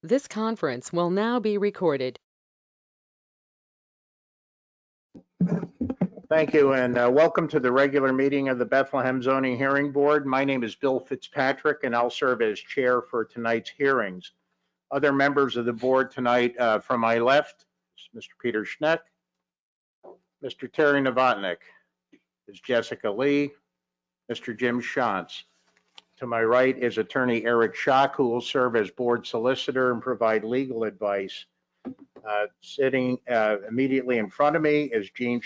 This conference will now be recorded. Thank you, and welcome to the regular meeting of the Bethlehem Zoning Hearing Board. My name is Bill Fitzpatrick, and I'll serve as chair for tonight's hearings. Other members of the board tonight, from my left, is Mr. Peter Schneck, Mr. Terry Novotny, is Jessica Lee, Mr. Jim Shantz. To my right is Attorney Eric Schock, who will serve as board solicitor and provide legal advice. Sitting immediately in front of me is Jean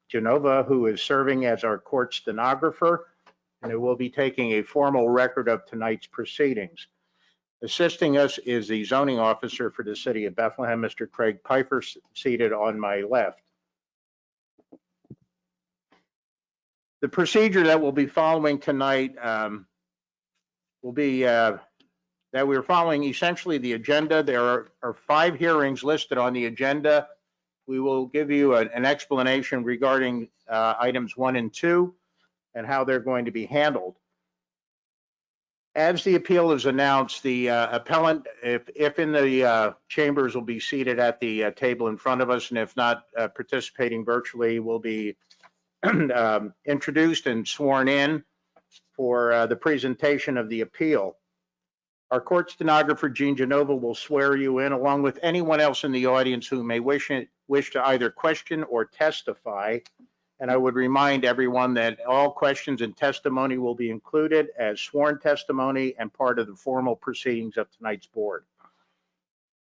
Genova, who is serving as our court stenographer, and who will be taking a formal record of tonight's proceedings. Assisting us is the zoning officer for the city of Bethlehem, Mr. Craig Piper, seated on my left. The procedure that we'll be following tonight will be that we're following essentially the agenda. There are 5 hearings listed on the agenda. We will give you an explanation regarding items 1 and 2 and how they're going to be handled. As the appeal is announced, the appellant, if in the chambers, will be seated at the table in front of us, and if not participating virtually, will be introduced and sworn in for the presentation of the appeal. Our court stenographer, Jean Genova, will swear you in, along with anyone else in the audience who may wish to either question or testify. And I would remind everyone that all questions and testimony will be included as sworn testimony and part of the formal proceedings of tonight's board.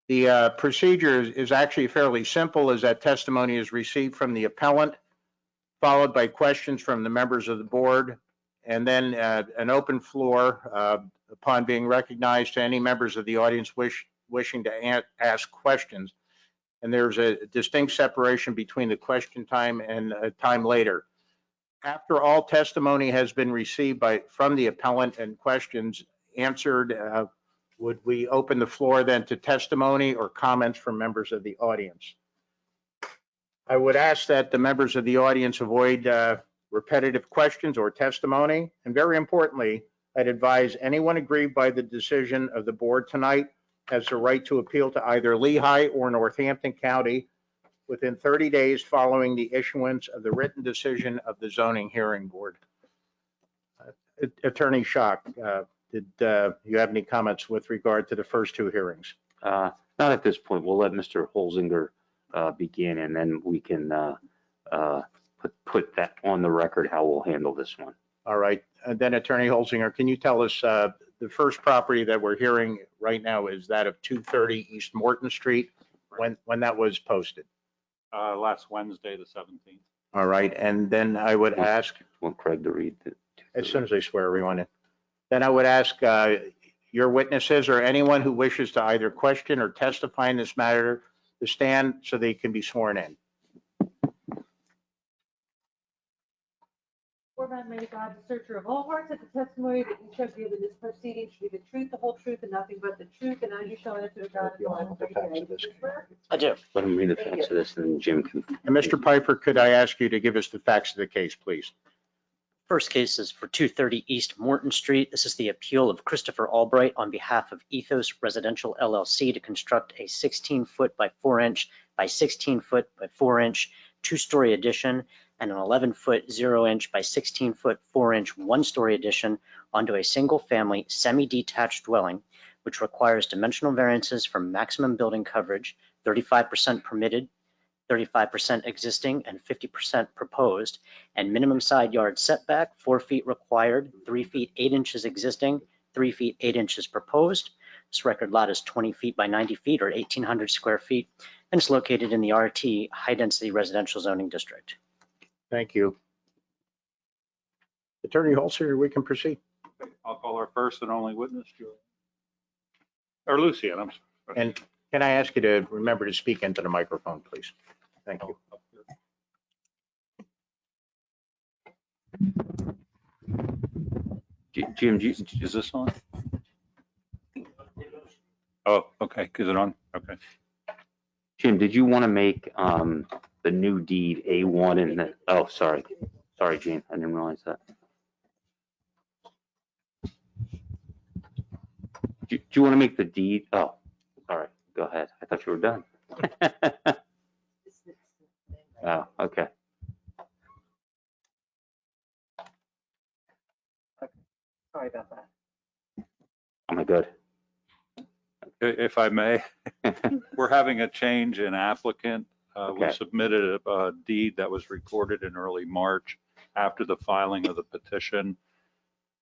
The procedure is actually fairly simple, as that testimony is received from the appellant, followed by questions from the members of the board, and then an open floor upon being recognized to any members of the audience wishing to ask questions. And there's a distinct separation between the question time and time later. After all testimony has been received from the appellant and questions answered, would we open the floor then to testimony or comments from members of the audience? I would ask that the members of the audience avoid repetitive questions or testimony. And very importantly, I'd advise anyone aggrieved by the decision of the board tonight has the right to appeal to either Lehigh or Northampton County within 30 days following the issuance of the written decision of the zoning hearing board. Attorney Schock, did you have any comments with regard to the first 2 hearings? Not at this point. We'll let Mr. Holzinger begin, and then we can put that on the record how we'll handle this one. All right. And then Attorney Holzinger, can you tell us the first property that we're hearing right now is that of 230 East Morton Street, when that was posted? Last Wednesday, the 17th. All right. And then I would ask, Want Craig to read it? as soon as I swear everyone in, then I would ask your witnesses or anyone who wishes to either question or testify in this matter to stand so they can be sworn in. May God, the searcher of all hearts, that the testimony that you shall give in this proceeding should be the truth, the whole truth, and nothing but the truth, and as you shall answer to God. I do. Let him read the facts of this, and then Jim can. And Mr. Piper, could I ask you to give us the facts of the case, please? First case is for 230 East Morton Street. This is the appeal of Christopher Albright on behalf of Ethos Residential LLC to construct a 16-foot by 4-inch by 16-foot by 4-inch 2-story addition and an 11-foot 0-inch by 16-foot 4-inch 1-story addition onto a single-family semi-detached dwelling, which requires dimensional variances for maximum building coverage, 35% permitted, 35% existing, and 50% proposed, and minimum side yard setback, 4 feet required, 3 feet 8 inches existing, 3 feet 8 inches proposed. This record lot is 20 feet by 90 feet, or 1,800 square feet, and it's located in the RT High Density Residential Zoning District. Thank you. Attorney Holzinger, we can proceed. I'll call our first and only witness, Julie. Or Lucian, I'm sorry. And can I ask you to remember to speak into the microphone, please? Thank you. Jim, Is this on? Oh, okay. Is it on? Okay. Jim, did you want to make the new deed A1 and the, oh, sorry, Gene, I didn't realize that. Do you want to make the deed? Oh, All right, go ahead. I thought you were done. Oh, okay. Sorry about that. Am I good? If I may, we're having a change in applicant. We Okay. submitted a deed that was recorded in early March after the filing of the petition.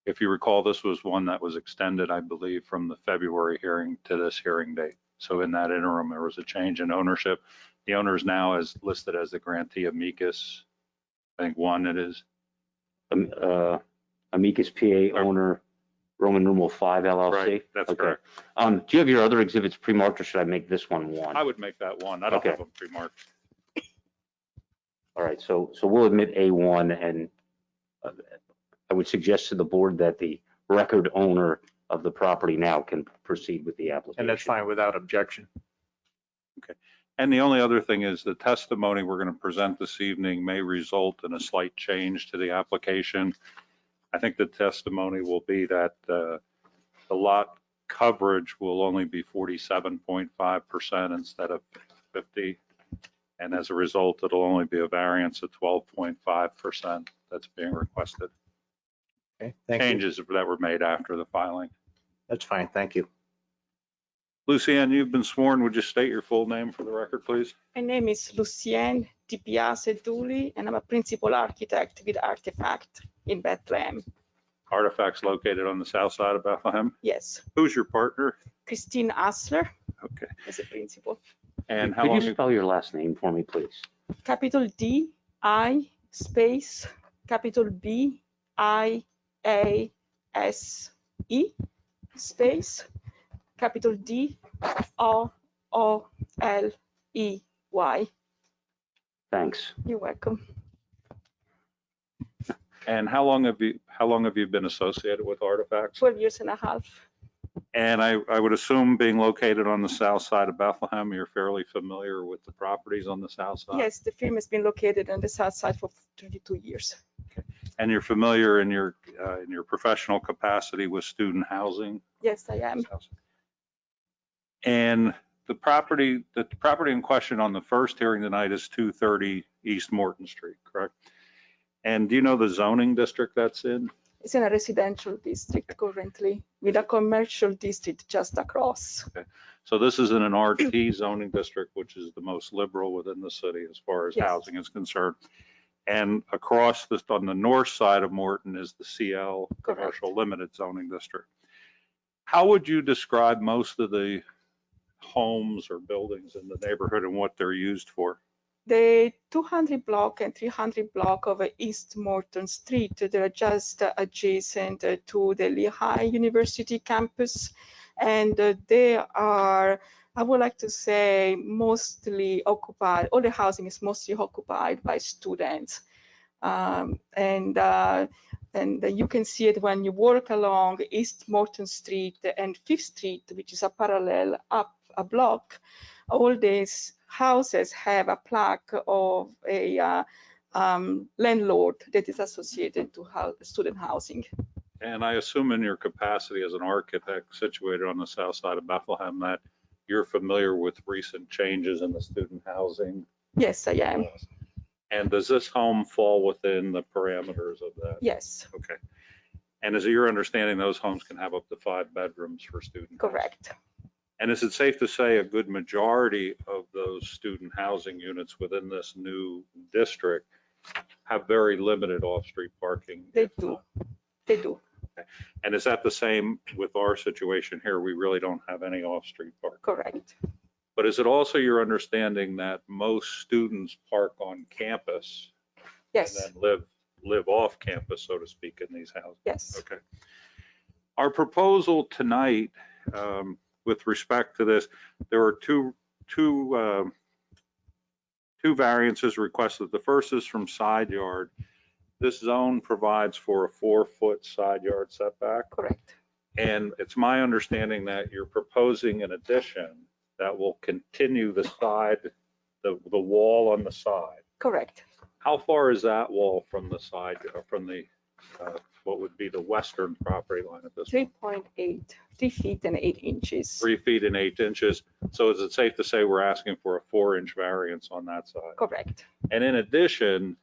If you recall, this was one that was extended, I believe, from the February hearing to this hearing date. So in that interim, there was a change in ownership. The owner is now as listed as the grantee amicus. I think one it is. Amicus PA owner, Roman numeral 5 LLC. Right, that's Okay. correct. Do you have your other exhibits pre-marked, or should I make this one one? I would make that one. I don't Okay. have them pre-marked. All right, so we'll admit A1, and I would suggest to the board that the record owner of the property now can proceed with the application. And that's fine without objection. And the only other thing is the testimony we're going to present this evening may result in a slight change to the application. I think the testimony will be that the lot coverage will only be 47.5% instead of 50. And as a result, it'll only be a variance of 12.5% that's being requested. Okay, thank you. Changes that were made after the filing. That's fine, thank you. Lucianne, you've been sworn. Would you state your full name for the record, please? My name is Lucienne DiPiase Dooley, and I'm a principal architect with Artifact in Bethlehem. Artifacts located on the south side of Bethlehem. Yes, Who's your partner? Christine Assler Okay. as a principal. And how Could long? you spell your last name for me, please? Capital D, I, space, capital B, I, A, S, E, space, capital D, O, O, L, E, Y. Thanks. You're welcome. And how long have you been associated with Artifacts? 12 years and a half. And I would assume being located on the south side of Bethlehem, you're fairly familiar with the properties on the south side? Yes, the firm has been located on the south side for 32 years. And you're familiar in your professional capacity with student housing? Yes, I am. And the property in question on the first hearing tonight is 230 East Morton Street, correct? And do you know the zoning district that's in? It's in a residential district currently with a commercial district just across. So this is in an RT zoning district, which is the most liberal within the city as far as Yes. housing is concerned. And across this, on the north side of Morton, is the CL Commercial Limited Zoning District. How would you describe most of the homes or buildings in the neighborhood and what they're used for? The 200 block and 300 block of East Morton Street, they're just adjacent to the Lehigh University campus. And they are, I would like to say, mostly occupied, all the housing is mostly occupied by students. And you can see it when you walk along East Morton Street and 5th Street, which is a parallel up a block. All these houses have a plaque of a landlord that is associated to student housing. And I assume in your capacity as an architect situated on the south side of Bethlehem that you're familiar with recent changes in the student housing. Yes, I am. And does this home fall within the parameters of that? Yes, Okay. And is it your understanding those homes can have up to 5 bedrooms for student housing? correct. And is it safe to say a good majority of those student housing units within this new district have very limited off-street parking? They do. They do. And is that the same with our situation here? We really don't have any off-street parking. Correct. But is it also your understanding that most students park on campus Yes. and then live off campus, so to speak, in these houses? Yes. Okay. Our proposal tonight, with respect to this, there are two variances requested. The first is from side yard. This zone provides for a 4-foot side yard setback. Correct. And it's my understanding that you're proposing an addition that will continue the side, the wall on the side. Correct. How far is that wall from the side, from the what would be the western property line at this point? 3.8, 3 feet and 8 inches. 3 feet and 8 inches. So is it safe to say we're asking for a 4-inch variance on that side? Correct. And in addition,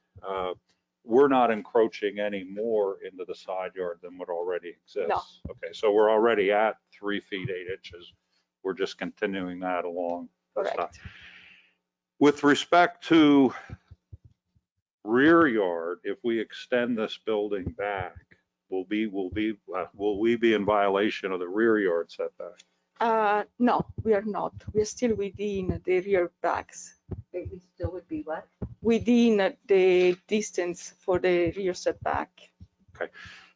we're not encroaching any more into the side yard than what already exists. No. Okay, so we're already at 3 feet 8 inches. We're just continuing that along the side. Correct. With respect to rear yard, if we extend this building back, will we be in violation of the rear yard setback? No, we are not. We are still within the rear backs, We still would be what? within the distance for the rear setback.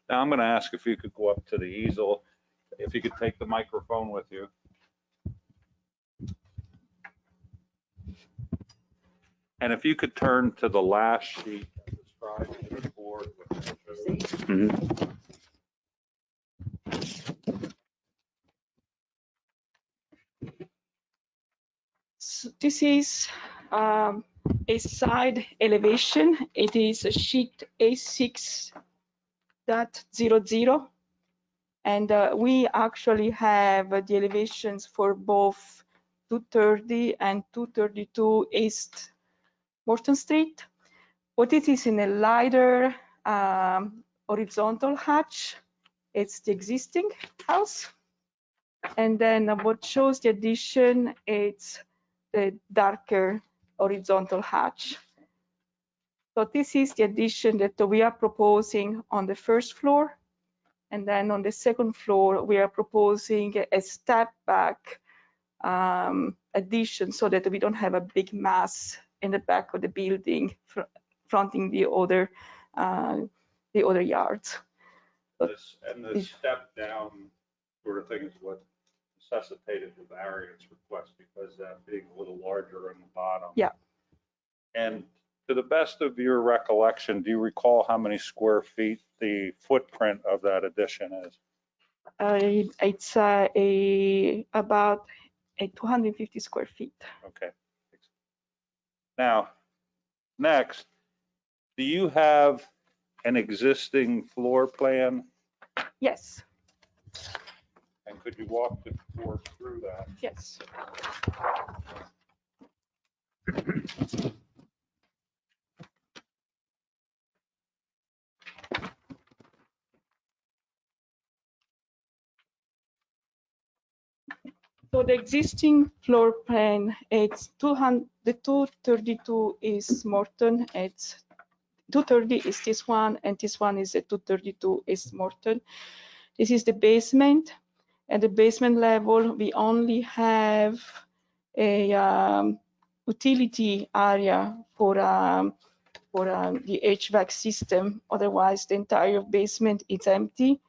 Now I'm going to ask if you could go up to the easel, if you could take the microphone with you. And if you could turn to the last sheet that describes the board. Mhm. So this is a side elevation. It is a sheet A6.00. And we actually have the elevations for both 230 and 232 East Morton Street. What it is in a lighter horizontal hatch, it's the existing house. And then what shows the addition, it's the darker horizontal hatch. So this is the addition that we are proposing on the first floor. And then on the second floor, we are proposing a step back addition so that we don't have a big mass in the back of the building fronting the other yards. And the step down sort of thing is what necessitated the variance request, because that being a little larger on the bottom. Yeah. And to the best of your recollection, do you recall how many square feet the footprint of that addition is? It's about 250 square feet. Okay. Now, next, do you have an existing floor plan? Yes, And could you walk the board through that? yes. So the existing floor plan, it's 200, the 232 is Morton, it's 230 is this one, and this one is the 232 is Morton. This is the basement. At the basement level, we only have a utility area for the HVAC system. Otherwise, the entire basement is empty.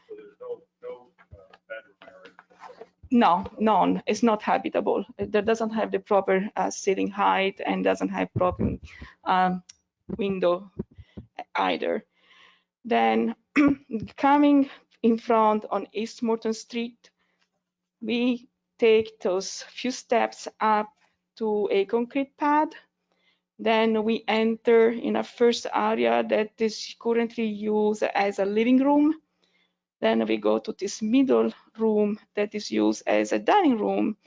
So there's no bedroom area. No, none. It's not habitable. It doesn't have the proper ceiling height and doesn't have proper window either. Then coming in front on East Morton Street, we take those few steps up to a concrete pad. Then we enter in a first area that is currently used as a living room. Then we go to this middle room that is used as a dining room.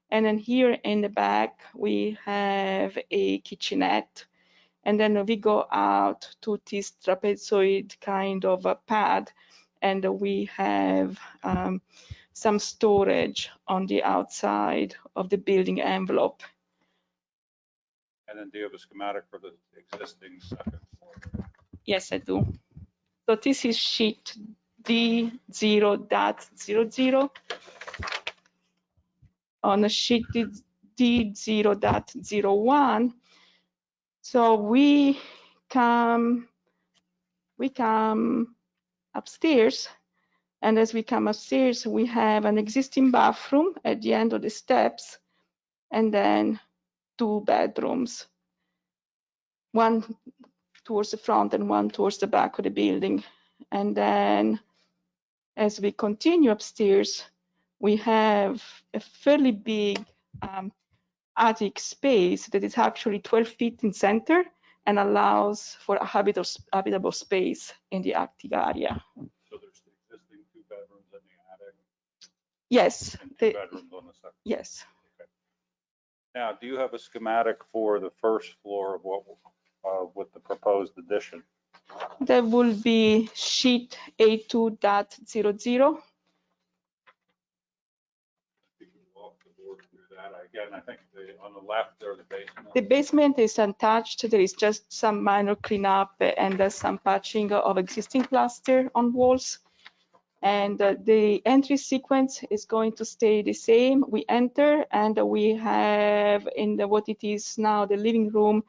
And then here in the back, we have a kitchenette. And then we go out to this trapezoid kind of a pad. And we have some storage on the outside of the building envelope. And then do you have a schematic for the existing second floor? Yes, I do. So this is sheet D0.00. On the sheet D0.01, so we come upstairs, and as we come upstairs, we have an existing bathroom at the end of the steps, and then 2 bedrooms, one towards the front and one towards the back of the building. And then as we continue upstairs, we have a fairly big attic space that is actually 12 feet in center, and allows for a habitable space in the attic area. So there's the existing 2 bedrooms in the attic Yes, and 2 bedrooms on the second. yes. Now, do you have a schematic for the first floor of what, with the proposed addition? There will be sheet A2.00. You can walk the board through that. Again, I think on the left there, the basement. The basement is untouched. There is just some minor cleanup and some patching of existing plaster on walls. And the entry sequence is going to stay the same. We enter and we have what it is now, the living room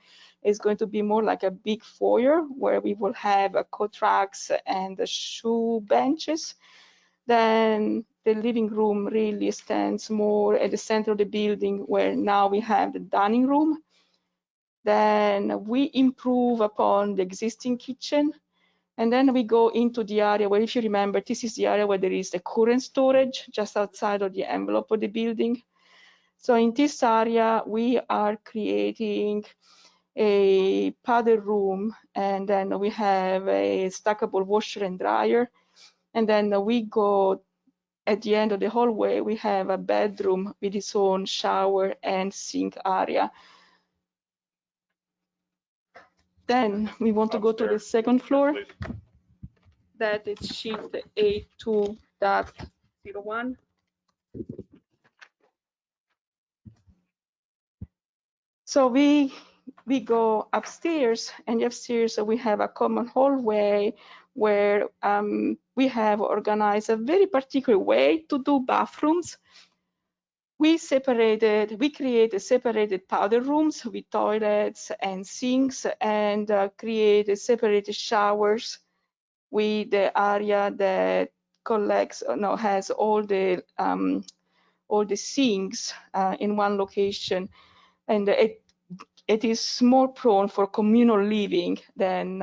is going to be more like a big foyer where we will have coat racks and shoe benches. Then the living room really stands more at the center of the building, where now we have the dining room. Then we improve upon the existing kitchen. And then we go into the area where, if you remember, this is the area where there is the current storage just outside of the envelope of the building. So in this area, we are creating a powder room, and then we have a stackable washer and dryer. And then we go at the end of the hallway, we have a bedroom with its own shower and sink area. Then we want to go to the second floor. Please. That is sheet A2.01. So we go upstairs, and upstairs we have a common hallway where we have organized a very particular way to do bathrooms. We created separated powder rooms with toilets and sinks, and created separated showers with the area that has all the sinks in one location, and it is more prone for communal living than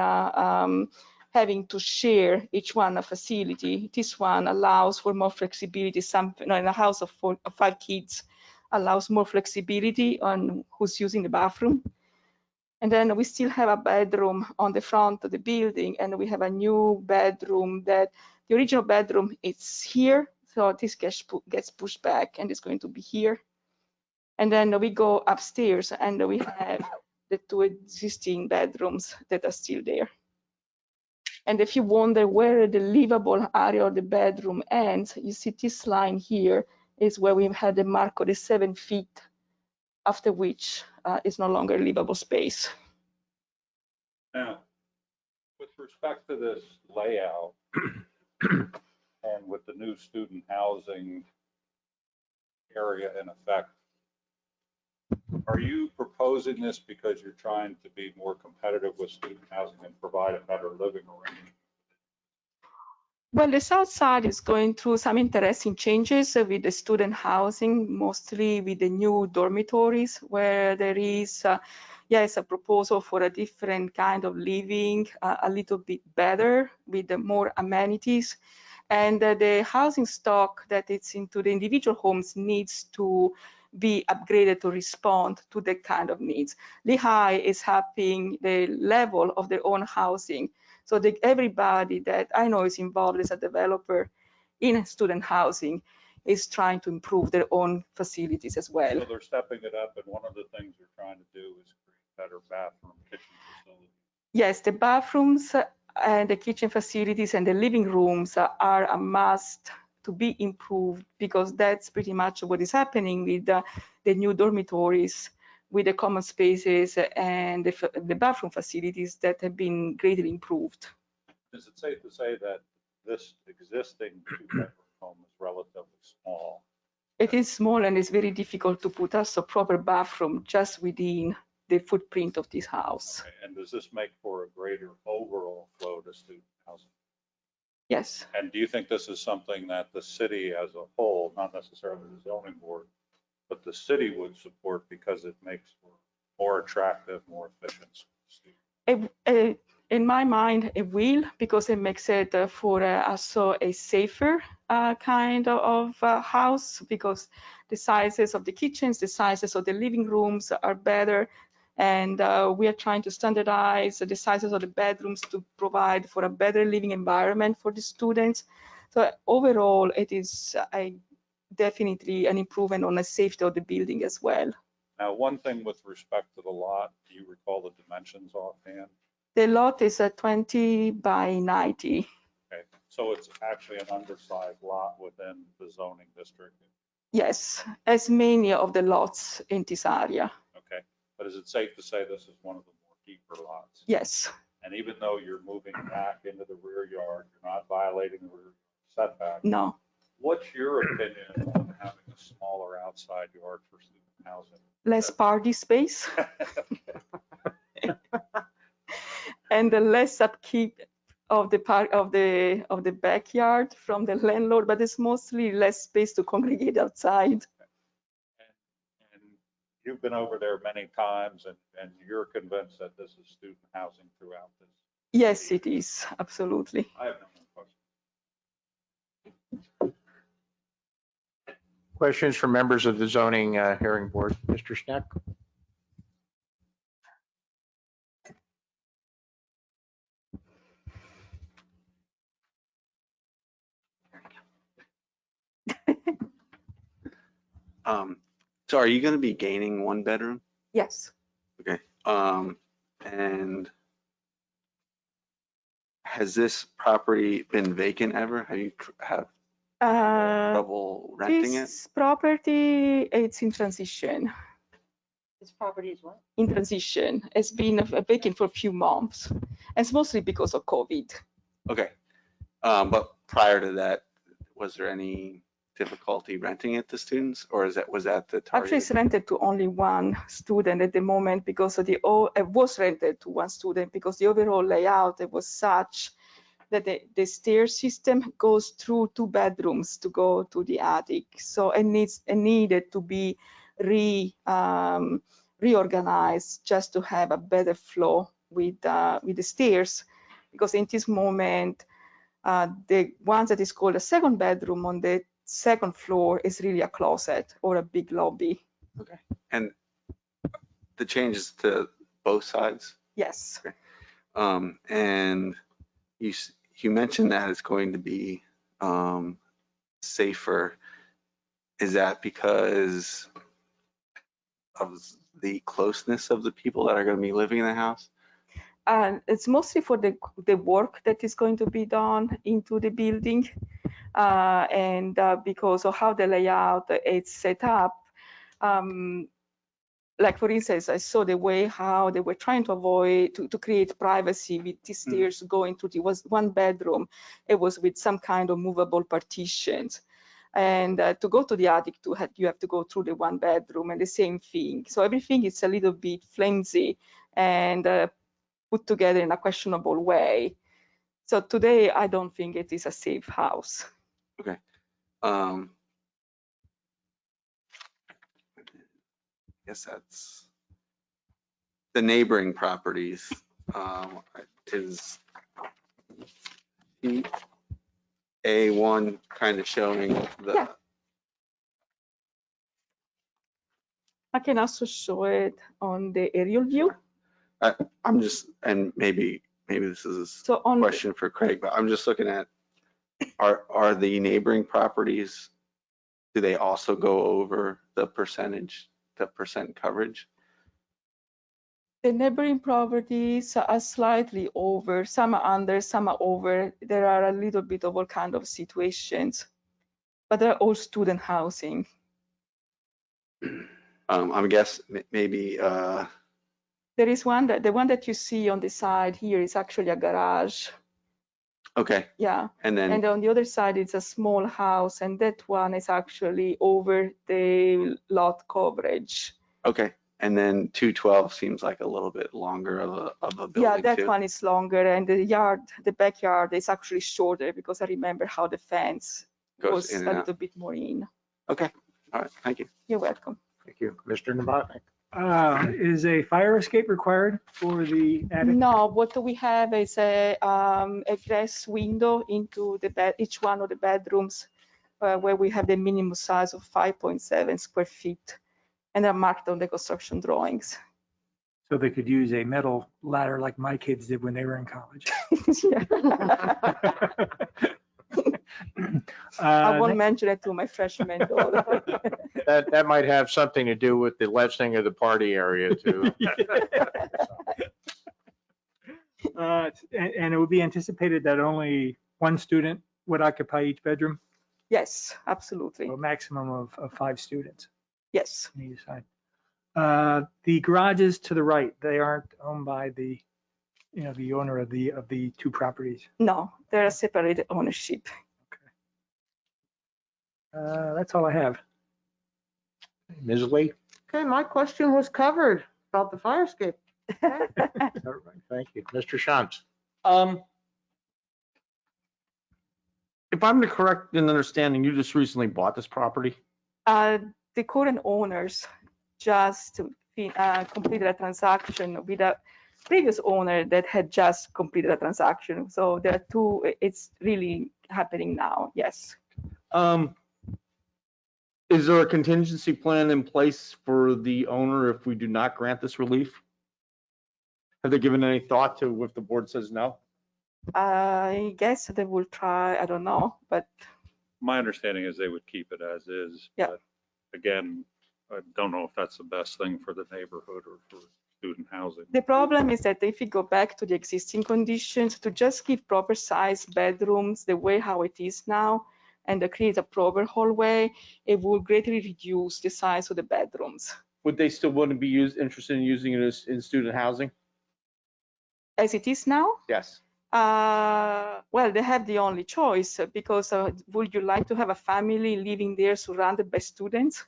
having to share each one a facility. This one allows for more flexibility. In a house of 5 kids, allows more flexibility on who's using the bathroom. And then we still have a bedroom on the front of the building, and we have a new bedroom that the original bedroom is here. So this gets pushed back and it's going to be here. And then we go upstairs and we have the 2 existing bedrooms that are still there. And if you wonder where the livable area of the bedroom ends, you see this line here is where we had the mark of the 7 feet, after which is no longer livable space. Now, with respect to this layout and with the new student housing area in effect, are you proposing this because you're trying to be more competitive with student housing and provide a better living arrangement? Well, the South Side is going through some interesting changes with the student housing, mostly with the new dormitories, where there is, yes, a proposal for a different kind of living, a little bit better with the more amenities. And the housing stock that it's into the individual homes needs to be upgraded to respond to that kind of needs. Lehigh is upping the level of their own housing, so that everybody that I know is involved as a developer in student housing is trying to improve their own facilities as well. So they're stepping it up, and one of the things they're trying to do is create better bathroom, kitchen facilities. Yes, the bathrooms and the kitchen facilities and the living rooms are a must to be improved, because that's pretty much what is happening with the new dormitories, with the common spaces and the bathroom facilities that have been greatly improved. Is it safe to say that this existing 2-bedroom home is relatively small? It is small, and it's very difficult to put us a proper bathroom just within the footprint of this house. Okay, and does this make for a greater overall flow to student housing? Yes. And do you think this is something that the city as a whole, not necessarily the zoning board, but the city would support because it makes for more attractive, more efficient students? In my mind, it will, because it makes it for also a safer kind of house, because the sizes of the kitchens, the sizes of the living rooms are better. And we are trying to standardize the sizes of the bedrooms to provide for a better living environment for the students. So overall, it is definitely an improvement on the safety of the building as well. Now, one thing with respect to the lot, do you recall the dimensions offhand? The lot is a 20 by 90. Okay, so it's actually an undersized lot within the zoning district. Yes, as many of the lots in this area. Okay, but is it safe to say this is one of the more deeper lots? Yes, And even though you're moving back into the rear yard, you're not violating the rear setback. no. What's your opinion on having a smaller outside yard for student housing? Less party space and the less upkeep of the park of the backyard from the landlord, but it's mostly less space to congregate outside. And you've been over there many times and you're convinced that this is student housing throughout this? Yes, it is, absolutely. I have no more questions. Questions from members of the zoning hearing board? Mr. Schneck? So are you going to be gaining one bedroom? Yes. Okay. And has this property been vacant ever? Have you have trouble renting it? This property, it's in transition. This property is what? In transition. It's been vacant for a few months. And it's mostly because of COVID. Okay. But prior to that, was there any difficulty renting it to students, or was that the target? Actually, it's rented to only one student at the moment because of it was rented to one student because the overall layout it was such that the stair system goes through 2 bedrooms to go to the attic. So it needed to be reorganized just to have a better flow with the stairs, because in this moment, the one that is called a second bedroom on the second floor is really a closet or a big lobby. Okay. And the changes to both sides? Yes. Okay. And you mentioned that it's going to be safer. Is that because of the closeness of the people that are going to be living in the house? And it's mostly for the work that is going to be done into the building. And because of how the layout is set up, like for instance, I saw the way how they were trying to avoid to create privacy with the stairs going to was 1 bedroom. It was with some kind of movable partitions. And to go to the attic, you have to go through the 1 bedroom, and the same thing. So everything is a little bit flimsy and put together in a questionable way. So today, I don't think it is a safe house. Okay. I guess that's the neighboring properties. Is A1 kind of showing the? Yeah. I can also show it on the aerial view. I'm just, and maybe this is So a on question for Craig, but I'm just looking at, are the neighboring properties, do they also go over the percent coverage? the neighboring properties are slightly over, some are under, some are over. There are a little bit of all kind of situations, but they're all student housing. I guess maybe, There is the one that you see on the side here is actually a garage. okay. Yeah. And then, And on the other side, it's a small house, and that one is actually over the lot coverage. okay. And then 212 seems like a little bit longer of a building Yeah, that too. one is longer, and the backyard is actually shorter because I remember how the fence Goes was in a and out. little bit more in. Okay. All right. Thank you. You're welcome. Thank you. Mr. Novotny? Is a fire escape required for the attic? No, what we have is a glass window into each one of the bedrooms, where we have the minimum size of 5.7 square feet, and they're marked on the construction drawings. So they could use a metal ladder like my kids did when they were in college. I won't Uh, mention it to my freshman daughter. That might have something to do with the lessening of the party area too. And it would be anticipated that only one student would occupy each bedroom, Yes, absolutely. or a maximum of 5 students Yes. on either side. The garages to the right, they aren't owned by the owner of the 2 properties. No, they're a separate ownership. That's all I have. Ms. Lee? Okay, my question was covered about the fire escape. Thank you. Mr. Shantz? If I'm correct in understanding, you just recently bought this property? The current owners just completed a transaction with a previous owner that had just completed a transaction. So there are 2, it's really happening now, yes. Is there a contingency plan in place for the owner if we do not grant this relief? Have they given any thought to if the board says no? I guess they will try, I don't know, but My understanding is they would keep it as is. Yeah. But again, I don't know if that's the best thing for the neighborhood or for student housing. the problem is that if you go back to the existing conditions, to just give proper size bedrooms the way how it is now, and create a proper hallway, it will greatly reduce the size of the bedrooms. Would they still want to be interested in using it in student housing? As it is now, Yes. well, they have the only choice because would you like to have a family living there surrounded by students?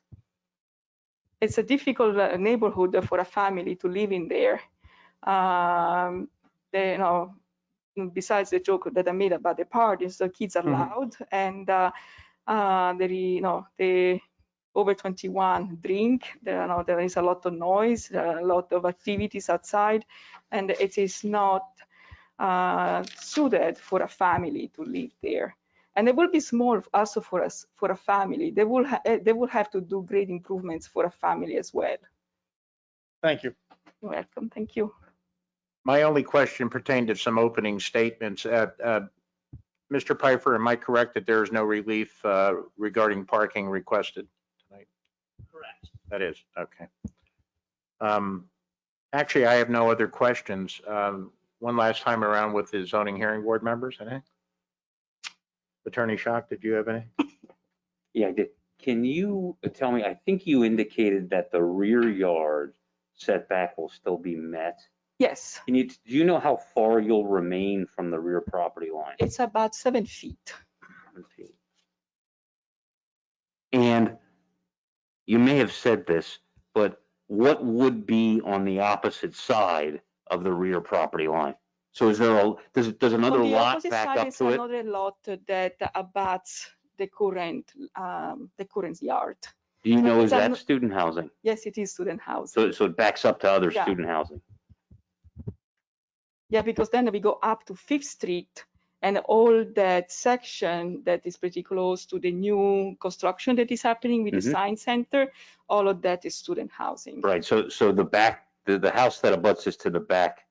It's a difficult neighborhood for a family to live in there. They, besides the joke that I made about the parties, the kids are loud and they over 21 drink. There is a lot of noise, a lot of activities outside, and it is not suited for a family to live there. And it will be small also for us, for a family. They will have to do great improvements for a family as well. Thank you. You're welcome. Thank you. My only question pertained to some opening statements. Mr. Pfeiffer, am I correct that there is no relief regarding parking requested tonight? Correct. That is, okay. Actually, I have no other questions. One last time around with the zoning hearing board members, I think. Attorney Schock, did you have any? Yeah, I did. Can you tell me, I think you indicated that the rear yard setback will still be met. Yes, Do you know how far you'll remain from the rear property line? it's about 7 feet. 7 feet. And you may have said this, but what would be on the opposite side of the rear property line? So is there does another On the lot opposite back side up is to it? another lot that abuts the current yard. Do you know, is It's that student housing? Yes, it is student housing. So it backs up to other Yeah. student housing? Yeah, because then we go up to 5th Street and all that section that is pretty close to the new construction that is happening with the Science Center, all of that is student housing. Right, so the back, the house that abuts is to the back,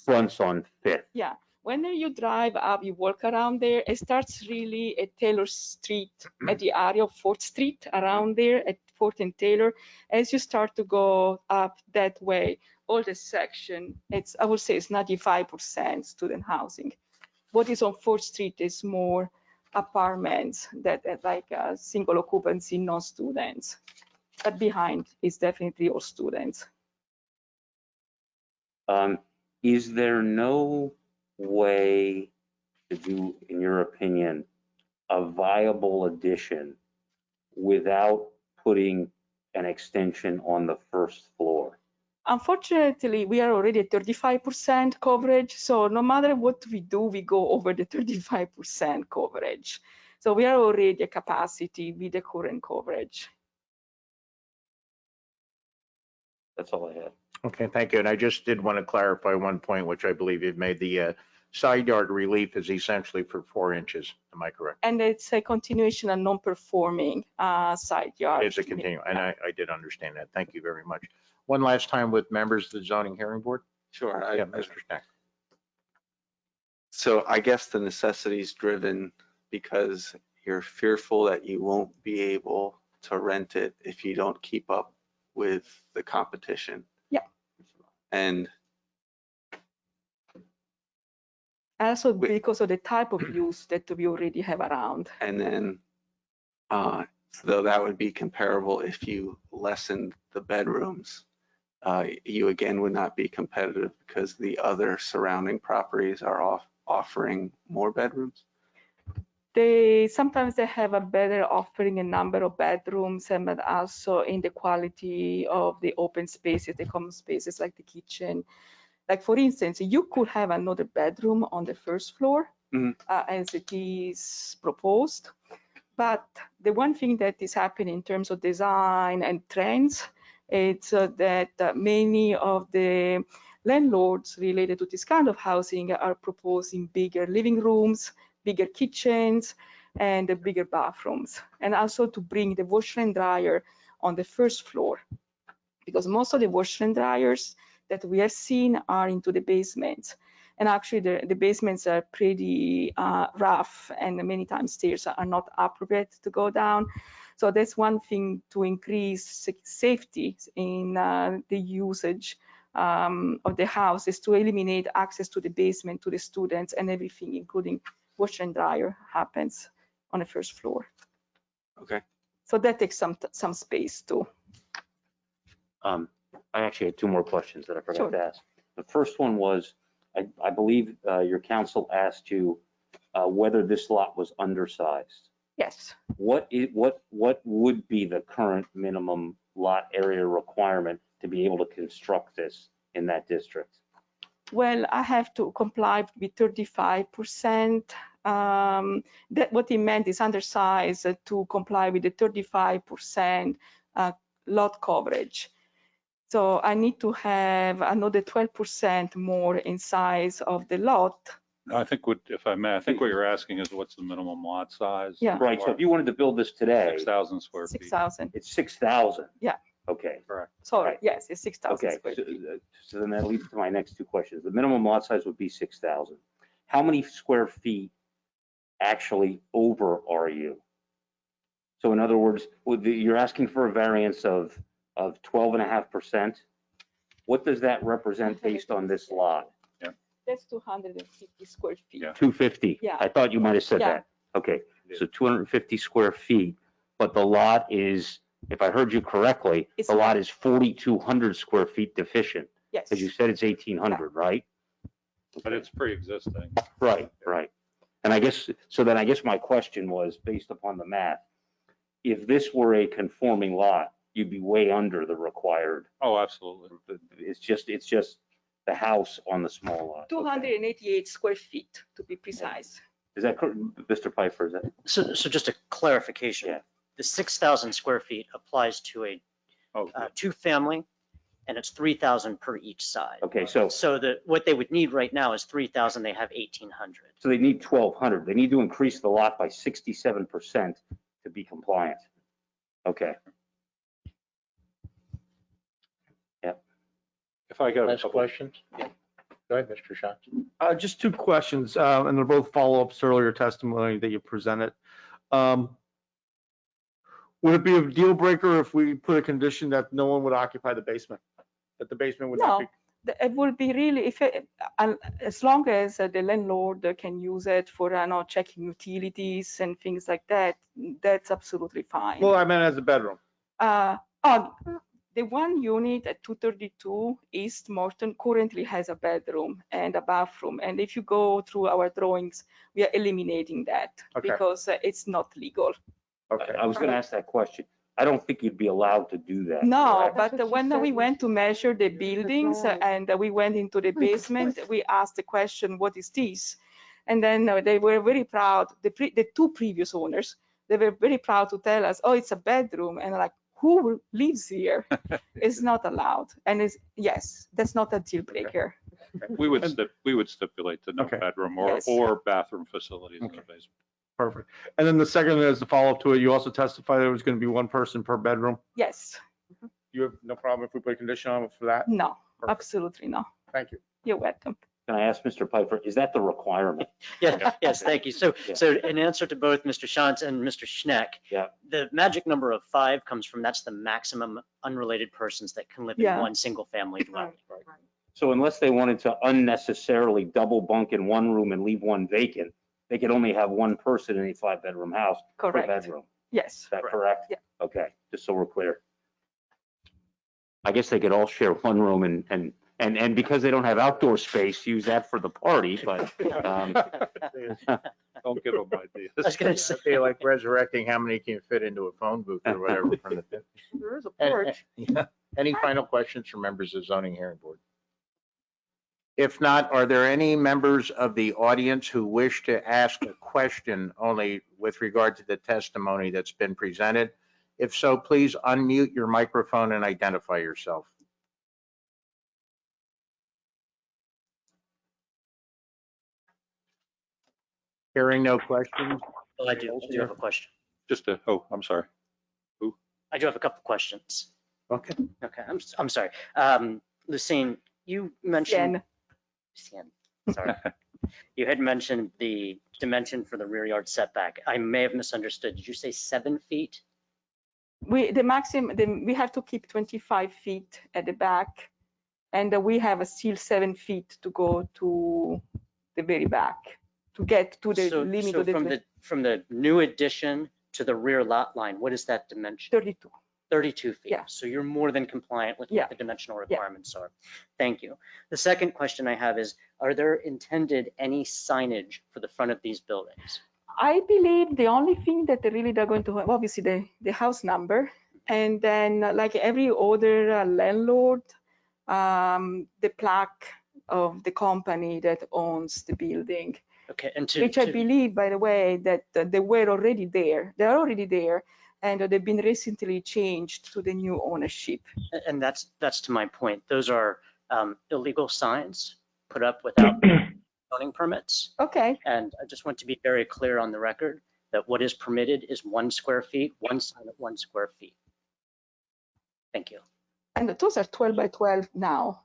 fronts on Fifth. Yeah, when you drive up, you walk around there, it starts really at Taylor Street, at the area of 4th Street, around there at 4th and Taylor. As you start to go up that way, all the section, I would say it's 95% student housing. What is on 4th Street is more apartments that are like a single occupancy, non-students. But behind is definitely all students. Is there no way to do, in your opinion, a viable addition without putting an extension on the first floor? Unfortunately, we are already at 35% coverage. So no matter what we do, we go over the 35% coverage. So we are already at capacity with the current coverage. That's all I had. Okay, thank you. And I just did want to clarify one point, which I believe you've made. The side yard relief is essentially for 4 inches. Am I correct? And it's a continuation of non-performing side yard. It's a continuum, and I did understand that. Thank you very much. One last time with members of the zoning hearing board. Sure. Yeah, Mr. Stack. So I guess the necessity is driven because you're fearful that you won't be able to rent it if you don't keep up with the competition. Yeah. And Also because of the type of use that we already have around. then, though that would be comparable if you lessened the bedrooms, you again would not be competitive because the other surrounding properties are offering more bedrooms. Sometimes they have a better offering a number of bedrooms, and but also in the quality of the open spaces, the common spaces like the kitchen. Like for instance, you could have another bedroom on the first floor as it is proposed. But the one thing that is happening in terms of design and trends, it's that many of the landlords related to this kind of housing are proposing bigger living rooms, bigger kitchens, and bigger bathrooms. And also to bring the washer and dryer on the first floor, because most of the washer and dryers that we have seen are into the basements. And actually the basements are pretty rough, and many times stairs are not appropriate to go down. So that's one thing to increase safety in the usage of the house, is to eliminate access to the basement to the students, and everything, including washer and dryer, happens on the first floor. Okay. So that takes some space too. I actually had two more questions that I forgot Sure. to ask. The first one was, I believe your counsel asked you whether this lot was undersized. Yes. What would be the current minimum lot area requirement to be able to construct this in that district? Well, I have to comply with 35%. That what he meant is undersized to comply with the 35% lot coverage. So I need to have another 12% more in size of the lot. I think if I may, I think what you're asking is what's the minimum lot size? Yeah. Right, so if you wanted to build this today, 6,000 square feet. 6,000. it's 6,000. Yeah. Okay. Correct. Sorry, Right. yes, it's 6,000 Okay, square feet. so then that leads to my next two questions. The minimum lot size would be 6,000. How many square feet actually over are you? So in other words, you're asking for a variance of 12.5%. What does that represent based on this lot? That's 250 square feet. Yeah. 250? Yeah. I thought you might have said Yeah. that. Okay, so 250 square feet, but the lot is, if I heard you correctly, It's the lot not- is 4,200 square feet deficient, Yes. because you said it's 1,800, right? But it's pre-existing. Right, right. And I guess my question was, based upon the math, if this were a conforming lot, you'd be way under the required. Oh, absolutely. It's just the house on the small lot. Okay. 288 square feet to be precise. Is that correct, Mr. Pfeiffer? Is that? So just a clarification. Yeah. The 6,000 square feet applies to a Oh, two-family, and it's 3,000 per each side. Okay, so So what they would need right now is 3,000, they have 1,800. they need 1,200. They need to increase the lot by 67% to be compliant. Okay. if I got a Last couple. questions? Go ahead, Mr. Schatz. Just two questions, and they're both follow-ups to earlier testimony that you presented. Would it be a deal breaker if we put a condition that no one would occupy the basement? That the basement would not No, be? it will be really, as long as the landlord can use it for checking utilities and things like that, that's absolutely fine. Well, I meant as a bedroom. The one unit at 232 East Morton currently has a bedroom and a bathroom. And if you go through our drawings, we are eliminating that Okay. because it's not legal. Okay. I was going to ask that question. I don't think you'd be allowed to do that. No, correct? That's but what she when said we when went to she- measure the the buildings drawing. and we went into the basement, we asked the question, what is this? And then they were very proud, the two previous owners, they were very proud to tell us, oh, it's a bedroom. And like, who lives here? It's not allowed. And yes, that's not a deal breaker. We would stipulate to no Okay. bedroom Yes. or bathroom facilities in the Okay. basement. Perfect. And then the second is the follow-up to it. You also testified there was going to be one person per bedroom. Yes, You have no problem if we put a condition on it for that? no, Perfect. absolutely no. Thank you. You're welcome. Can I ask Mr. Piper, is that the requirement? Yes, thank you. So, Yeah. so in answer to both Mr. Shantz and Mr. Schneck, Yeah. the magic number of 5 comes from that's the maximum unrelated persons that can live in Yeah. one single family dwelling. So unless they wanted to unnecessarily double bunk in one room and leave one vacant, they could only have one person in a 5-bedroom house per Correct. bedroom. Yes. Is that correct? Yeah. Okay, just so we're clear. I guess they could all share one room and because they don't have outdoor space, use that for the party, but, Don't give them ideas. I was gonna say, I feel like resurrecting how many can fit into a phone booth or whatever from the 50s. There is a And- porch. yeah. Any final questions from members of zoning hearing board? If not, are there any members of the audience who wish to ask a question only with regard to the testimony that's been presented? If so, please unmute your microphone and identify yourself. Hearing no questions, well, I do have a question. I'm sorry. I do have a couple questions. okay. Okay, I'm sorry. Lucine, you mentioned. Lucien, sorry. You had mentioned the dimension for the rear yard setback. I may have misunderstood. Did you say 7 feet? We have to keep 25 feet at the back, and we have still 7 feet to go to the very back to get to the limit So of the from the new addition to the rear lot line, what is that dimension? 32. 32 feet. Yeah. So you're more than compliant with Yeah. what the dimensional Yeah. requirements are. Thank you. The second question I have is, are there intended any signage for the front of these buildings? I believe the only thing that they're going to have, obviously the house number, and then like every other landlord, the plaque of the company that owns the building, Okay, and which I believe, by the way, that they were already there. They're already there, and they've been recently changed to the new ownership. and that's to my point. Those are illegal signs put up without zoning permits. Okay, And I just want to be very clear on the record that what is permitted is 1 square feet, one sign at 1 square feet. Thank you. and those are 12 by 12 now.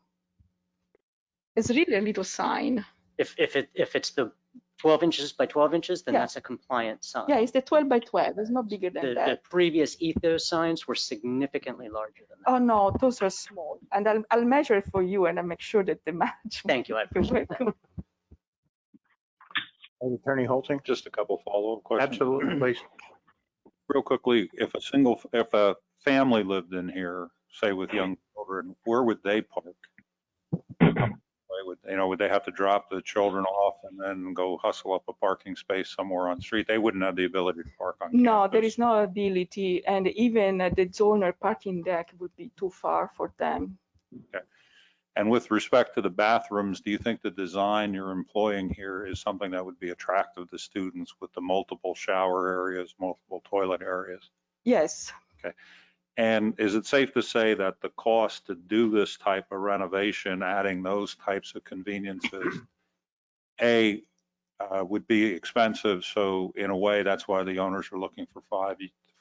It's really a little sign. If it's the 12 inches by 12 inches, then Yeah. that's a compliant sign. Yeah, it's the 12 by 12. It's not bigger than The that. previous Ethos signs were significantly larger than that. Oh no, those are small. And I'll measure it for you, and I'll make sure that they match. Thank you. I appreciate that. Attorney Holting? Just a couple follow-up questions. Absolutely, please. Real quickly, if a family lived in here, say with young children, where would they park? Would they have to drop the children off and then go hustle up a parking space somewhere on the street? They wouldn't have the ability to park on No, campus. there is no ability, and even the zoner parking deck would be too far for them. And with respect to the bathrooms, do you think the design you're employing here is something that would be attractive to students with the multiple shower areas, multiple toilet areas? Yes, And is it safe to say that the cost to do this type of renovation, adding those types of conveniences, would be expensive? So in a way, that's why the owners are looking for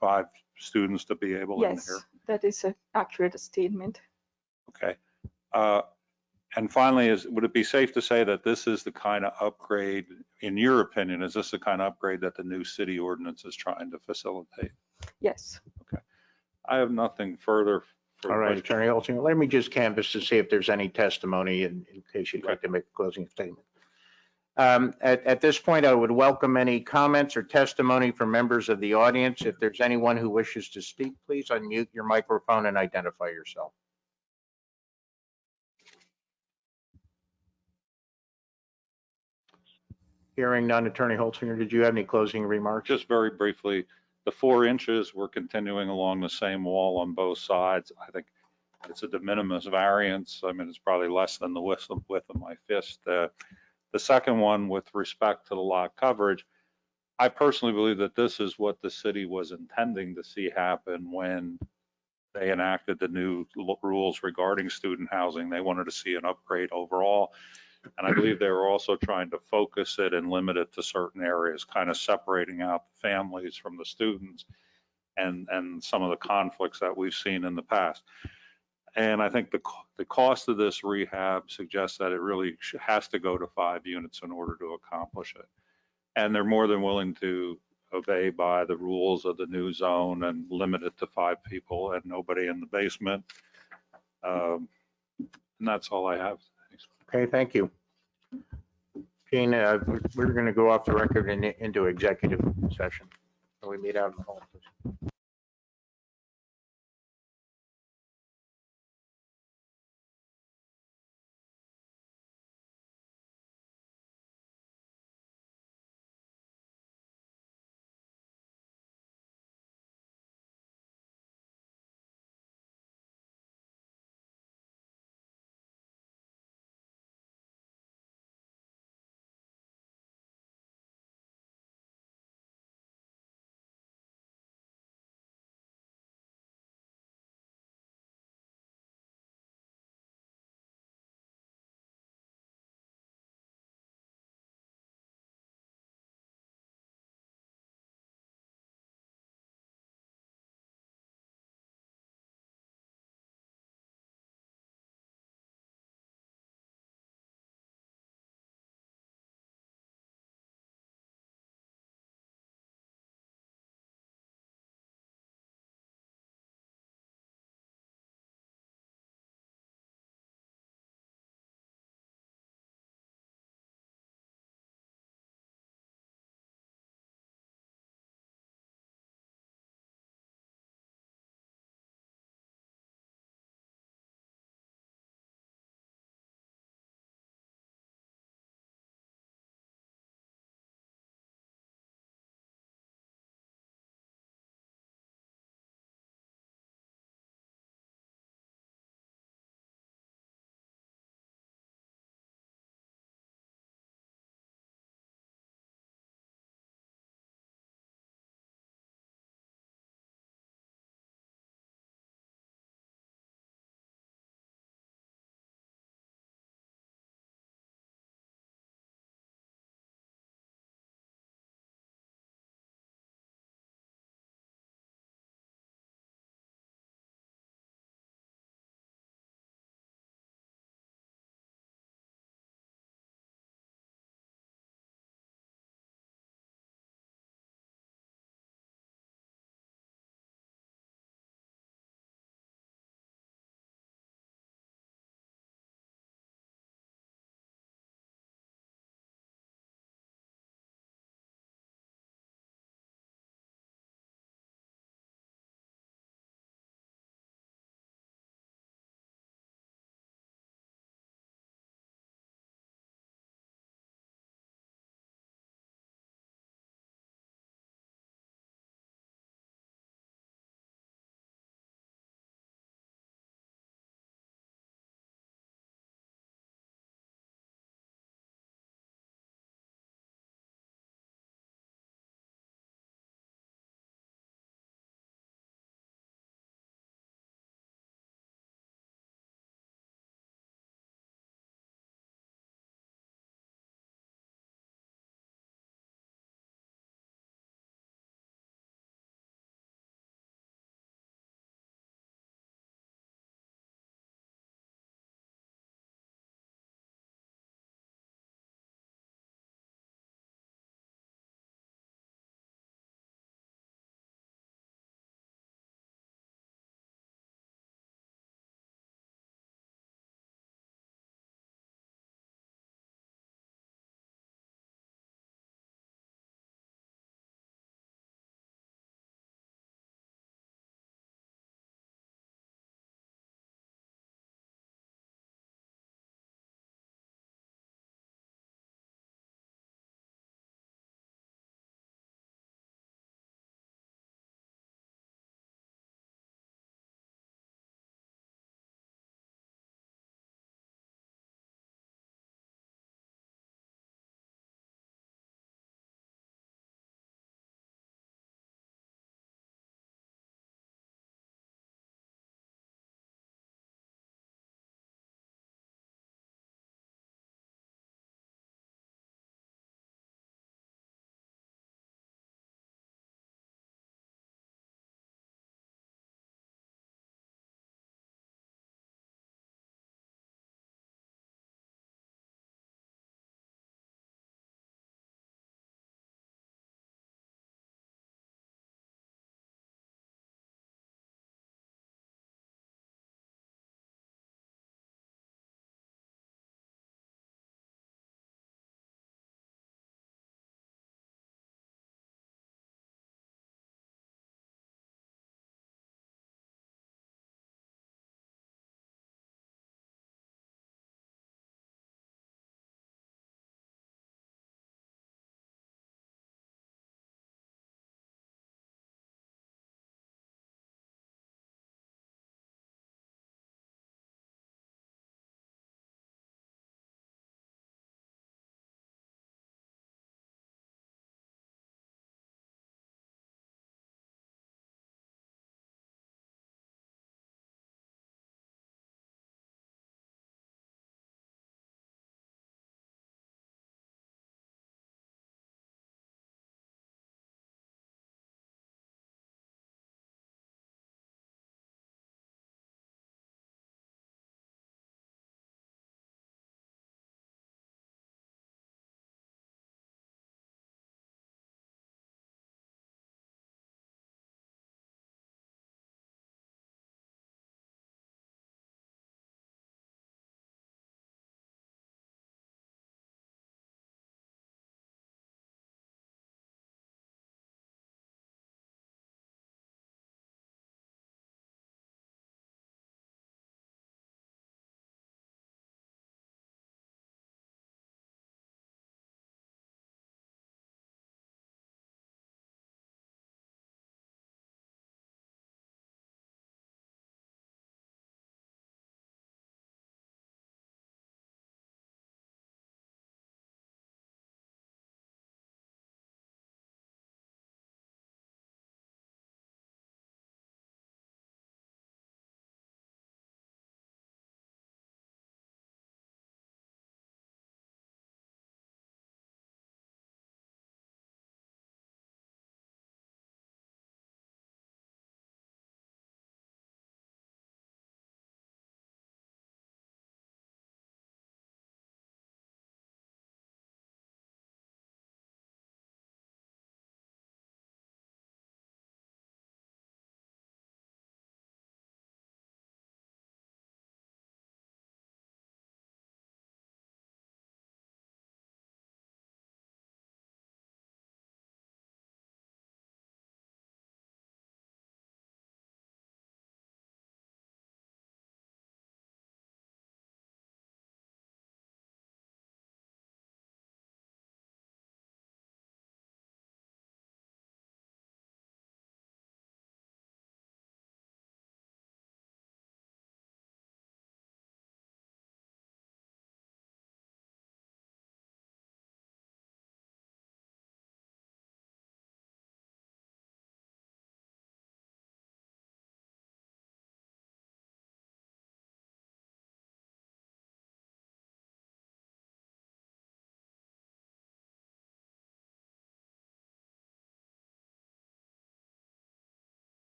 five students to be able in here. yes, that is an accurate statement. Okay. And finally, would it be safe to say that this is the kind of upgrade, in your opinion, is this the kind of upgrade that the new city ordinance is trying to facilitate? Yes. I have nothing further. All right, Attorney Holting, let me just canvass to see if there's any testimony in case you'd like to make a closing statement. At this point, I would welcome any comments or testimony from members of the audience. If there's anyone who wishes to speak, please unmute your microphone and identify yourself. Hearing none, Attorney Holsinger, did you have any closing remarks? Just very briefly, the 4 inches, we're continuing along the same wall on both sides. I think it's a de minimis variance. I mean, it's probably less than the width of my fist. The second one, with respect to the lot coverage, I personally believe that this is what the city was intending to see happen when they enacted the new rules regarding student housing. They wanted to see an upgrade overall. And I believe they were also trying to focus it and limit it to certain areas, kind of separating out the families from the students and some of the conflicts that we've seen in the past. And I think the cost of this rehab suggests that it really has to go to 5 units in order to accomplish it. And they're more than willing to obey by the rules of the new zone and limit it to 5 people and nobody in the basement. And that's all I have. Thanks. Okay, thank you. Gene, we're going to go off the record and into executive session. We meet out in the hall.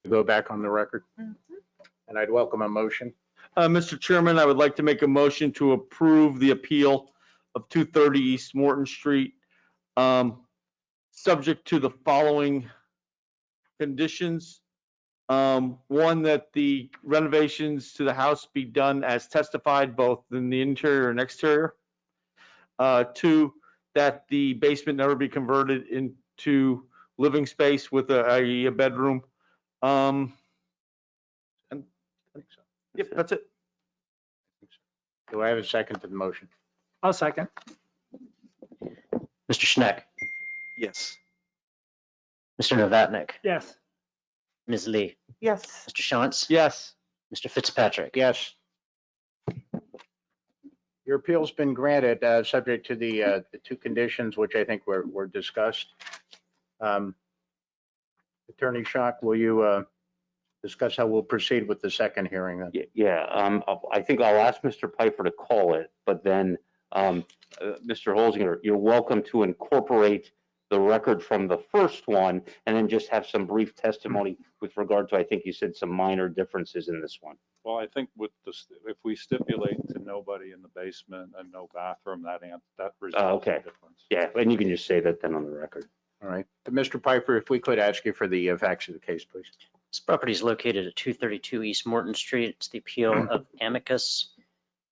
to go back on the record? And I'd welcome a motion. Mr. Chairman, I would like to make a motion to approve the appeal of 230 East Morton Street, subject to the following conditions. One, that the renovations to the house be done as testified, both in the interior and exterior. Two, that the basement never be converted into living space with a bedroom. And yep, that's it. Do I have a second to the motion? I'll second. Mr. Schneck, Yes. Mr. Novatnik, Yes. Ms. Lee, Yes. Mr. Shantz, Yes. Mr. Fitzpatrick. Yes. Your appeal's been granted, subject to the two conditions, which I think were discussed. Attorney Schock, will you discuss how we'll proceed with the second hearing then? Yeah, I think I'll ask Mr. Piper to call it, but then, Mr. Holzinger, you're welcome to incorporate the record from the first one and then just have some brief testimony with regard to, I think you said, some minor differences in this one. Well, I think with this, if we stipulate to nobody in the basement and no bathroom, that resolves the Okay. difference. Yeah, and you can just say that then on the record. All right. Mr. Piper, if we could ask you for the facts of the case, please. This property is located at 232 East Morton Street. It's the appeal of Amicus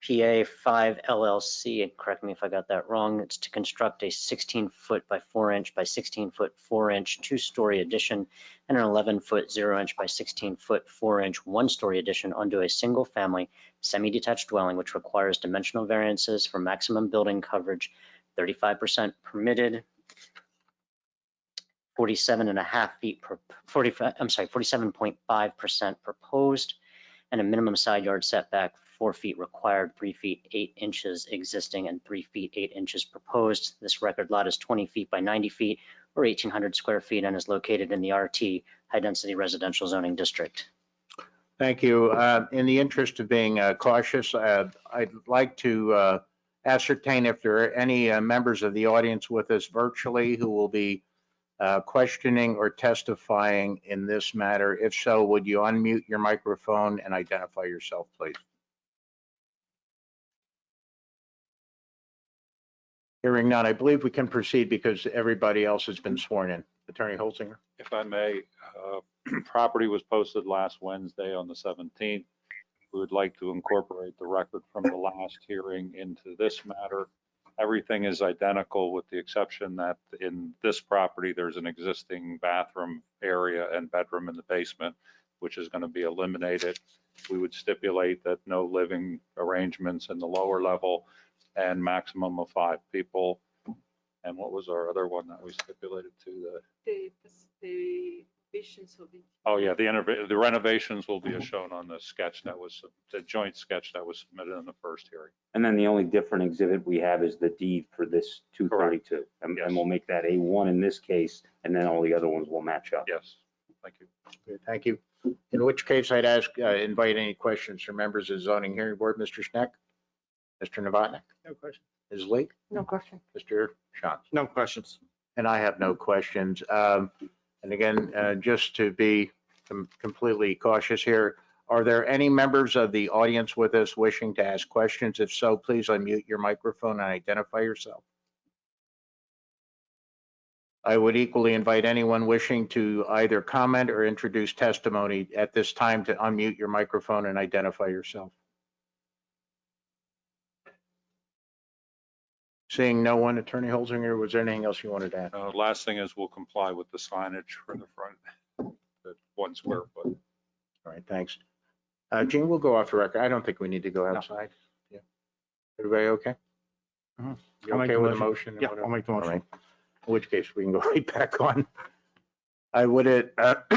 PA 5 LLC, and correct me if I got that wrong. It's to construct a 16-foot by 4-inch by 16-foot 4-inch 2-story addition and an 11-foot 0-inch by 16-foot 4-inch 1-story addition onto a single-family semi-detached dwelling, which requires dimensional variances for maximum building coverage, 35% permitted, 47.5% proposed, and a minimum side yard setback 4 feet required, 3 feet 8 inches existing, and 3 feet 8 inches proposed. This record lot is 20 feet by 90 feet or 1,800 square feet and is located in the RT High Density Residential Zoning District. Thank you. In the interest of being cautious, I'd like to ascertain if there are any members of the audience with us virtually who will be questioning or testifying in this matter. If so, would you unmute your microphone and identify yourself, please? Hearing none, I believe we can proceed because everybody else has been sworn in. Attorney Holzinger. If I may, property was posted last Wednesday on the 17th. We would like to incorporate the record from the last hearing into this matter. Everything is identical with the exception that in this property, there's an existing bathroom area and bedroom in the basement, which is going to be eliminated. We would stipulate that no living arrangements in the lower level and maximum of 5 people. And what was our other one that we stipulated to? The visions will be. Oh yeah, the renovations will be as shown on the sketch that was, the joint sketch that was submitted in the first hearing. And then the only different exhibit we have is the deed for this 232. And we'll make that A1 in this case, and then all the other ones will match up. Yes, thank you. Okay, thank you. In which case I'd invite any questions from members of the zoning hearing board. Mr. Schneck? Mr. Novotny? No question. Ms. Lee? No question. Mr. Shantz? No questions. And I have no questions. And again, just to be completely cautious here, are there any members of the audience with us wishing to ask questions? If so, please unmute your microphone and identify yourself. I would equally invite anyone wishing to either comment or introduce testimony at this time to unmute your microphone and identify yourself. Seeing no one, Attorney Holzinger, was there anything else you wanted to add? Last thing is we'll comply with the signage for the front, the 1 square foot. All right, thanks. Gene, we'll go off the record. I don't think we need to go outside. Yeah. Everybody okay? You I'll make okay the with the motion. motion? Yeah, I'll make the All motion. right. In which case, we can go right back on. I would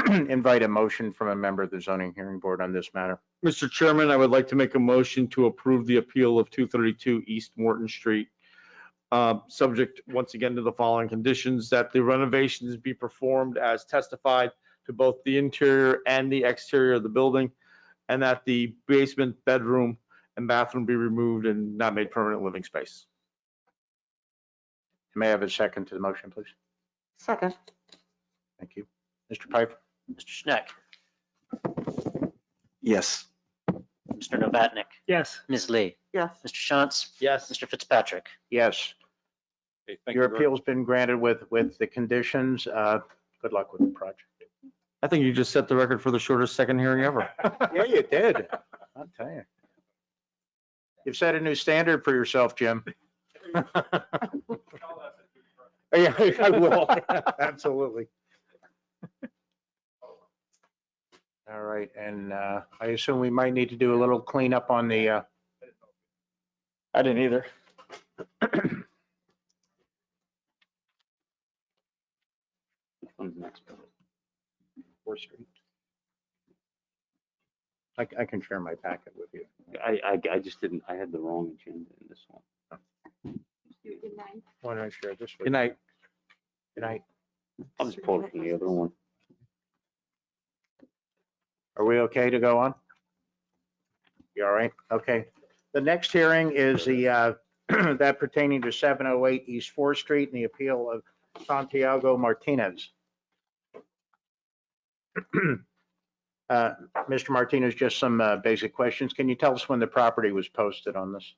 invite a motion from a member of the zoning hearing board on this matter. Mr. Chairman, I would like to make a motion to approve the appeal of 232 East Morton Street, subject once again to the following conditions: that the renovations be performed as testified to both the interior and the exterior of the building, and that the basement, bedroom, and bathroom be removed and not made permanent living space. May I have a second to the motion, please? Second. Thank you. Mr. Piper? Mr. Schneck, Yes. Mr. Novatnik, Yes. Ms. Lee, Yes. Mr. Shantz, Yes. Mr. Fitzpatrick. Yes, Okay, thank your you very- appeal's been granted with the conditions. Good luck with the project. I think you just set the record for the shortest second hearing ever. Yeah, you did. I'll tell you. You've set a new standard for yourself, Jim. Yeah, I will. Absolutely. All right, and I assume we might need to do a little cleanup on the, I didn't either. Which one's next? 4th Street. I can share my packet with you. I just didn't, I had the wrong agenda in this one. Why don't I share this with Good you? night. Good night. I'll just pull it from the other one. Are we okay to go on? You all right? Okay. The next hearing is the, that pertaining to 708 East 4th Street and the appeal of Santiago Martinez. Mr. Martinez, just some basic questions. Can you tell us when the property was posted on this?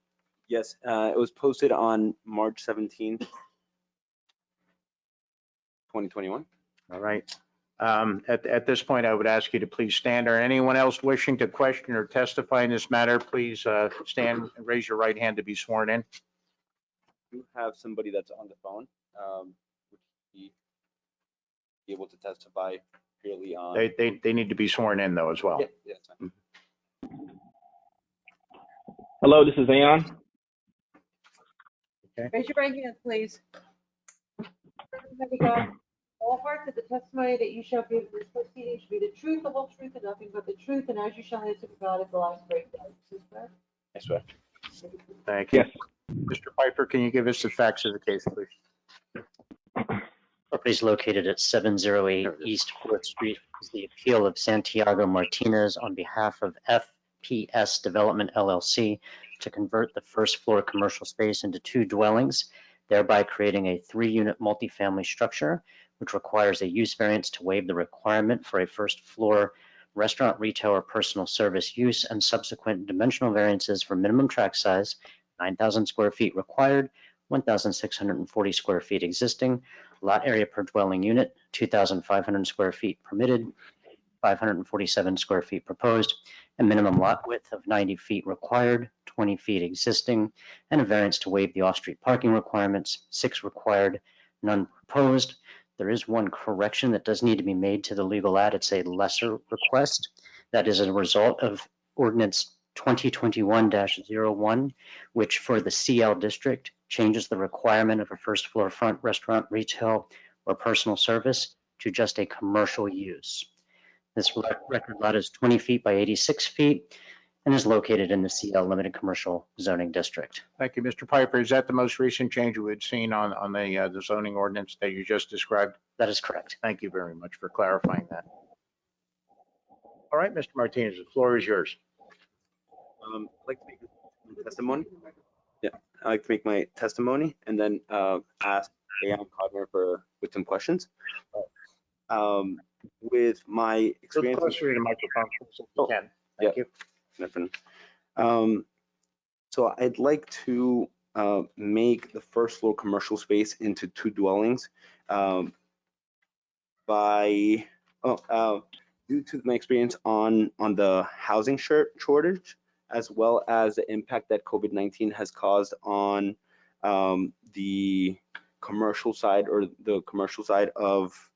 Yes, it was posted on March 17th, 2021. All right. At this point, I would ask you to please stand. Or anyone else wishing to question or testify in this matter, please stand and raise your right hand to be sworn in. You have somebody that's on the phone. Would he be able to testify purely on? They need to be sworn in though as well. Yeah, yeah, that's fine. Hello, this is Aon. Raise your right hand, please. There we go. All parts of the testimony that you shall give in this proceeding should be the truth, the whole truth, and nothing but the truth, and as you shall answer for God at the last great day. Is this correct? Yes, sir. Thank you. Yes. Mr. Piper, can you give us the facts of the case, please? Property is located at 708 East 4th Street. Is the appeal of Santiago Martinez on behalf of FPS Development LLC to convert the first floor commercial space into 2 dwellings, thereby creating a 3-unit multifamily structure, which requires a use variance to waive the requirement for a first floor restaurant, retail, or personal service use, and subsequent dimensional variances for minimum tract size, 9,000 square feet required, 1,640 square feet existing, lot area per dwelling unit, 2,500 square feet permitted, 547 square feet proposed, a minimum lot width of 90 feet required, 20 feet existing, and a variance to waive the off-street parking requirements, 6 required, none proposed. There is one correction that does need to be made to the legal ad. It's a lesser request. That is a result of ordinance 2021-01, which for the CL district changes the requirement of a first floor front restaurant, retail, or personal service to just a commercial use. This record lot is 20 feet by 86 feet and is located in the CL Limited Commercial Zoning District. Thank you, Mr. Piper. Is that the most recent change we had seen on the zoning ordinance that you just described? That is correct. Thank you very much for clarifying that. All right, Mr. Martinez, the floor is yours. I'd like to make my testimony. Yeah, I'd like to make my testimony and then ask Aon Codmer with some questions. With my experience. Closer to the microphone, if you can. Thank you. Different. So I'd like to make the first floor commercial space into 2 dwellings due to my experience on the housing shortage, as well as the impact that COVID-19 has caused on the commercial side of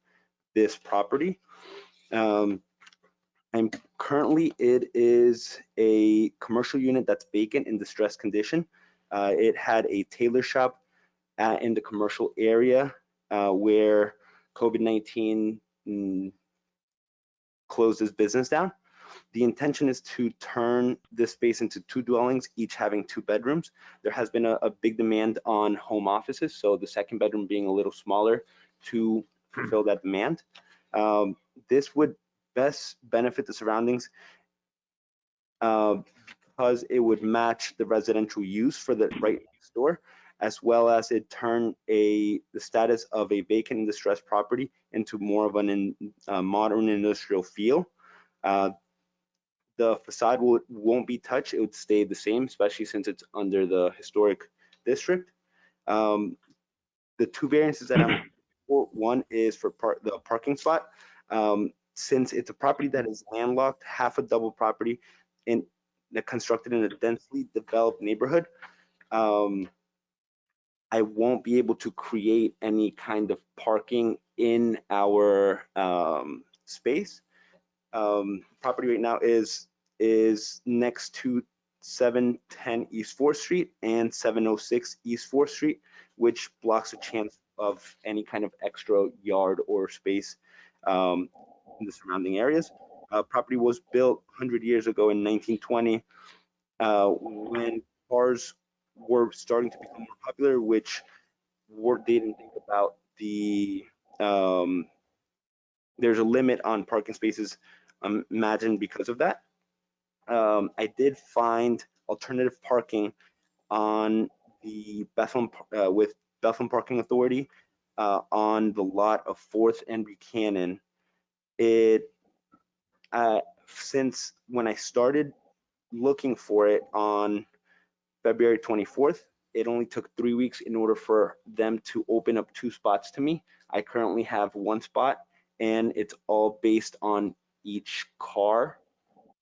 this property. And currently it is a commercial unit that's vacant in distressed condition. It had a tailor shop in the commercial area where COVID-19 closed his business down. The intention is to turn this space into 2 dwellings, each having 2 bedrooms. There has been a big demand on home offices, so the second bedroom being a little smaller to fulfill that demand. This would best benefit the surroundings because it would match the residential use for the right next door, as well as it turn the status of a vacant and distressed property into more of a modern industrial feel. The facade won't be touched. It would stay the same, especially since it's under the historic district. The two variances that I'm for, one is for the parking spot. Since it's a property that is landlocked, half a double property, and constructed in a densely developed neighborhood, I won't be able to create any kind of parking in our space. Property right now is next to 710 East 4th Street and 706 East 4th Street, which blocks a chance of any kind of extra yard or space in the surrounding areas. Property was built 100 years ago in 1920 when cars were starting to become more popular, which they didn't think about the there's a limit on parking spaces, imagine because of that. I did find alternative parking on the Bethlehem with Bethlehem Parking Authority on the lot of 4th and Buchanan. Since when I started looking for it on February 24th, it only took 3 weeks in order for them to open up 2 spots to me. I currently have 1 spot, and it's all based on each car.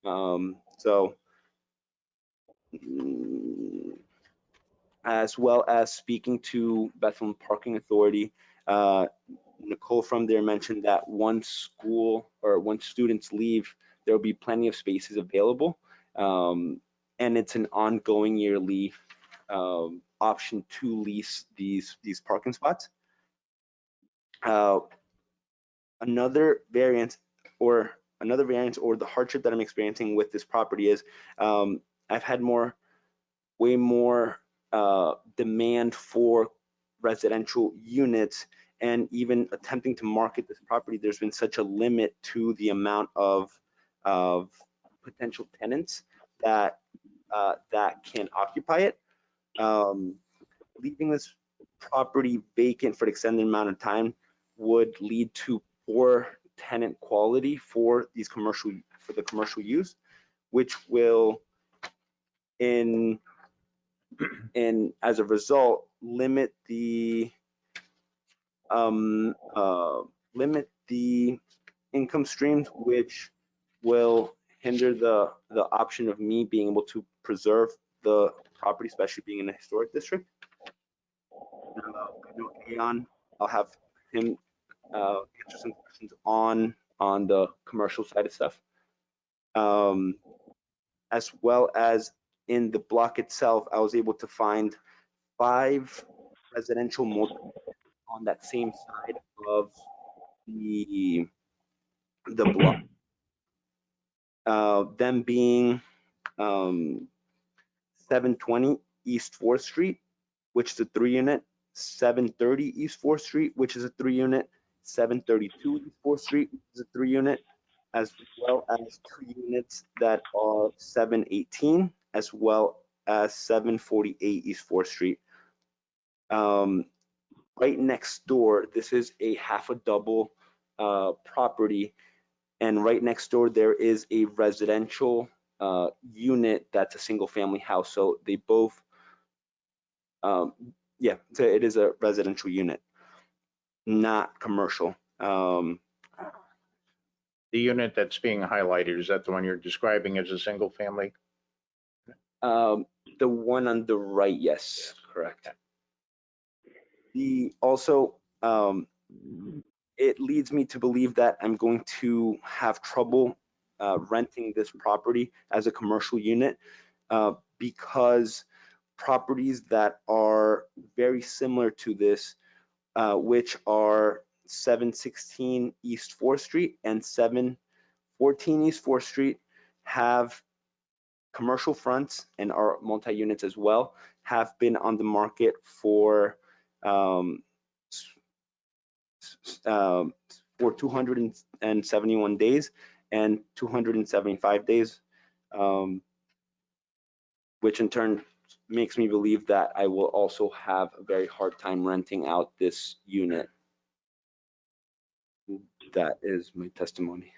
So as well as speaking to Bethlehem Parking Authority, Nicole from there mentioned that once students leave, there will be plenty of spaces available. And it's an ongoing yearly option to lease these parking spots. Another variance or the hardship that I'm experiencing with this property is I've had way more demand for residential units, and even attempting to market this property, there's been such a limit to the amount of potential tenants that can occupy it. Leaving this property vacant for an extended amount of time would lead to poor tenant quality for the commercial use, which will as a result limit the income streams, which will hinder the option of me being able to preserve the property, especially being in a historic district. I'll have him answer some questions on the commercial side of stuff, as well as in the block itself. I was able to find 5 residential multi on that same side of the block. Them being 720 East 4th Street, which is a 3-unit, 730 East 4th Street, which is a 3-unit, 732 East 4th Street, which is a 3-unit, as well as 2 units that are 718, as well as 748 East 4th Street. Right next door, this is a half a double property, and right next door there is a residential unit that's a single family house. So they both, so it is a residential unit, not commercial. The unit that's being highlighted, is that the one you're describing as a single family? The one on the right, yes, correct. It leads me to believe that I'm going to have trouble renting this property as a commercial unit because properties that are very similar to this, which are 716 East 4th Street and 714 East 4th Street, have commercial fronts and are multi-units as well, have been on the market for 271 days and 275 days, which in turn makes me believe that I will also have a very hard time renting out this unit. That is my testimony.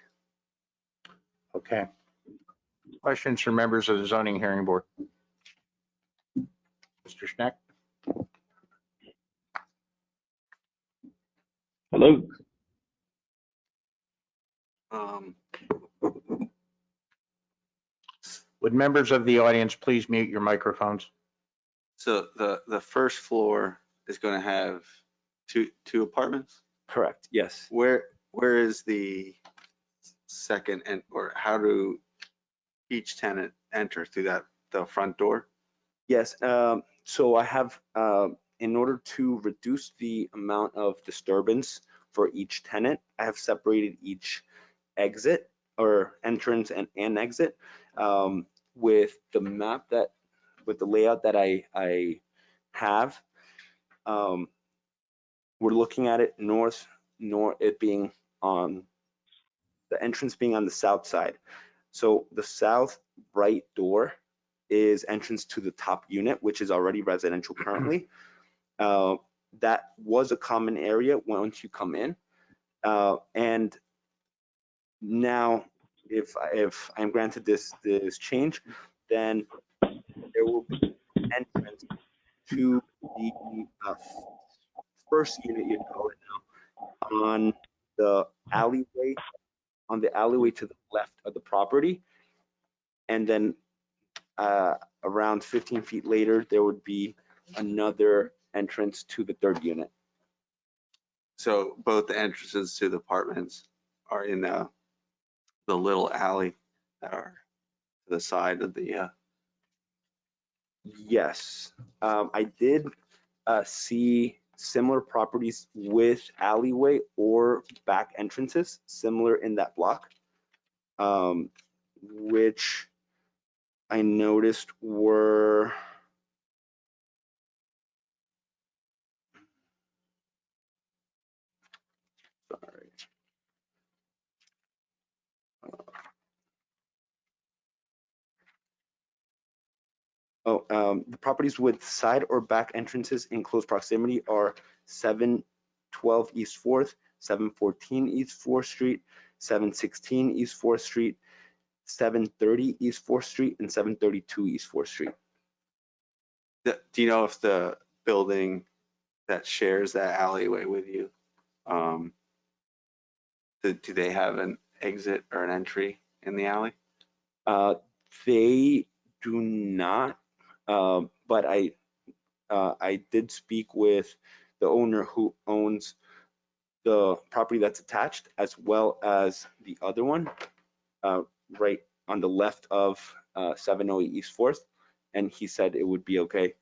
Okay. Questions from members of the zoning hearing board? Mr. Schneck? Hello. Would members of the audience please mute your microphones? So the first floor is going to have two apartments? Correct, yes. Where is the second, and or how do each tenant enter through the front door? Yes, so I have, in order to reduce the amount of disturbance for each tenant, I have separated each exit or entrance and exit with the map that, with the layout that I have. We're looking at it north, it being on, the entrance being on the south side. So the south right door is entrance to the top unit, which is already residential currently. That was a common area once you come in. And now, if I'm granted this change, then there will be entrance to the first unit, you'd call it now, on the alleyway, to the left of the property. And then around 15 feet later, there would be another entrance to the third unit. So both the entrances to the apartments are in the little alley that are to the side of the. Yes, I did see similar properties with alleyway or back entrances, similar in that block, which I noticed were sorry. The properties with side or back entrances in close proximity are 712 East 4th, 714 East 4th Street, 716 East 4th Street, 730 East 4th Street, and 732 East 4th Street. Do you know if the building that shares that alleyway with you, do they have an exit or an entry in the alley? They do not, but I did speak with the owner who owns the property that's attached, as well as the other one, right on the left of 708 East 4th, and he said it would be okay.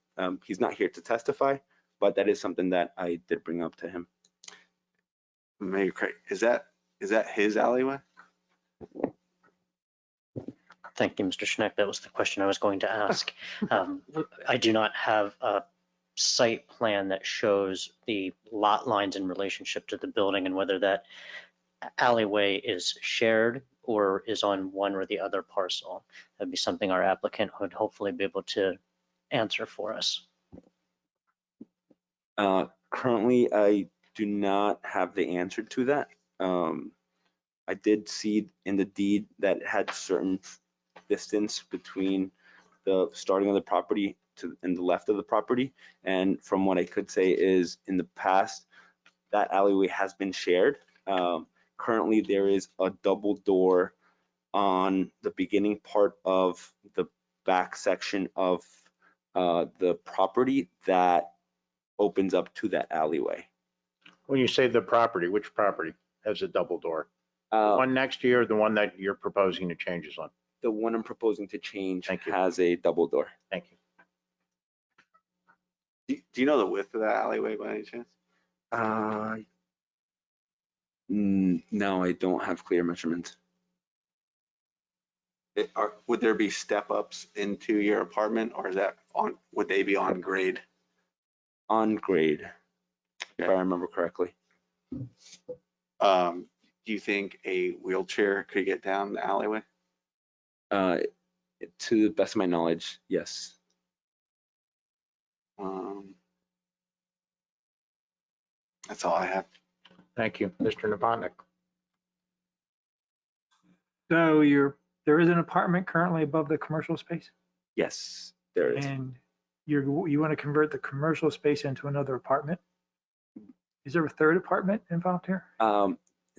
He's not here to testify, but that is something that I did bring up to him. Maybe Craig, is that his alleyway? Thank you, Mr. Schneck. That was the question I was going to ask. I do not have a site plan that shows the lot lines in relationship to the building and whether that alleyway is shared or is on one or the other parcel. That'd be something our applicant would hopefully be able to answer for us. Currently, I do not have the answer to that. I did see in the deed that it had certain distance between the starting of the property to and the left of the property. And from what I could say is in the past, that alleyway has been shared. Currently, there is a double door on the beginning part of the back section of the property that opens up to that alleyway. When you say the property, which property has a double door? The one next to you or the one that you're proposing to changes on? The one I'm proposing to change Thank you. has a double door. Thank you. Do you know the width of that alleyway by any chance? No, I don't have clear measurements. Would there be step ups into your apartment, or is that would they be on grade? On grade, if I remember correctly. Do you think a wheelchair could get down the alleyway? To the best of my knowledge, yes. That's all I have. Thank you. Mr. Novotny. So your There is an apartment currently above the commercial space, Yes, there is. and you want to convert the commercial space into another apartment? Is there a third apartment involved here?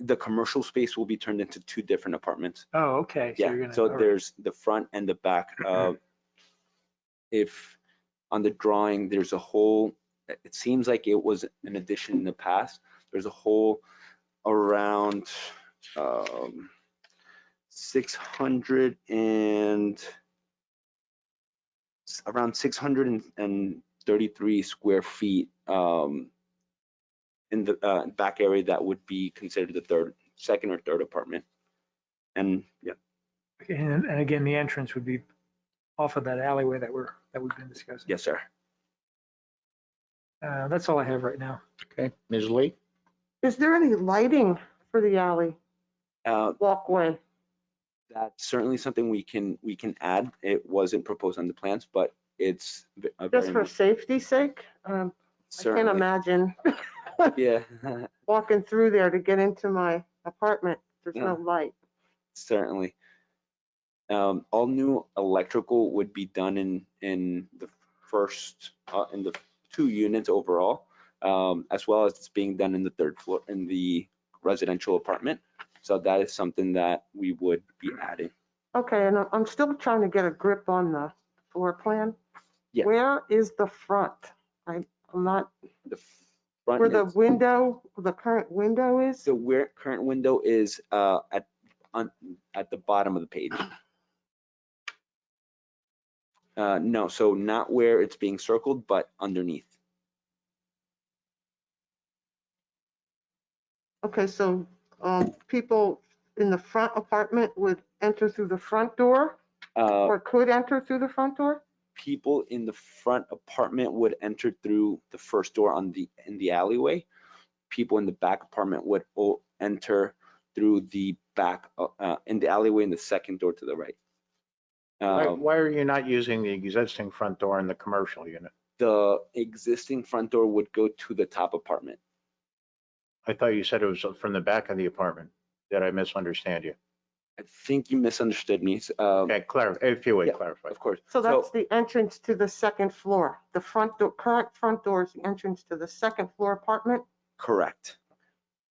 The commercial space will be turned into 2 different apartments. Oh, okay. So Yeah, you're gonna, so all right. there's the front and the back. If on the drawing, there's a hole, it seems like it was an addition in the past. There's a hole around 633 square feet in the back area that would be considered the second or third apartment. And yeah, And again, the entrance would be off of that alleyway that we've been discussing. yes, sir. That's all I have right now. Okay, Ms. Lee? Is there any lighting for the alley walkway? That's certainly something we can add. It wasn't proposed on the plans, but it's Just for safety's sake? I can't certainly. imagine Yeah, walking through there to get into my apartment. There's no Yeah. light. certainly. All new electrical would be done in the first, in the 2 units overall, as well as it's being done in the 3rd floor in the residential apartment. So that is something that we would be adding. Okay, and I'm still trying to get a grip on the floor plan. Yeah. Where is the front? I'm not, The front where the is- window, the current window is? So where current window is at the bottom of the page. No, so not where it's being circled, but underneath. Okay, so people in the front apartment would enter through the front door or could enter through the front door? People in the front apartment would enter through the first door in the alleyway. People in the back apartment would enter through the back in the alleyway in the second door to the right. Why are you not using the existing front door in the commercial unit? The existing front door would go to the top apartment. I thought you said it was from the back of the apartment. Did I misunderstand you? I think you misunderstood me. Okay, if you would yeah, clarify. Of course. So that's the entrance to the second floor. The front door, current front door is the entrance to the second floor apartment? Correct.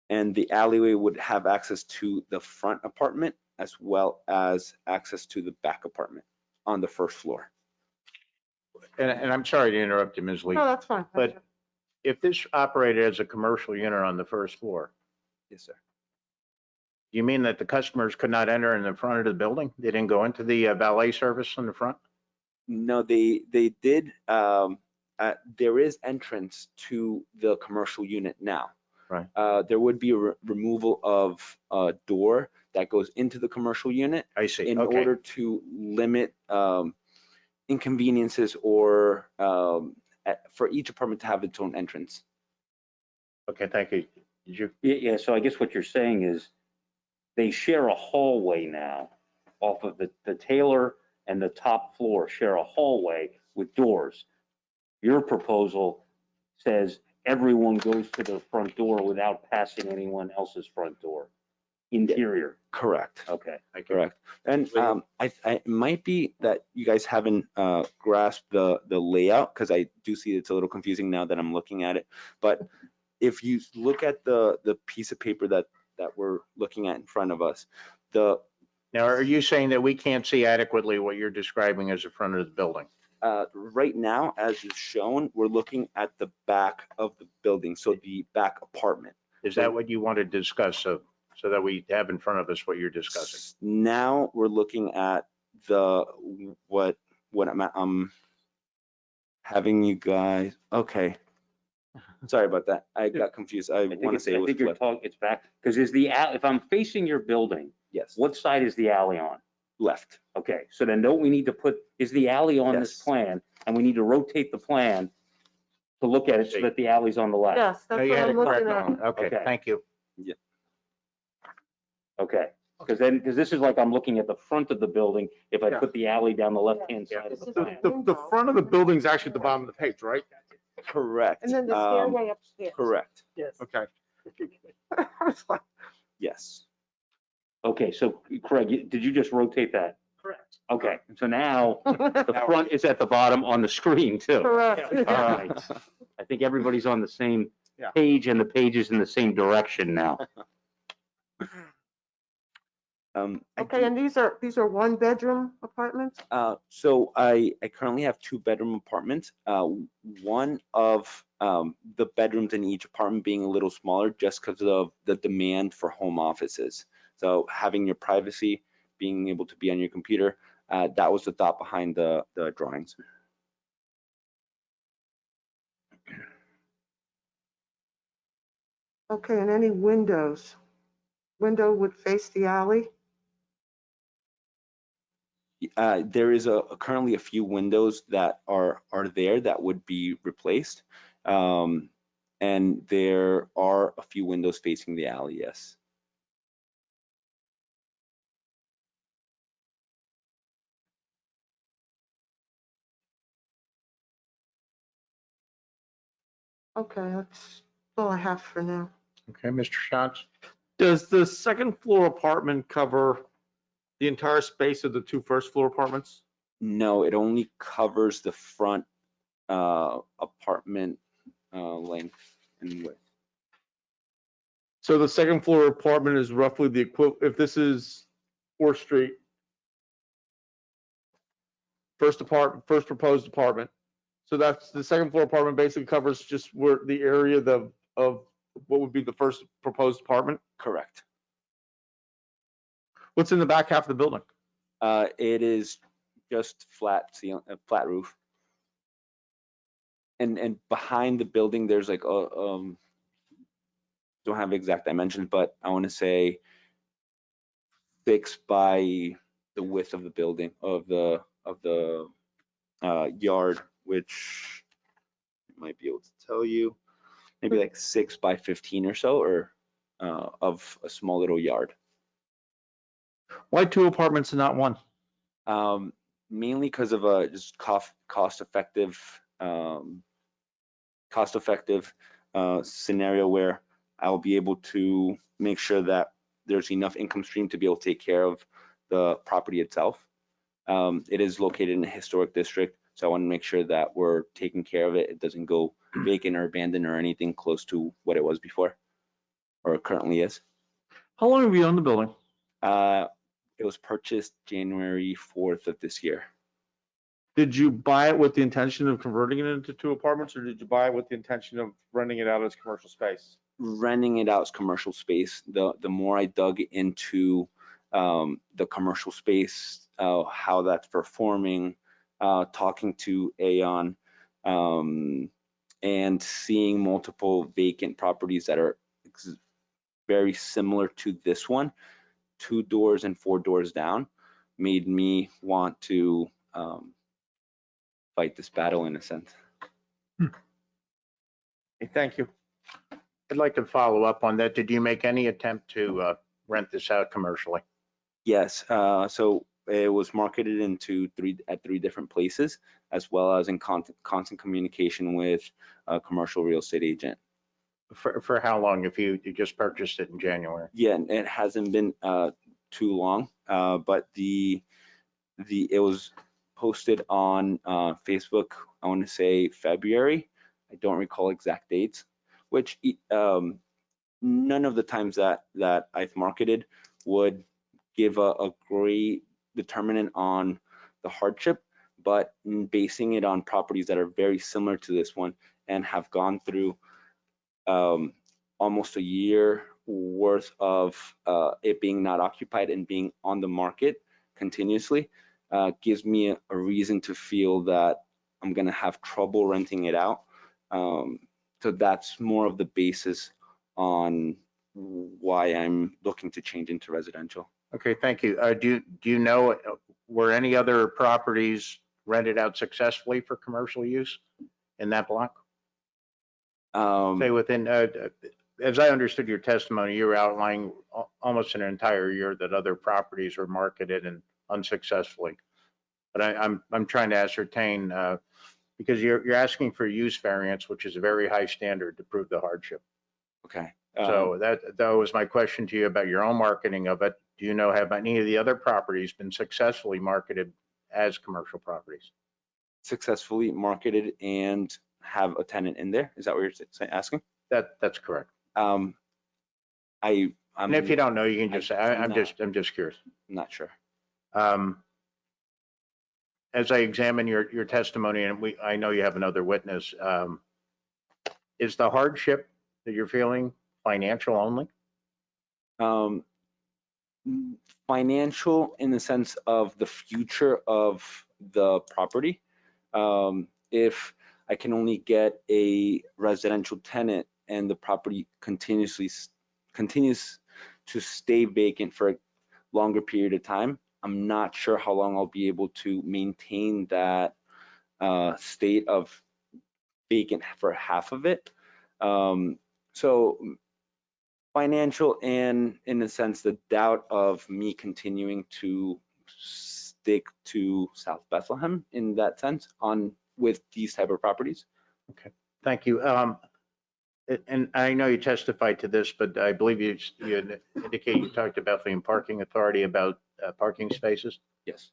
And the alleyway would have access to the front apartment as well as access to the back apartment on the first floor. And I'm sorry to interrupt you, Ms. Lee, No, that's fine. but if this operated as a commercial unit on the first floor, Yes, sir. you mean that the customers could not enter in the front of the building? They didn't go into the valet service in the front? No, they did. There is entrance to the commercial unit now. Right. There would be a removal of a door that goes into the commercial unit I see. in Okay. order to limit inconveniences or for each apartment to have its own entrance. Okay, thank you. Did you? Yeah, so I guess what you're saying is they share a hallway now off of the Taylor and the top floor share a hallway with doors. Your proposal says everyone goes to the front door without passing anyone else's front door. Interior. Correct. Okay. Correct. And it might be that you guys haven't grasped the layout, because I do see it's a little confusing now that I'm looking at it. But if you look at the piece of paper that we're looking at in front of us, Now, are you saying that we can't see adequately what you're describing as the front of the building? right now, as is shown, we're looking at the back of the building, so the back apartment. Is that what you want to discuss so that we have in front of us what you're discussing? Now we're looking at what I'm having you guys, okay. Sorry about that. I got confused. I want to say it was I think you're flipped. talking, it's back, because if I'm facing your building, Yes, what side is the alley on? left. Okay, so then don't we need to is the alley on this Yes. plan? And we need to rotate the plan to look at it so that the alley's on the left? Yes, No, that's you what had I'm it correct looking at. on. Okay, Okay. thank you. Okay, because this is like I'm looking at the front of the building if I Yeah. put the alley down the left-hand Yeah. side of the This is plan. The front of the building is actually at the bottom of the page, right? Correct. And then the stairway upstairs. Correct. Yes. Okay. I was like, Yes. Okay, so Craig, did you just rotate that? Correct. Okay, so now the front is at the bottom on the screen too. Correct. All right. I think everybody's on the same Yeah. page and the page is in the same direction now. Okay, and these are one-bedroom apartments? So I currently have 2-bedroom apartments. One of the bedrooms in each apartment being a little smaller just because of the demand for home offices. So having your privacy, being able to be on your computer, that was the thought behind the drawings. Okay, and any windows? Window would face the alley? There is currently a few windows that are there that would be replaced. And there are a few windows facing the alley, yes. Okay, that's all I have for now. Okay, Mr. Schatz? Does the second floor apartment cover the entire space of the 2 first floor apartments? No, it only covers the front apartment length and width. So the second floor apartment is roughly the equivalent, if this is 4th Street, first proposed apartment. So that's the second floor apartment basically covers just where the area of what would be the first proposed apartment. Correct. What's in the back half of the building? It is just flat roof. And behind the building, there's like don't have exact dimensions, but I want to say 6 by the width of the building of the yard, which I might be able to tell you, maybe like 6 by 15 or so, or of a small little yard. Why 2 apartments and not 1? Mainly because of a just cost effective scenario where I'll be able to make sure that there's enough income stream to be able to take care of the property itself. It is located in a historic district, so I want to make sure that we're taking care of it. It doesn't go vacant or abandoned or anything close to what it was before or currently is. How long have you owned the building? It was purchased January 4th of this year. Did you buy it with the intention of converting it into 2 apartments, or did you buy it with the intention of renting it out as commercial space? Renting it out as commercial space. The more I dug into the commercial space, how that's performing, talking to Aon, and seeing multiple vacant properties that are very similar to this one, 2 doors and 4 doors down, made me want to fight this battle in a sense. Okay, thank you. I'd like to follow up on that. Did you make any attempt to rent this out commercially? Yes, so it was marketed into 3 different places, as well as in constant communication with a commercial real estate agent. For how long? If you just purchased it in January? Yeah, it hasn't been too long, but it was posted on Facebook, I want to say February. I don't recall exact dates, which none of the times that I've marketed would give a great determinant on the hardship, but basing it on properties that are very similar to this one and have gone through almost a year worth of it being not occupied and being on the market continuously, gives me a reason to feel that I'm going to have trouble renting it out. So that's more of the basis on why I'm looking to change into residential. Okay, thank you. Do you know, were any other properties rented out successfully for commercial use in that block? Say within, as I understood your testimony, you were outlining almost an entire year that other properties were marketed and unsuccessfully. But I'm trying to ascertain, because you're asking for use variance, which is a very high standard to prove the hardship. Okay. So that was my question to you about your own marketing of it. Do you know, have any of the other properties been successfully marketed as commercial properties? Successfully marketed and have a tenant in there? Is that what you're asking? That's correct. I'm And if you don't know, you can just say, I'm just curious. not sure. As I examine your testimony, and I know you have another witness, is the hardship that you're feeling financial only? Financial in the sense of the future of the property. If I can only get a residential tenant and the property continues to stay vacant for a longer period of time, I'm not sure how long I'll be able to maintain that state of vacant for half of it. So financial and in a sense, the doubt of me continuing to stick to South Bethlehem in that sense with these type of properties. Okay, thank you. And I know you testified to this, but I believe you indicate you talked about the parking authority about parking spaces. Yes.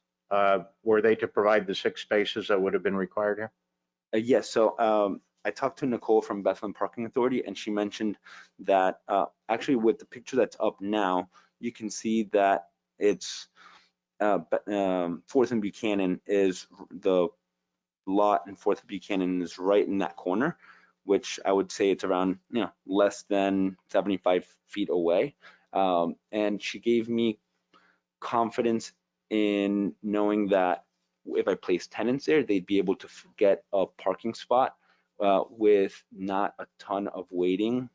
Were they to provide the 6 spaces that would have been required here? Yes. So I talked to Nicole from Bethlehem Parking Authority, and she mentioned that actually with the picture that's up now, you can see that it's 4th and Buchanan is the lot, and 4th and Buchanan is right in that corner, which I would say it's around less than 75 feet away. And she gave me confidence in knowing that if I place tenants there, they'd be able to get a parking spot with not a ton of waiting.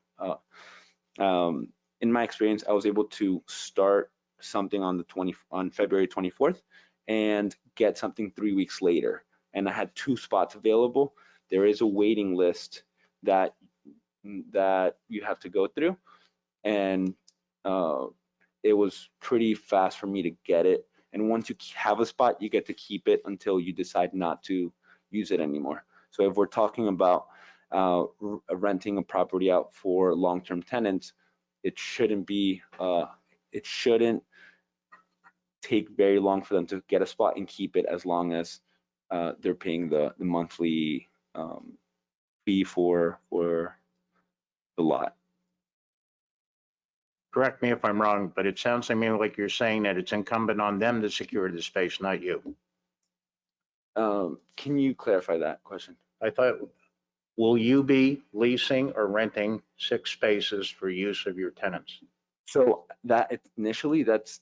In my experience, I was able to start something on February 24th and get something 3 weeks later. And I had 2 spots available. There is a waiting list that you have to go through. And it was pretty fast for me to get it. And once you have a spot, you get to keep it until you decide not to use it anymore. So if we're talking about renting a property out for long-term tenants, it shouldn't take very long for them to get a spot and keep it as long as they're paying the monthly fee for the lot. Correct me if I'm wrong, but it sounds to me like you're saying that it's incumbent on them to secure the space, not you. Can you clarify that question? I thought, will you be leasing or renting 6 spaces for use of your tenants? So that initially, that's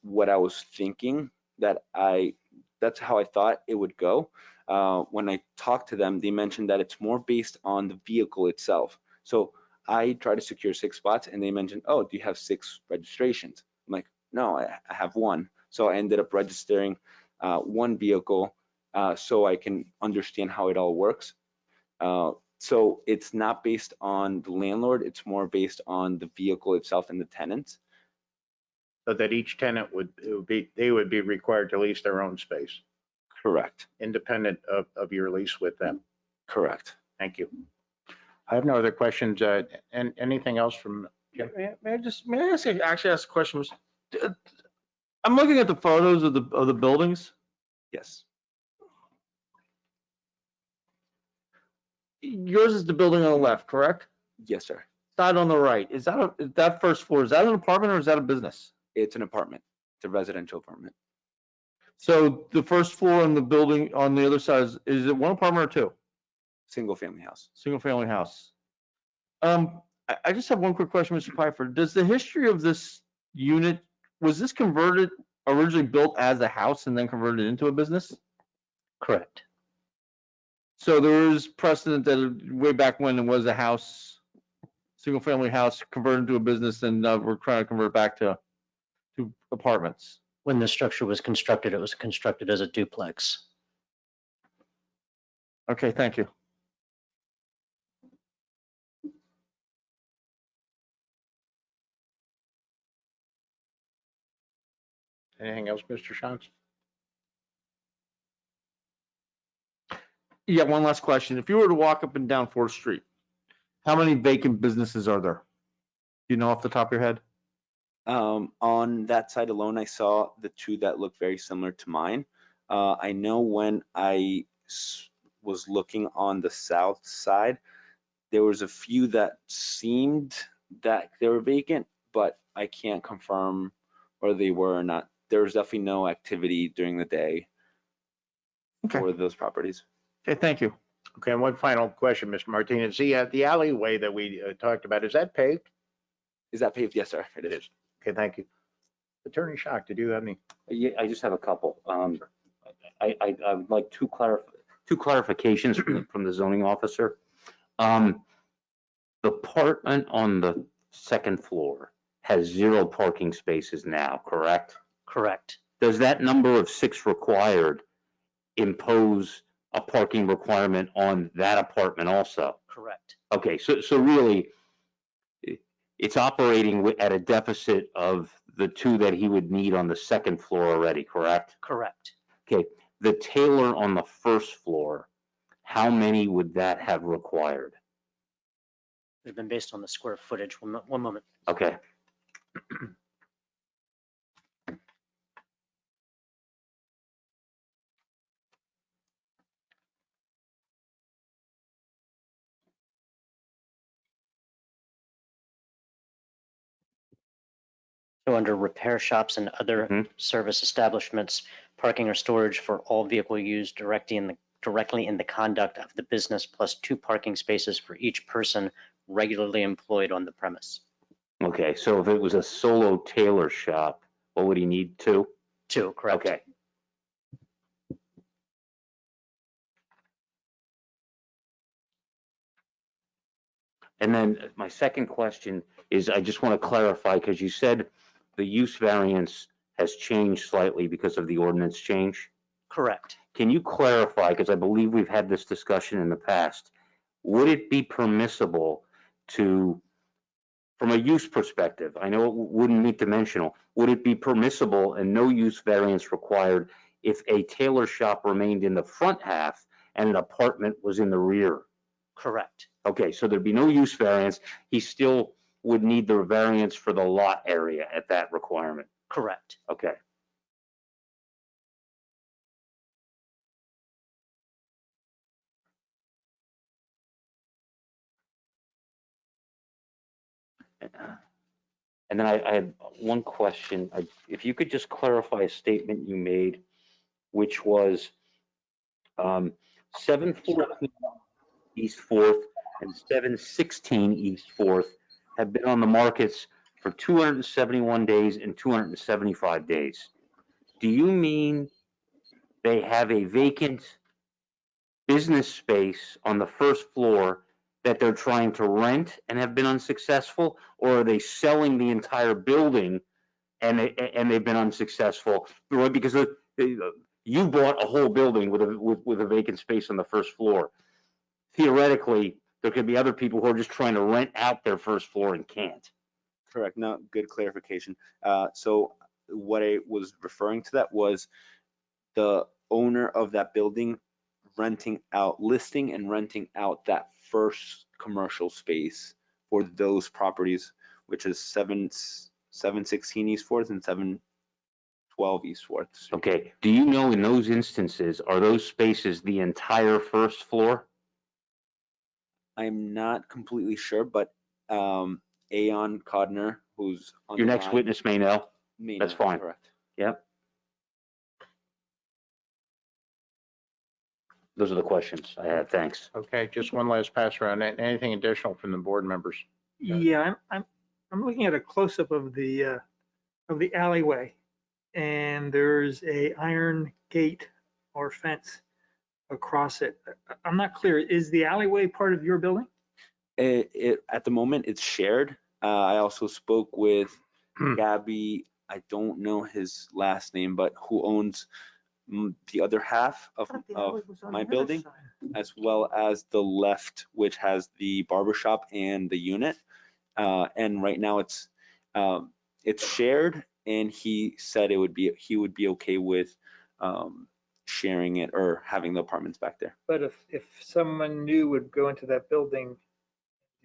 what I was thinking. That's how I thought it would go. When I talked to them, they mentioned that it's more based on the vehicle itself. So I tried to secure 6 spots, and they mentioned, "Oh, do you have 6 registrations?" I'm like, "No, I have 1." So I ended up registering 1 vehicle so I can understand how it all works. So it's not based on the landlord, it's more based on the vehicle itself and the tenants. So that each tenant would be required to lease their own space, Correct. independent of your lease with them. Correct. Thank you. I have no other questions. And anything else from Jim? May I actually ask a question? I'm looking at the photos of the buildings. Yes. Yours is the building on the left, correct? Yes, sir. Side on the right. Is that first floor? Is that an apartment or is that a business? It's an apartment. It's a residential apartment. So the first floor on the building on the other side is it 1 apartment or 2? Single family house. Single family house. I just have one quick question, Mr. Pfeiffer. Does the history of this unit, was this originally built as a house and then converted into a business? Correct. So there is precedent that way back when it was a house, single family house converted into a business, and we're trying to convert back to apartments. When the structure was constructed, it was constructed as a duplex. Okay, thank you. Anything else, Mr. Shantz? Yeah, one last question. If you were to walk up and down 4th Street, how many vacant businesses are there? You know off the top of your head? On that side alone, I saw the two that look very similar to mine. I know when I was looking on the south side, there was a few that seemed that they were vacant, but I can't confirm whether they were or not. There was definitely no activity during the day Okay. for those properties. Okay, thank you. Okay, and one final question, Mr. Martinez. The alleyway that we talked about, is that paved? Is that paved? Yes, sir. It is. Okay, thank you. Attorney Schock, did you have any? Yeah, I just have a couple. I would like two clarifications from the zoning officer. The apartment on the second floor has 0 parking spaces now, correct? Correct. Does that number of 6 required impose a parking requirement on that apartment also? Correct. Okay, so really, it's operating at a deficit of the 2 that he would need on the second floor already, correct? Correct. Okay, the Taylor on the first floor, how many would that have required? It's been based on the square footage. One moment. Okay. So under repair shops and other service establishments, parking or storage for all vehicle used directly in the conduct of the business, plus 2 parking spaces for each person regularly employed on the premise. Okay, so if it was a solo tailor shop, what would he need, 2? 2, correct. Okay. And then my second question is, I just want to clarify, because you said the use variance has changed slightly because of the ordinance change. Correct. Can you clarify, because I believe we've had this discussion in the past, would it be permissible to, from a use perspective, I know it wouldn't meet dimensional, would it be permissible and no use variance required if a tailor shop remained in the front half and an apartment was in the rear? Correct. Okay, so there'd be no use variance. He still would need the variance for the lot area at that requirement. Correct. Okay. And then I had one question. If you could just clarify a statement you made, which was 714 East 4th and 716 East 4th have been on the markets for 271 days and 275 days. Do you mean they have a vacant business space on the first floor that they're trying to rent and have been unsuccessful, or are they selling the entire building and they've been unsuccessful? Because you bought a whole building with a vacant space on the first floor. Theoretically, there could be other people who are just trying to rent out their first floor and can't. Correct. No, good clarification. So what I was referring to that was the owner of that building listing and renting out that first commercial space for those properties, which is 716 East 4th and 712 East 4th. Okay. Do you know in those instances, are those spaces the entire first floor? I'm not completely sure, but Aon Codner, who's on Your the next line, witness may know. may That's know. fine. Correct. Yep. Those are the questions I had. Thanks. Okay, just one last pass around. Anything additional from the board members? Yeah, I'm looking at a close-up of the alleyway, and there's a iron gate or fence across it. I'm not clear. Is the alleyway part of your building? At the moment, it's shared. I also spoke with Gabby, I don't know his last name, but who owns the other half of my building, as well as the left, which has the barbershop and the unit. And right now it's shared, and he said he would be okay with sharing it or having the apartments back there. But if someone new would go into that building,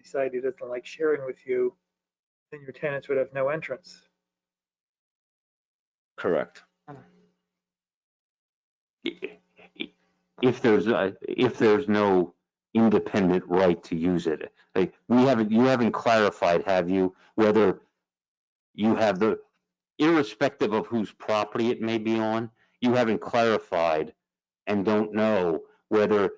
decide he doesn't like sharing with you, then your tenants would have no entrance. Correct. If there's no independent right to use it, like you haven't clarified, have you, whether you have irrespective of whose property it may be on, you haven't clarified and don't know whether,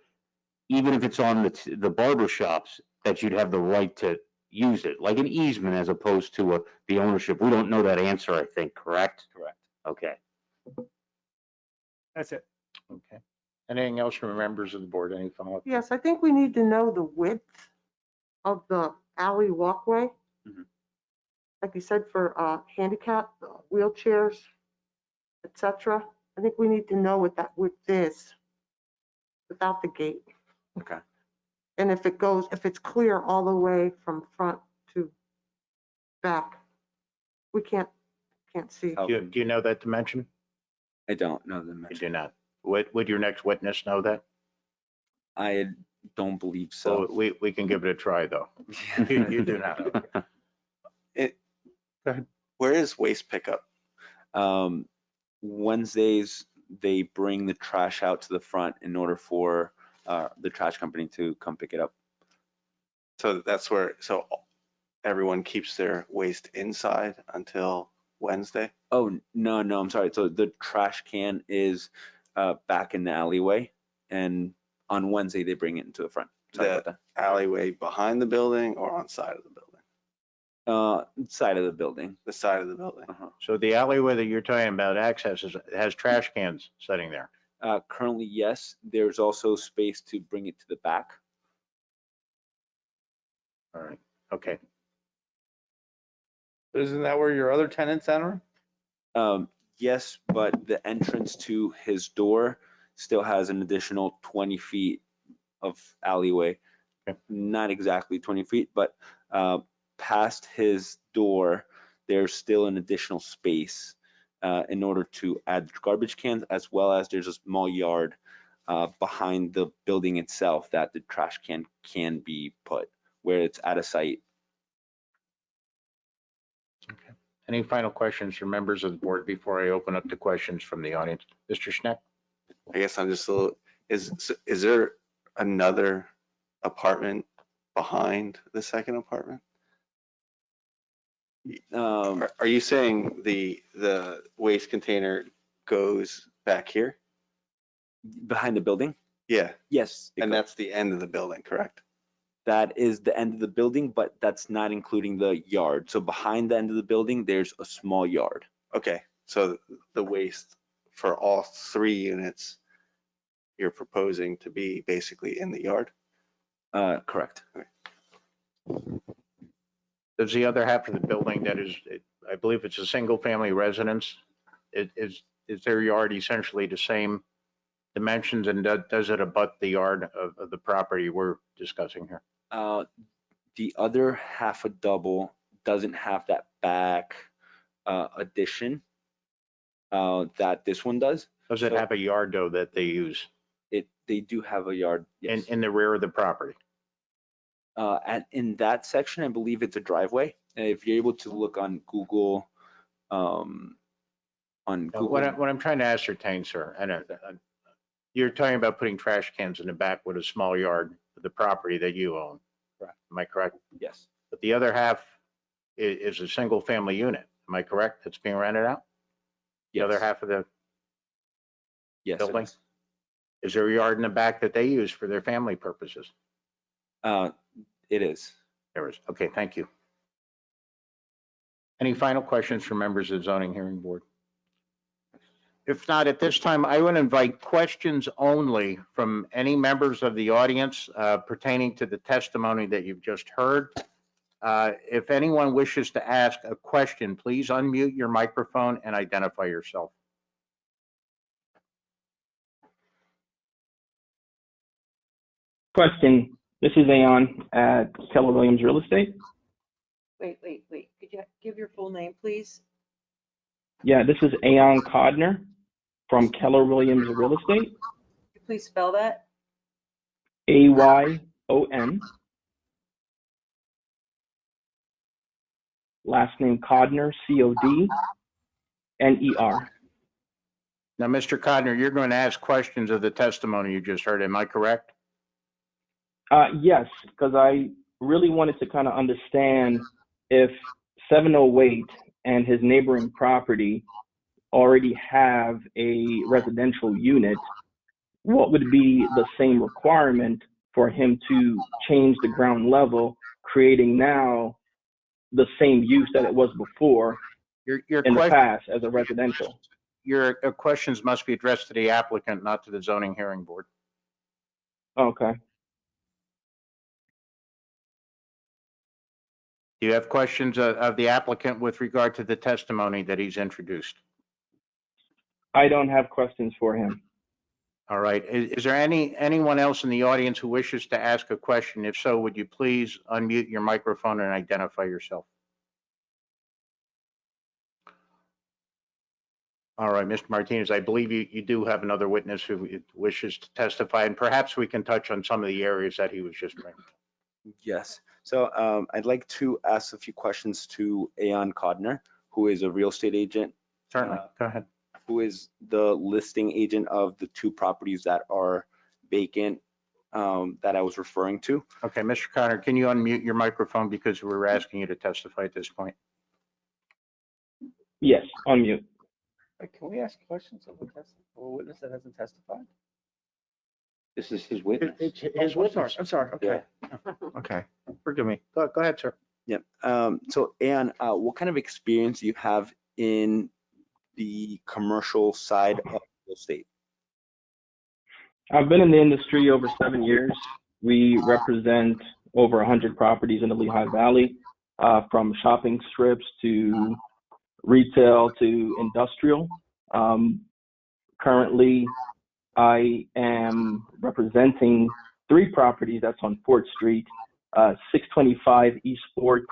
even if it's on the barber shops, that you'd have the right to use it, like an easement as opposed to the ownership. We don't know that answer, I think, correct? Correct. Okay. That's it. Okay. Anything else from members of the board? Any follow-up? Yes, I think we need to know the width of the alley walkway. Mhm. Like you said, for handicap, wheelchairs, et cetera. I think we need to know what that width is without the gate. Okay. And if it's clear all the way from front to back, we can't see. Oh. Do you know that dimension? I don't know the You dimension. do not. Would your next witness know that? I don't believe so. So we can give it a try, though. You do not. Okay. Where is waste pickup? Wednesdays, they bring the trash out to the front in order for the trash company to come pick it up. So that's where, so everyone keeps their waste inside until Wednesday? Oh, no, I'm sorry. So the trash can is back in the alleyway, and on Wednesday, they bring it into the front. Sorry about that. Alleyway behind the building or on side of the building? Side of the building. The side of the building. So the alleyway that you're talking about has trash cans sitting there. Currently, yes. There's also space to bring it to the back. All right. Okay. Isn't that where your other tenants enter? Yes, but the entrance to his door still has an additional 20 feet of alleyway. Okay. Not exactly 20 feet, but past his door, there's still an additional space in order to add garbage cans, as well as there's a small yard behind the building itself that the trash can be put, where it's at a site. Okay. Any final questions from members of the board before I open up the questions from the audience? Mr. Schneck? I guess I'm just a little, is there another apartment behind the second apartment? Are you saying the waste container goes back here? Behind the building? Yeah. Yes. And that's the end of the building, correct? That is the end of the building, but that's not including the yard. So behind the end of the building, there's a small yard. Okay, so the waste for all 3 units, you're proposing to be basically in the yard? Correct. Does the other half of the building that is, I believe it's a single-family residence, is their yard essentially the same dimensions, and does it abut the yard of the property we're discussing here? The other half a double doesn't have that back addition that this one does. Does it So- have a yard, though, that they use They do have a yard, yes. in the rear of the property? In that section, I believe it's a driveway. And if you're able to look on Google, What I'm trying to ascertain, sir, and you're talking about putting trash cans in the back with a small yard of the property that you own. Correct. Am I correct? Yes. But the other half is a single-family unit. Am I correct? That's being rented out? The other Yes. half of the Yes. building? Is there a yard in the back that they use for their family purposes? It is. There is. Okay, thank you. Any final questions from members of the zoning hearing board? If not, at this time, I would invite questions only from any members of the audience pertaining to the testimony that you've just heard. If anyone wishes to ask a question, please unmute your microphone and identify yourself. Question. This is Aon at Keller Williams Real Estate. Wait. Could you give your full name, please? Yeah, this is Aon Codner from Keller Williams Real Estate. Could you please spell that? AYON last name Codner, C-O-D-N-E-R. Now, Mr. Codner, you're going to ask questions of the testimony you just heard. Am I correct? Yes, because I really wanted to kind of understand if 708 and his neighboring property already have a residential unit, what would be the same requirement for him to change the ground level, creating now the same use that it was before in the past as a residential? Your questions must be addressed to the applicant, not to the zoning hearing board. Okay. Do you have questions of the applicant with regard to the testimony that he's introduced? I don't have questions for him. All right. Is there anyone else in the audience who wishes to ask a question? If so, would you please unmute your microphone and identify yourself? All right, Mr. Martinez, I believe you do have another witness who wishes to testify, and perhaps we can touch on some of the areas that he was just bringing. Yes. So I'd like to ask a few questions to Ayan Codner, who is a real estate agent. Certainly. Go ahead. Who is the listing agent of the two properties that are vacant that I was referring to. Okay, Mr. Connor, can you unmute your microphone because we're asking you to testify at this point? Yes, unmute. Can we ask questions of a witness that hasn't testified? This is his witness. His witness. I'm sorry. Okay. Okay, forgive me. Go ahead, sir. Yeah. So, Ayan, what kind of experience do you have in the commercial side of real estate? I've been in the industry over 7 years. We represent over 100 properties in the Lehigh Valley, from shopping strips to retail to industrial. Currently, I am representing 3 properties that's on Fort Street, 625 East Fort,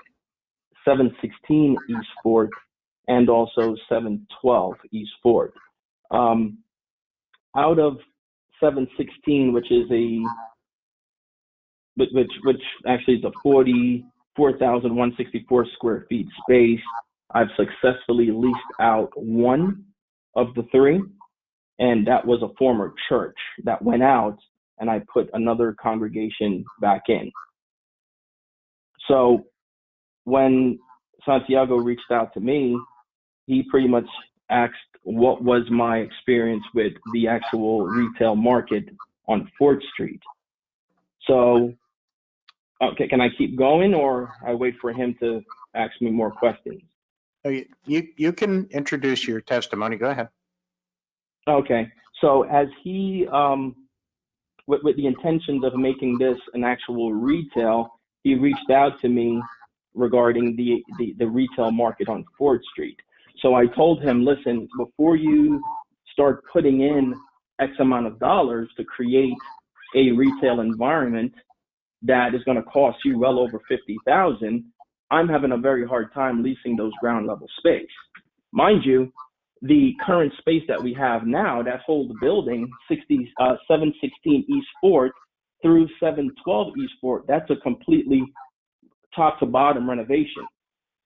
716 East Fort, and also 712 East Fort. Out of 716, which is which actually is a 44,164 square feet space, I've successfully leased out 1 of the 3, and that was a former church that went out, and I put another congregation back in. So when Santiago reached out to me, he pretty much asked what was my experience with the actual retail market on Fort Street. So, okay, can I keep going, or I wait for him to ask me more questions? You can introduce your testimony. Go ahead. Okay, so as he, with the intentions of making this an actual retail, he reached out to me regarding the retail market on Fort Street. So I told him, listen, before you start putting in X amount of dollars to create a retail environment that is going to cost you well over $50,000, I'm having a very hard time leasing those ground level space. Mind you, the current space that we have now that holds the building, 716 East Fort through 712 East Fort, that's a completely top to bottom renovation,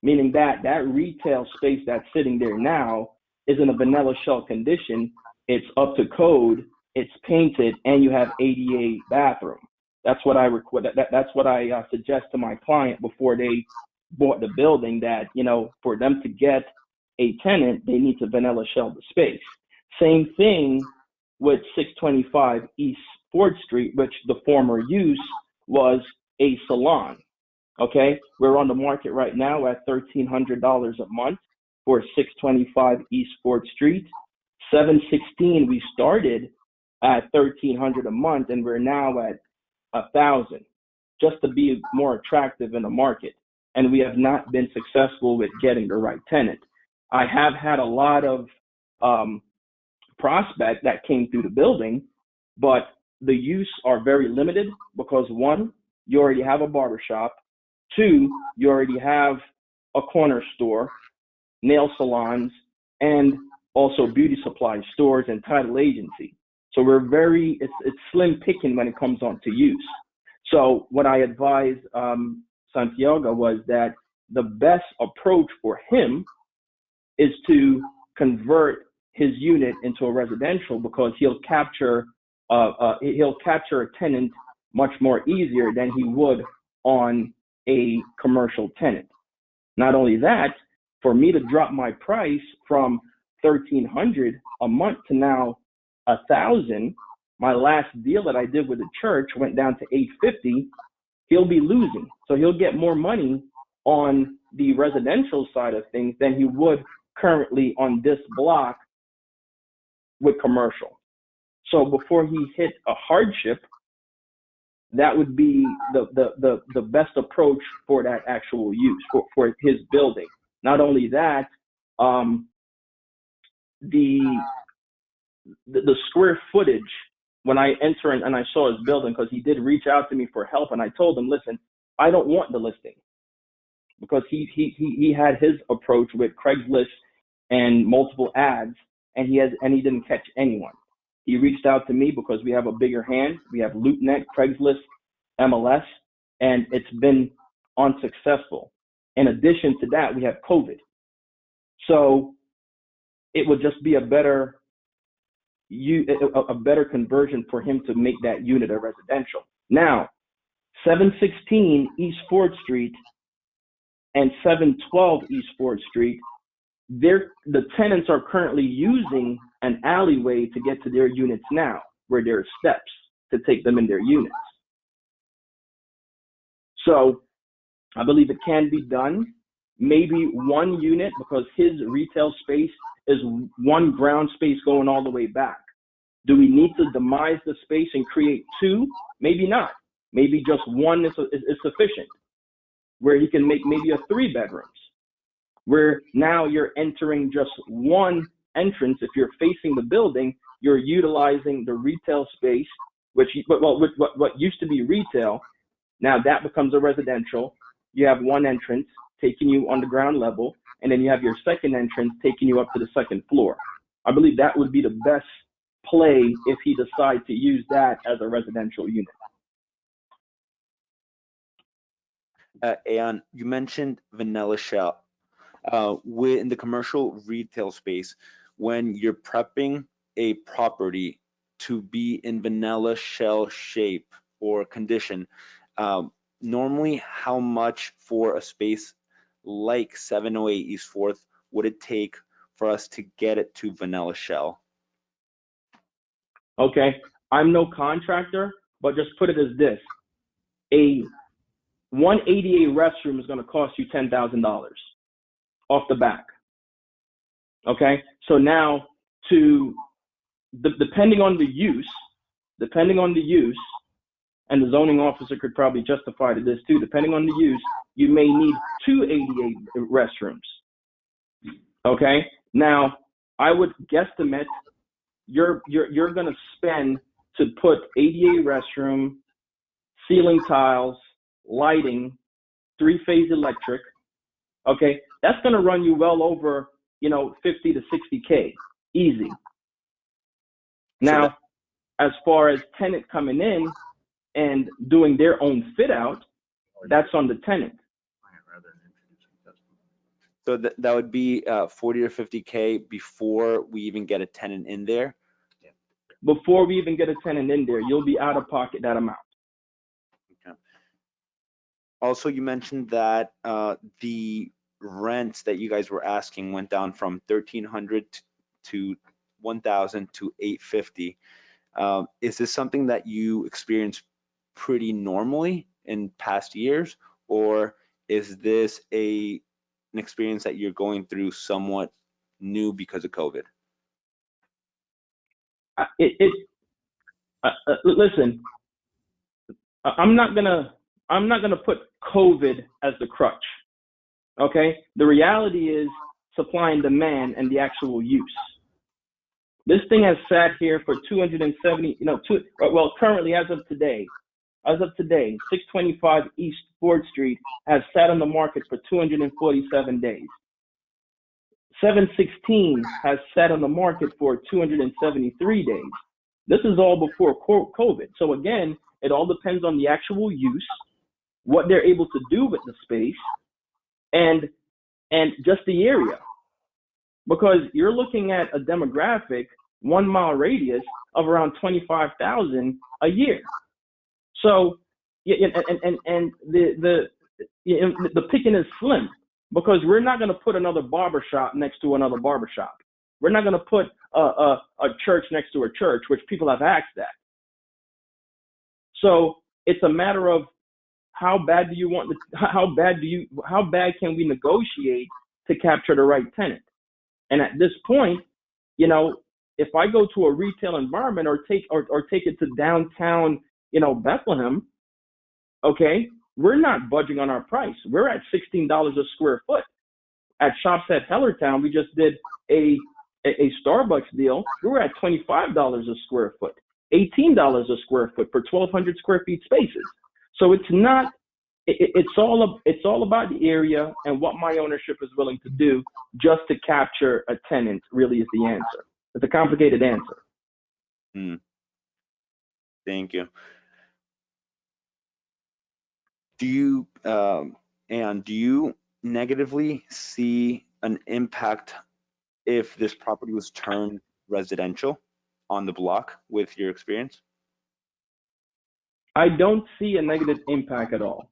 meaning that that retail space that's sitting there now is in a vanilla shell condition. It's up to code, it's painted, and you have ADA bathroom. That's what I that's what I suggest to my client before they bought the building, that, you know, for them to get a tenant, they need to vanilla shell the space. Same thing with 625 East Fort Street, which the former use was a salon. Okay, we're on the market right now at $1,300 a month for 625 East Fort Street. 716, we started at $1,300 a month, and we're now at $1,000, just to be more attractive in the market. And we have not been successful with getting the right tenant. I have had a lot of prospects that came through the building, but the use are very limited because 1, you already have a barbershop. 2, you already have a corner store, nail salons, and also beauty supply stores and title agency. So we're it's slim picking when it comes on to use. So what I advised Santiago was that the best approach for him is to convert his unit into a residential, because he'll capture a tenant much more easier than he would on a commercial tenant. Not only that, for me to drop my price from $1,300 a month to now $1,000, my last deal that I did with the church went down to $850. He'll be losing, so he'll get more money on the residential side of things than he would currently on this block with commercial. So before he hit a hardship, that would be the best approach for that actual use for his building. Not only that, the square footage, when I enter and I saw his building, because he did reach out to me for help, and I told him, listen, I don't want the listing, because he had his approach with Craigslist and multiple ads, and he didn't catch anyone. He reached out to me because we have a bigger hand. We have LoopNet, Craigslist, MLS, and it's been unsuccessful. In addition to that, we have COVID. So it would just be a better conversion for him to make that unit a residential. Now, 716 East 4th Street and 712 East 4th Street, the tenants are currently using an alleyway to get to their units now, where there are steps to take them in their units. So I believe it can be done. Maybe one unit, because his retail space is one ground space going all the way back. Do we need to demise the space and create two? Maybe not. Maybe just one is sufficient, where you can make maybe a 3 bedrooms, where now you're entering just one entrance. If you're facing the building, you're utilizing the retail space, what used to be retail. Now that becomes a residential. You have one entrance taking you on the ground level, and then you have your second entrance taking you up to the second floor. I believe that would be the best play if he decides to use that as a residential unit. Ayan, you mentioned vanilla shell. In the commercial retail space, when you're prepping a property to be in vanilla shell shape or condition, normally how much for a space like 708 East 4th would it take for us to get it to vanilla shell? Okay, I'm no contractor, but just put it as this. A 188 restroom is going to cost you $10,000 off the back. Okay, so now depending on the use, and the zoning officer could probably justify to this too, depending on the use, you may need 288 restrooms. Okay, now I would guesstimate you're going to spend to put ADA restroom, ceiling tiles, lighting, 3-phase electric. Okay, that's going to run you well over, 50 to 60K, easy. Now, as far as tenant coming in and doing their own fit out, that's on the tenant. So that would be 40 or 50K before we even get a tenant in there? Before we even get a tenant in there, you'll be out of pocket that amount. Okay. Also, you mentioned that the rents that you guys were asking went down from $1,300 to $1,000 to $850. Is this something that you experience pretty normally in past years, or is this an experience that you're going through somewhat new because of COVID? Listen, I'm not gonna put COVID as the crutch. Okay, the reality is supply and demand and the actual use. This thing has sat here for 270, currently as of today, 625 East 4th Street has sat on the market for 247 days. 716 has sat on the market for 273 days. This is all before COVID. So again, it all depends on the actual use, what they're able to do with the space, and just the area, because you're looking at a demographic 1 mile radius of around 25,000 a year. So, yeah, and the picking is slim, because we're not going to put another barber shop next to another barber shop. We're not going to put a church next to a church, which people have asked that. So it's a matter of how bad do you want how bad can we negotiate to capture the right tenant? And at this point, you know, if I go to a retail environment or take it to downtown, you know, Bethlehem, okay, we're not budging on our price. We're at $16 a square foot. At Shops at Hellertown, we just did a Starbucks deal. We were at $25 a square foot, $18 a square foot for 1,200 square feet spaces. So it's not. It's all about the area and what my ownership is willing to do just to capture a tenant. Really is the answer. It's a complicated answer. Thank you. Do you negatively see an impact if this property was turned residential on the block with your experience? I don't see a negative impact at all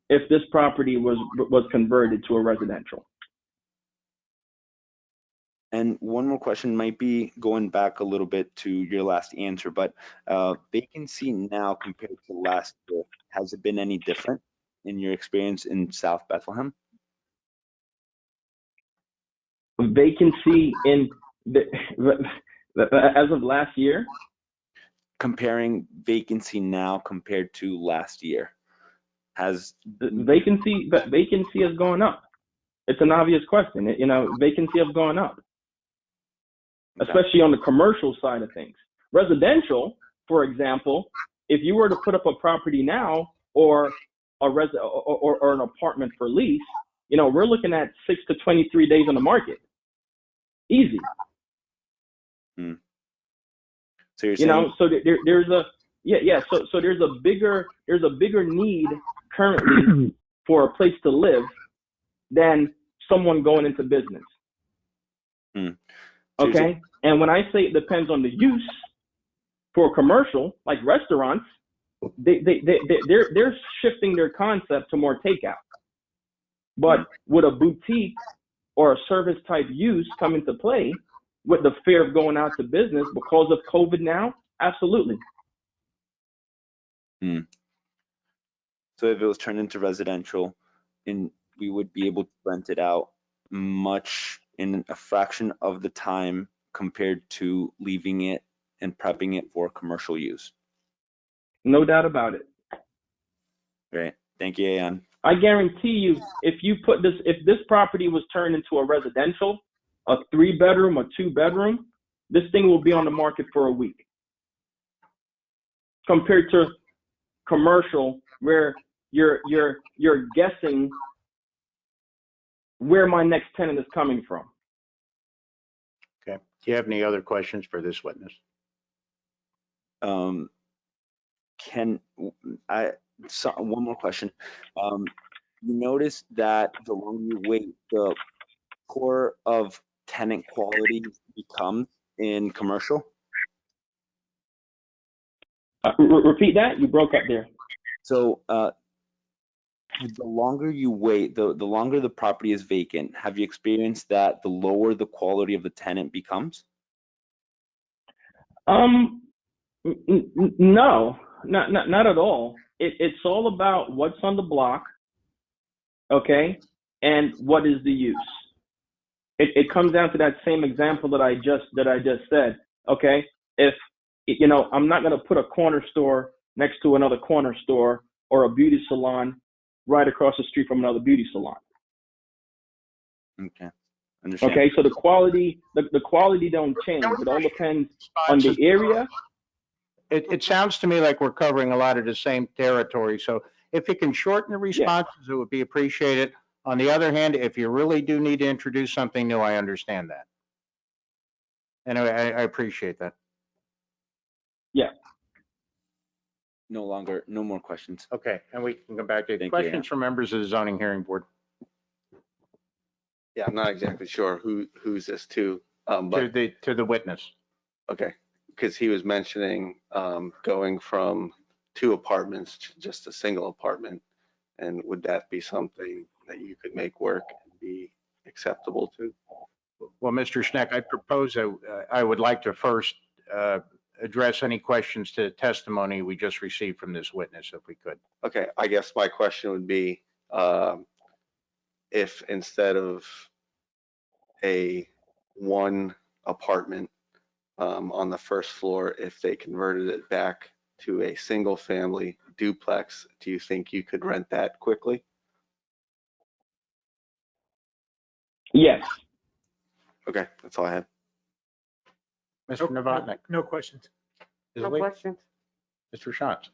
if this property was converted to a residential. And one more question, might be going back a little bit to your last answer, but vacancy now compared to last year, has it been any different in your experience in South Bethlehem? Vacancy in as of last year? Comparing vacancy now compared to last year, has vacancy has gone up. It's an obvious question. You know, vacancy has gone up, especially on the commercial side of things. Residential, for example, if you were to put up a property now or or an apartment for lease, you know, we're looking at 6 to 23 days on the market. Easy. So you're saying, you know, so there's a so there's a bigger need currently for a place to live than someone going into business. So okay, and when I say it depends on the use, for commercial, like restaurants, they're shifting their concept to more takeout. But would a boutique or a service type use come into play with the fear of going out to business because of COVID now? Absolutely. So if it was turned into residential, and we would be able to rent it out much in a fraction of the time compared to leaving it and prepping it for commercial use. No doubt about it. Great. Thank you, Ayan. I guarantee you, if this property was turned into a residential, a 3-bedroom, a 2-bedroom, this thing will be on the market for a week. Compared to commercial, where you're guessing where my next tenant is coming from. Okay. Do you have any other questions for this witness? One more question. You notice that the longer you wait, the core of tenant quality becomes in commercial? Repeat that? You broke up there. So the longer you wait, the longer the property is vacant, have you experienced that the lower the quality of the tenant becomes? No, not at all. It's all about what's on the block, okay, and what is the use. It comes down to that same example that I just said, okay. If you know, I'm not going to put a corner store next to another corner store or a beauty salon right across the street from another beauty salon. Okay, understand. Okay, so the quality don't change. It all depends on the area. It sounds to me like we're covering a lot of the same territory. So if you can shorten the responses, it would be appreciated. On the other hand, if you really do need to introduce something new, I understand that. And I appreciate that. Yeah. No more questions. Okay, and we can go back to Thank you, questions from members of the zoning hearing board. Yeah, I'm not exactly sure who's this to, To but, the witness. okay. Because he was mentioning going from 2 apartments to just a single apartment. And would that be something that you could make work and be acceptable to? Well, Mr. Schneck, I propose I would like to first address any questions to the testimony we just received from this witness, if we could. Okay, I guess my question would be, if instead of a 1 apartment on the first floor, if they converted it back to a single family duplex, do you think you could rent that quickly? Yes. Okay, that's all I have. Mr. Novotny. No questions. Ms. No Lee? questions. Mr. Shantz?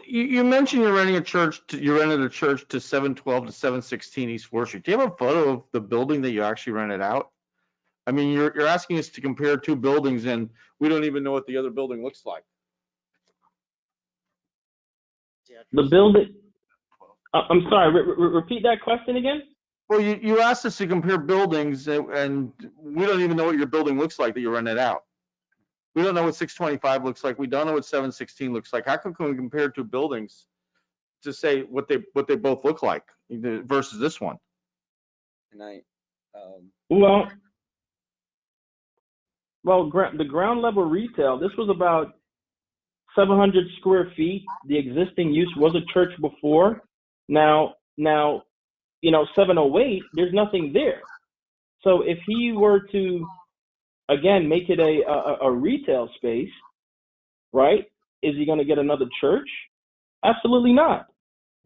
You mentioned you're renting a church, you rented a church to 712 to 716 East 4th Street. Do you have a photo of the building that you actually rented out? I mean, you're asking us to compare 2 buildings and we don't even know what the other building looks like. The building, I'm sorry, repeat that question again? Well, you asked us to compare buildings and we don't even know what your building looks like that you rented out. We don't know what 625 looks like. We don't know what 716 looks like. How can we compare 2 buildings to say what they both look like versus this one? And I, Well, the ground level retail, this was about 700 square feet. The existing use was a church before. Now, 708, there's nothing there. So if he were to, again, make it a retail space, right? Is he going to get another church? Absolutely not,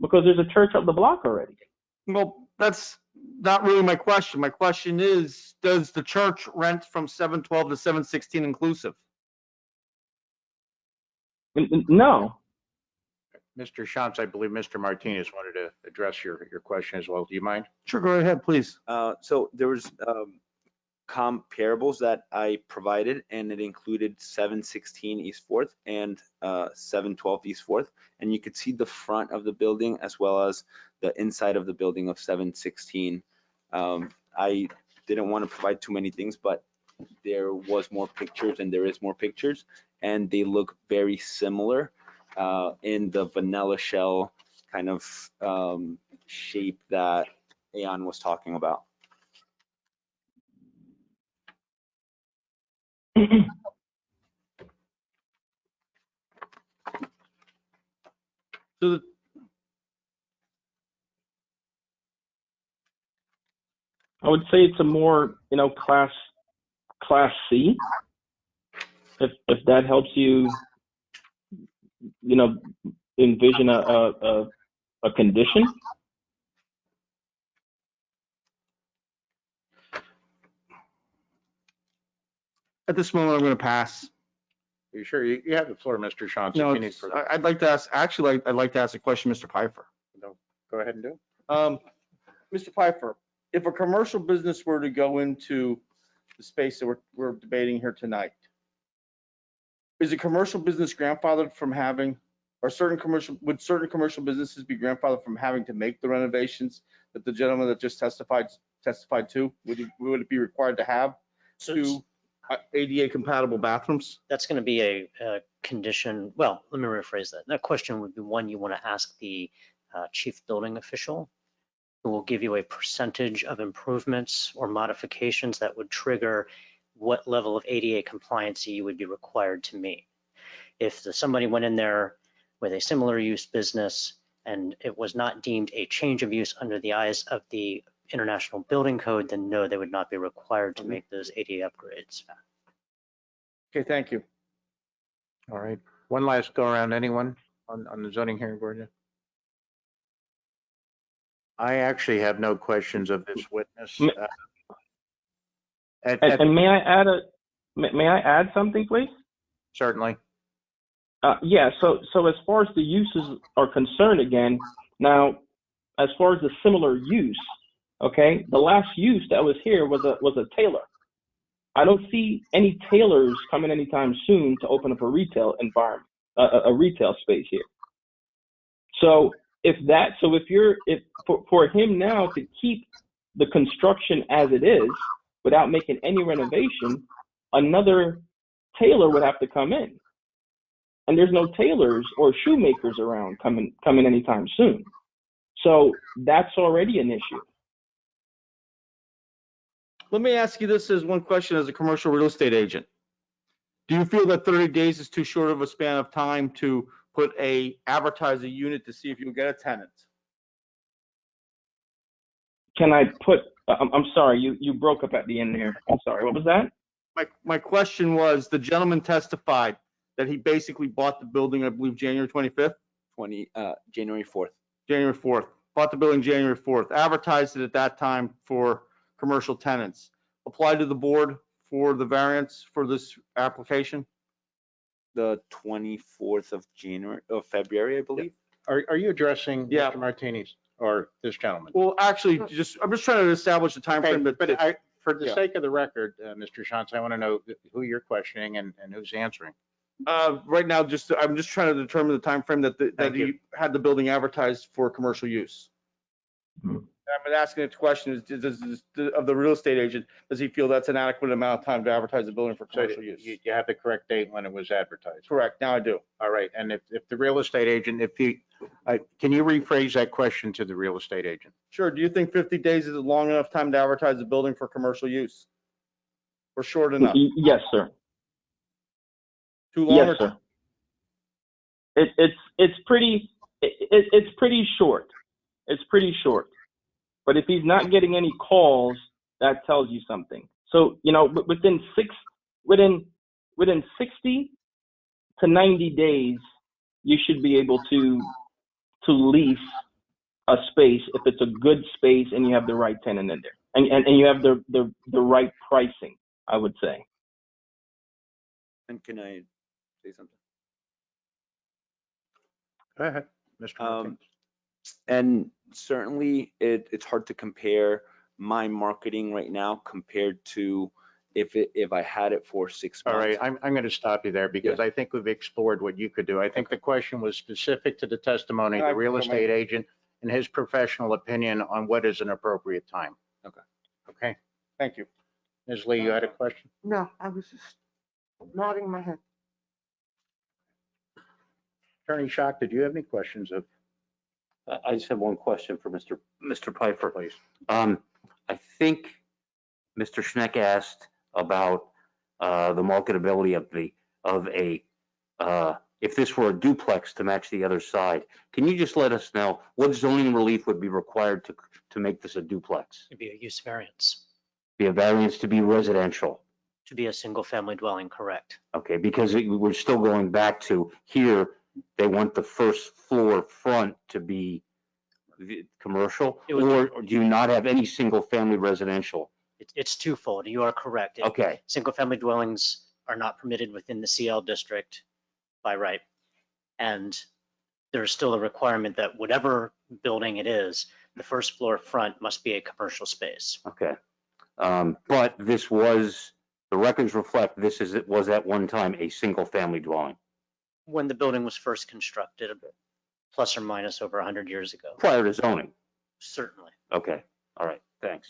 because there's a church up the block already. Well, that's not really my question. My question is, does the church rent from 712 to 716 inclusive? No. Mr. Shantz, I believe Mr. Martinez wanted to address your question as well. Do you mind? Sure, go ahead, please. So there was comparables that I provided, and it included 716 East 4th and 712 East 4th. And you could see the front of the building as well as the inside of the building of 716. I didn't want to provide too many things, but there was more pictures and there is more pictures, and they look very similar in the vanilla shell kind of shape that Ayan was talking about. So I would say it's a more, class C. If that helps you, envision a condition. At this moment, I'm going to pass. Are you sure? You have the floor, Mr. Shantz. No, if you need further. I'd like to ask, actually, I'd like to ask a question, Mr. Pfeiffer. Go ahead and do it. Mr. Pfeiffer, if a commercial business were to go into the space that we're debating here tonight, is a commercial business grandfathered from having, or would certain commercial businesses be grandfathered from having to make the renovations that the gentleman that just testified to? Would it be required to have two ADA compatible bathrooms? That's going to be a condition. Well, let me rephrase that. That question would be one you want to ask the chief building official, who will give you a percentage of improvements or modifications that would trigger what level of ADA compliance you would be required to meet. If somebody went in there with a similar use business and it was not deemed a change of use under the eyes of the International Building Code, then no, they would not be required to make those ADA upgrades. Okay, thank you. All right. One last go around. Anyone on the zoning hearing board? I actually have no questions of this witness. And may I add something, please? Certainly. Yeah, so as far as the uses are concerned, again, now, as far as the similar use, okay, the last use that was here was a tailor. I don't see any tailors coming anytime soon to open up a retail environment, a retail space here. So if for him now to keep the construction as it is without making any renovation, another tailor would have to come in. And there's no tailors or shoemakers around coming anytime soon. So that's already an issue. Let me ask you this as one question as a commercial real estate agent. Do you feel that 30 days is too short of a span of time to advertise a unit to see if you can get a tenant? Can I put, I'm sorry, you broke up at the end here. I'm sorry, what was that? My question was, the gentleman testified that he basically bought the building, I believe, January 25th? January 4th. January 4th. Bought the building January 4th, advertised it at that time for commercial tenants. Applied to the board for the variance for this application? The 24th of February, I believe. Are you addressing Yeah. Mr. Martinez or this gentleman? Well, actually, I'm just trying to establish the timeframe. But for the Yeah. sake of the record, Mr. Shantz, I want to know who you're questioning and who's answering. Right now, I'm just trying to determine the timeframe that you had the building advertised for commercial use. I've been asking the question of the real estate agent, does he feel that's an adequate amount of time to advertise the building for So commercial use? you have the correct date when it was advertised. Correct, now I do. All right, and if the real estate agent, can you rephrase that question to the real estate agent? Sure, do you think 50 days is a long enough time to advertise the building for commercial use? Or short enough? Yes, sir. Too long? Yes, sir. It's pretty short. It's pretty short. But if he's not getting any calls, that tells you something. So, within 60 to 90 days, you should be able to lease a space if it's a good space and you have the right tenant in there, and you have the right pricing, I would say. And can I say something? Go ahead, Mr. Martinez. And certainly it's hard to compare my marketing right now compared to if I had it for 6 months. All right, I'm going to stop you there because I think we've explored what you could do. I think the question was specific to the testimony, of the real estate agent and his professional opinion on what is an appropriate time. Okay. Okay, Thank you. Ms. Lee, you had a question? No, I was just nodding my head. Attorney Schock, did you have any questions of? I just have one question for Mr. Pfeiffer, please. I think Mr. Schneck asked about the marketability of if this were a duplex to match the other side. Can you just let us know what zoning relief would be required to make this a duplex? It'd be a use variance Be a variance to be residential? to be a single family dwelling, correct? Okay, because we're still going back to here, they want the first floor front to be commercial, or do you not have any single family residential? It's twofold. You are correct. Okay, Single family dwellings are not permitted within the CL district by right. And there's still a requirement that whatever building it is, the first floor front must be a commercial space. okay. But the records reflect it was at one time a single family dwelling When the building was first constructed, plus or minus over 100 years ago. prior to zoning. Certainly. Okay, all right, thanks.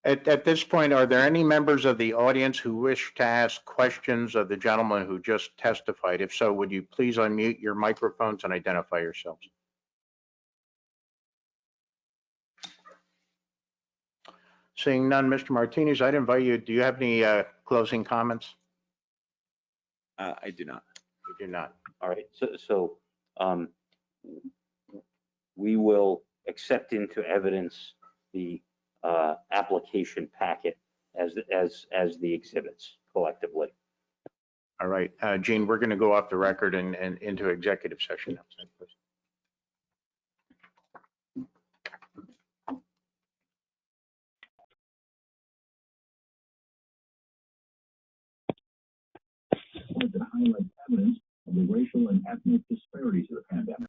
At this point, are there any members of the audience who wish to ask questions of the gentleman who just testified? If so, would you please unmute your microphones and identify yourselves? Seeing none, Mr. Martinez, I'd invite you, do you have any closing comments? I do not. You do not. All right, so we will accept into evidence the application packet as the exhibits collectively. All right, Gene, we're going to go off the record and into executive session. To highlight evidence of the racial and ethnic disparities of the pandemic.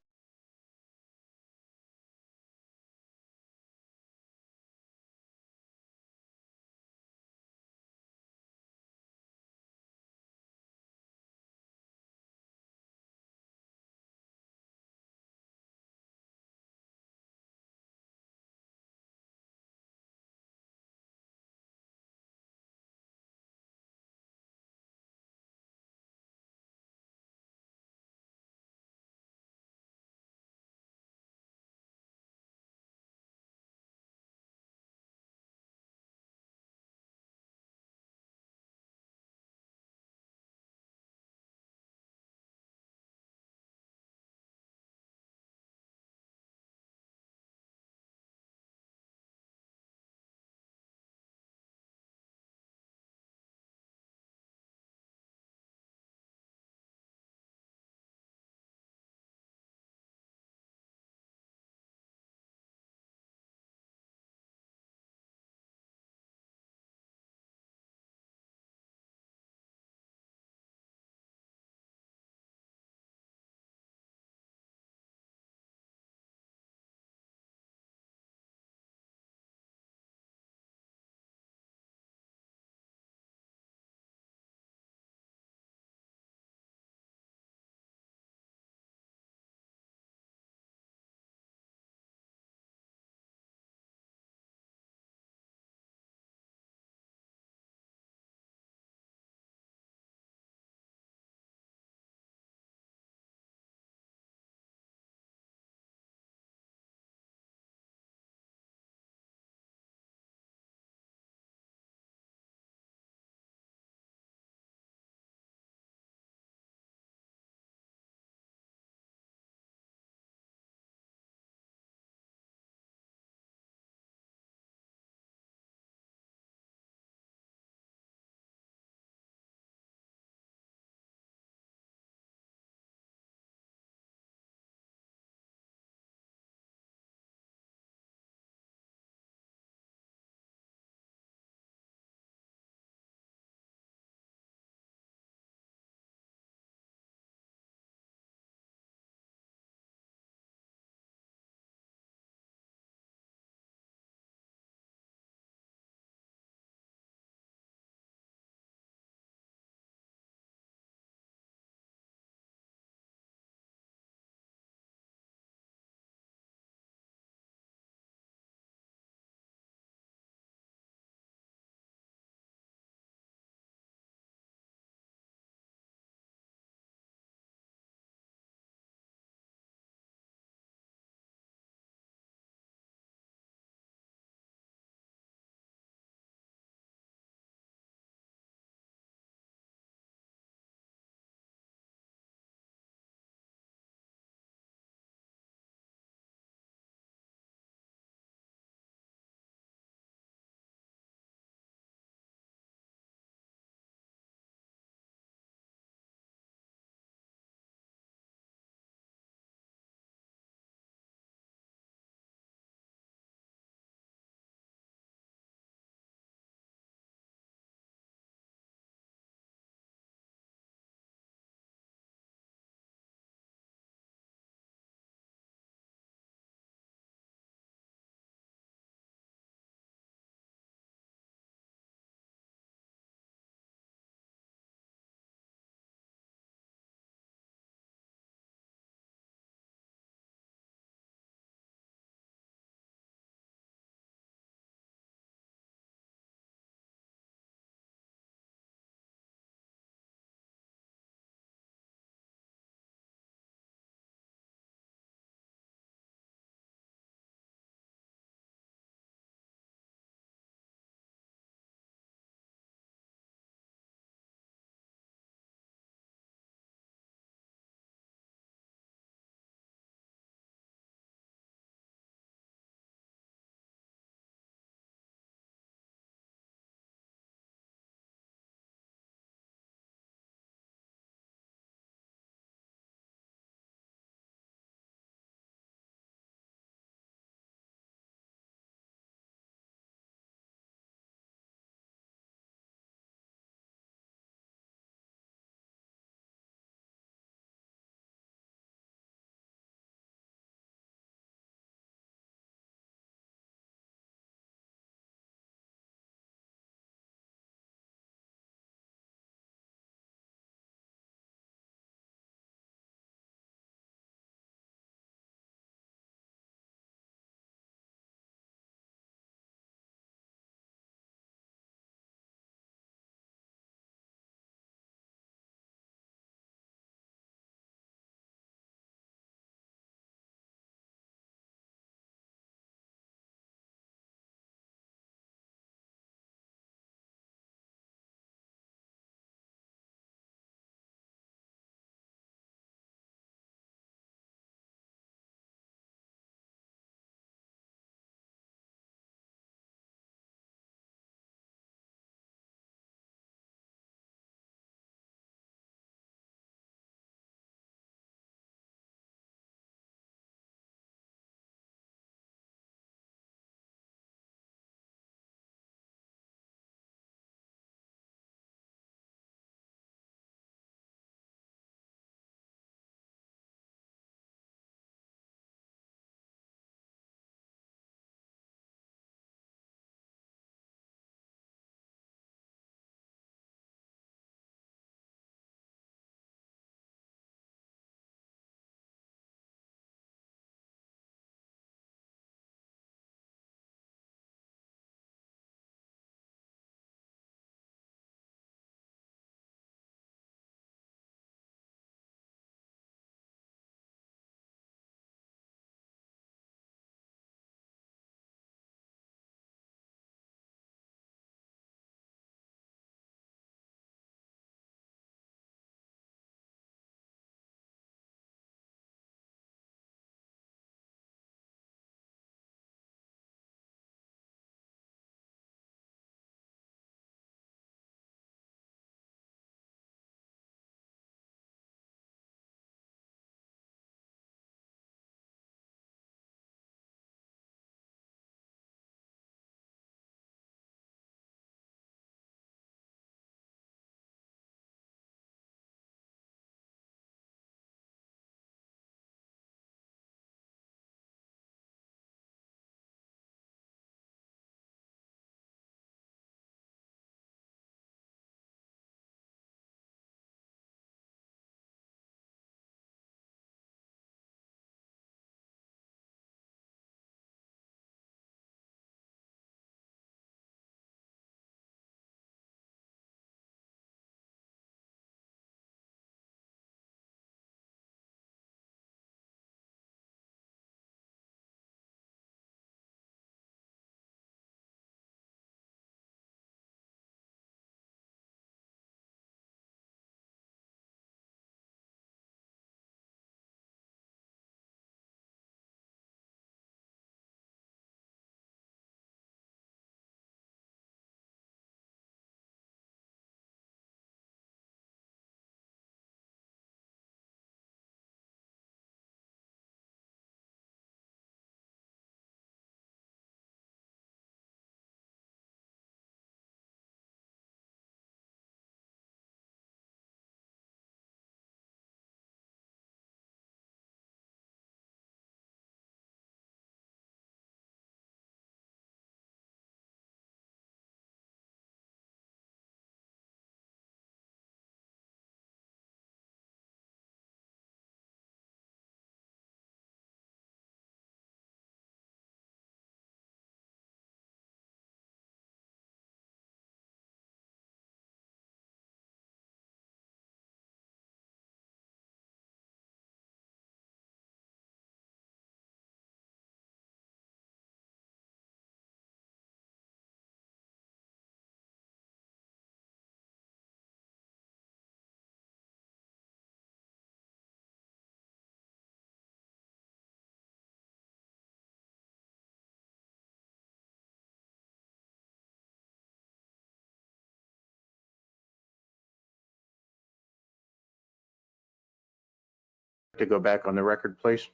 To go back on the record, please?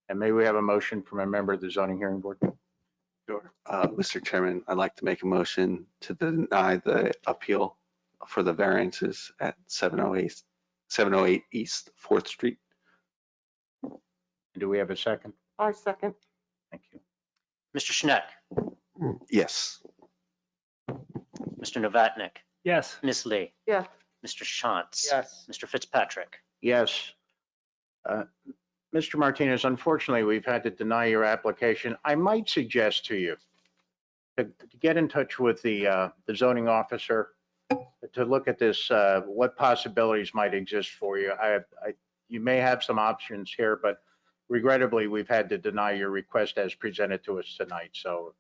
And may we have a motion from a member of the zoning hearing board? Sure. Mr. Chairman, I'd like to make a motion to deny the appeal for the variances at 708 East 4th Street. Do we have a second? I second. Thank you. Mr. Schneck, Yes. Mr. Novatnik, Yes. Ms. Lee, Yes. Mr. Shantz. Yes. Mr. Fitzpatrick. Yes. Mr. Martinez, unfortunately, we've had to deny your application. I might suggest to you to get in touch with the zoning officer to look at this, what possibilities might exist for you. You may have some options here, but regrettably, we've had to deny your request as presented to us tonight. So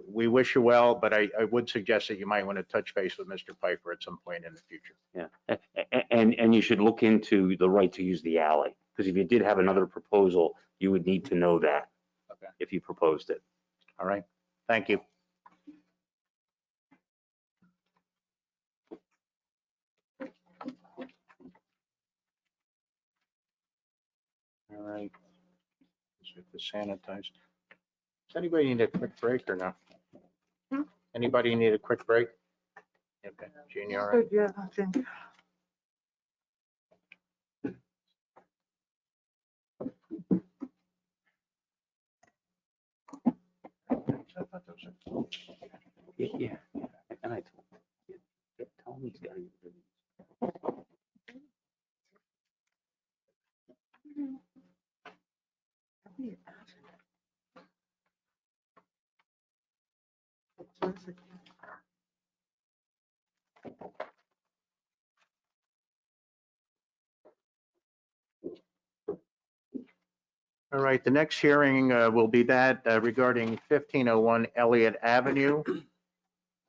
we wish you well, but I would suggest that you might want to touch base with Mr. Piper at some point in the future. Yeah, and you should look into the right to use the alley, because if you did have another proposal, you would need to know that. Okay. If you proposed it. All right, thank you. All right. Just have to sanitize. Does anybody need a quick break or no? Anybody need a quick break? Okay, Jeannie, all right? Good, yeah, I think. Yeah. And I told him, tell him he's got to. All right, the next hearing will be that regarding 1501 Elliott Avenue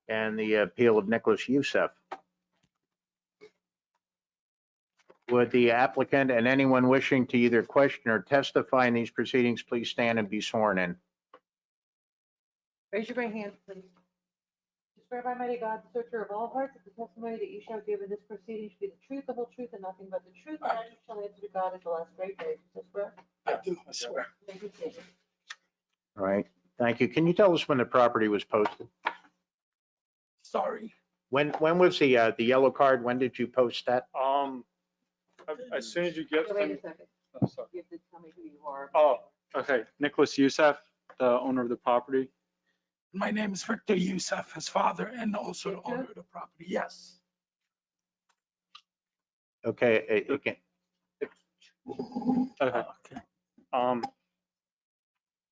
and the appeal of Nicholas Youssef. Would the applicant and anyone wishing to either question or testify in these proceedings please stand and be sworn in? Raise your right hand, please. You swear by mighty God, the searcher of all hearts, that the testimony that you shall give in this proceeding should be the truth, the whole truth, and nothing but the truth, and as you shall answer to God at the last great day. Is this correct? I do, I swear. Thank you, David. All right, thank you. Can you tell us when the property was posted? Sorry. When was the yellow card? When did you post that? As soon as you get. Wait a second. Oh, sorry. You have to tell me who you are. Oh, okay. Nicholas Youssef, the owner of the property. My name is Victor Youssef, his father, and also the Victor? owner of the property. Yes. Okay, again, Okay.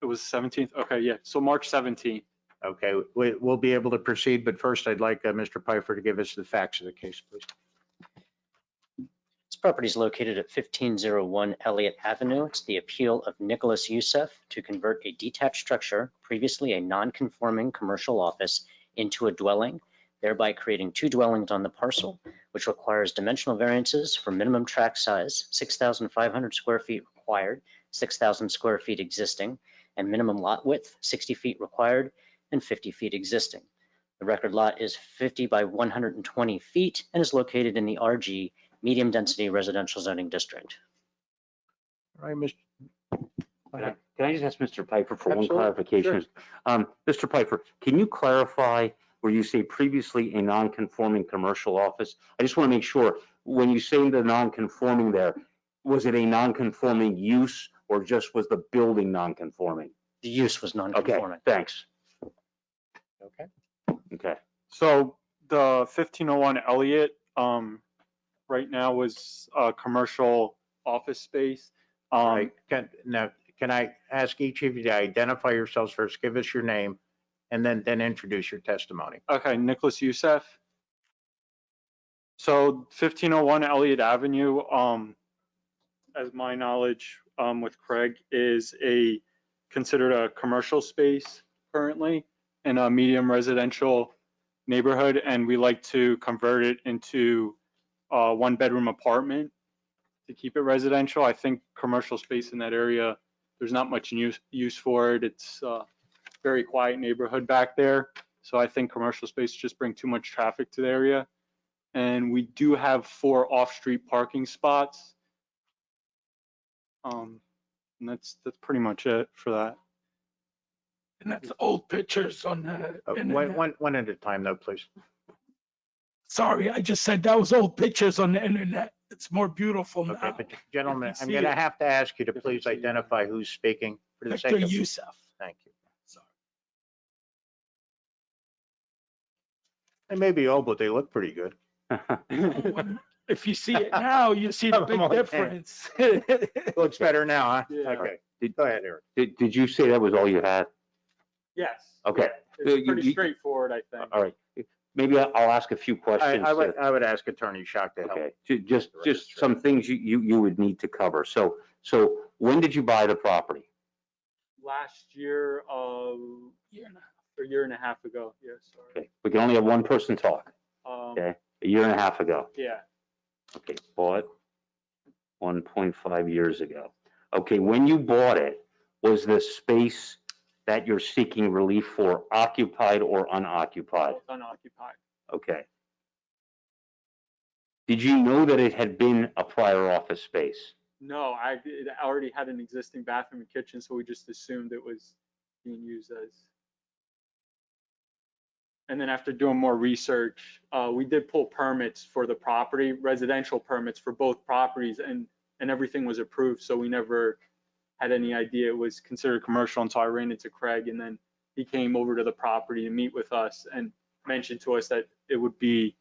It was 17th. Okay, yeah. So March 17th. okay, we'll be able to proceed, but first I'd like Mr. Piper to give us the facts of the case, please. This property is located at 1501 Elliott Avenue. It's the appeal of Nicholas Youssef to convert a detached structure, previously a non-conforming commercial office, into a dwelling, thereby creating two dwellings on the parcel, which requires dimensional variances for minimum tract size, 6,500 square feet required, 6,000 square feet existing, and minimum lot width, 60 feet required and 50 feet existing. The record lot is 50 by 120 feet and is located in the RG medium density residential zoning district. All right, Mr. Can I just ask Mr. Piper for one Absolutely, clarification? Mr. Piper, can you clarify where you say previously a non-conforming commercial office? I just want to make sure, when you say the non-conforming there, was it a non-conforming use or just was the building non-conforming? The use was Okay, non-conforming. thanks. Okay. Okay. So the 1501 Elliott, right now was a commercial office space. All right, can I ask each of you to identify yourselves first, give us your name, and then introduce your testimony. Okay, Nicholas Youssef. So 1501 Elliott Avenue, as my knowledge with Craig, is considered a commercial space currently in a medium residential neighborhood, and we like to convert it into a one-bedroom apartment to keep it residential. I think commercial space in that area, there's not much use for it. It's a very quiet neighborhood back there. So I think commercial space just bring too much traffic to the area. And we do have 4 off-street parking spots And that's pretty much it for that. And that's old pictures on the internet. One at a time though, please. Sorry, I just said that was old pictures on the internet. It's more beautiful Okay, now. but gentlemen, You can I'm see going to it. have to ask you to please identify who's speaking for the sake Victor of. Youssef. Thank you. They may be old, but they look pretty good. If you see it now, you see the Come big on, man. difference. Looks better now, huh? Yeah. Okay. Go ahead, Eric. Did you say that was all you had? Yes. Okay. It's pretty straightforward, I think. All right. Maybe I'll ask a few questions. I would ask Attorney Schock to help. Okay, just some things you would need to cover. So when did you buy the property? Last year, a year and a half ago. Yes. Sorry. Okay, we can only have one person talk. Okay, a year and a half ago. Yeah. Okay, bought 1.5 years ago. Okay, when you bought it, was the space that you're seeking relief for occupied or unoccupied? Both unoccupied. Okay. Did you know that it had been a prior office space? No, it already had an existing bathroom and kitchen, so we just assumed it was being used as. And then after doing more research, we did pull permits for the property, residential permits for both properties, and everything was approved. So we never had any idea it was considered commercial until I ran into Craig, and then he came over to the property to meet with us and mentioned to us that it would be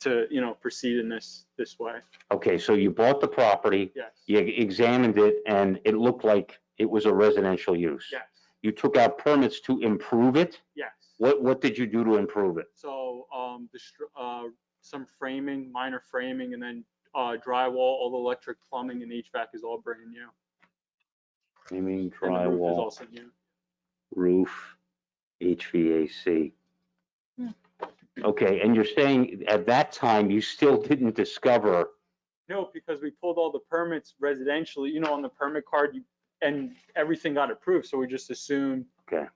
to, proceed in this way. Okay, so you bought the property. Yes. You examined it and it looked like it was a residential use. Yes. You took out permits to improve it? Yes. What did you do to improve it? So some framing, minor framing, and then drywall, all the electric, plumbing, and HVAC is all brand new. Framing, And the roof is drywall, also new. roof, HVAC. Okay, and you're saying at that time you still didn't discover? No, because we pulled all the permits residentially, on the permit card, and everything got approved, so we just assumed. Okay.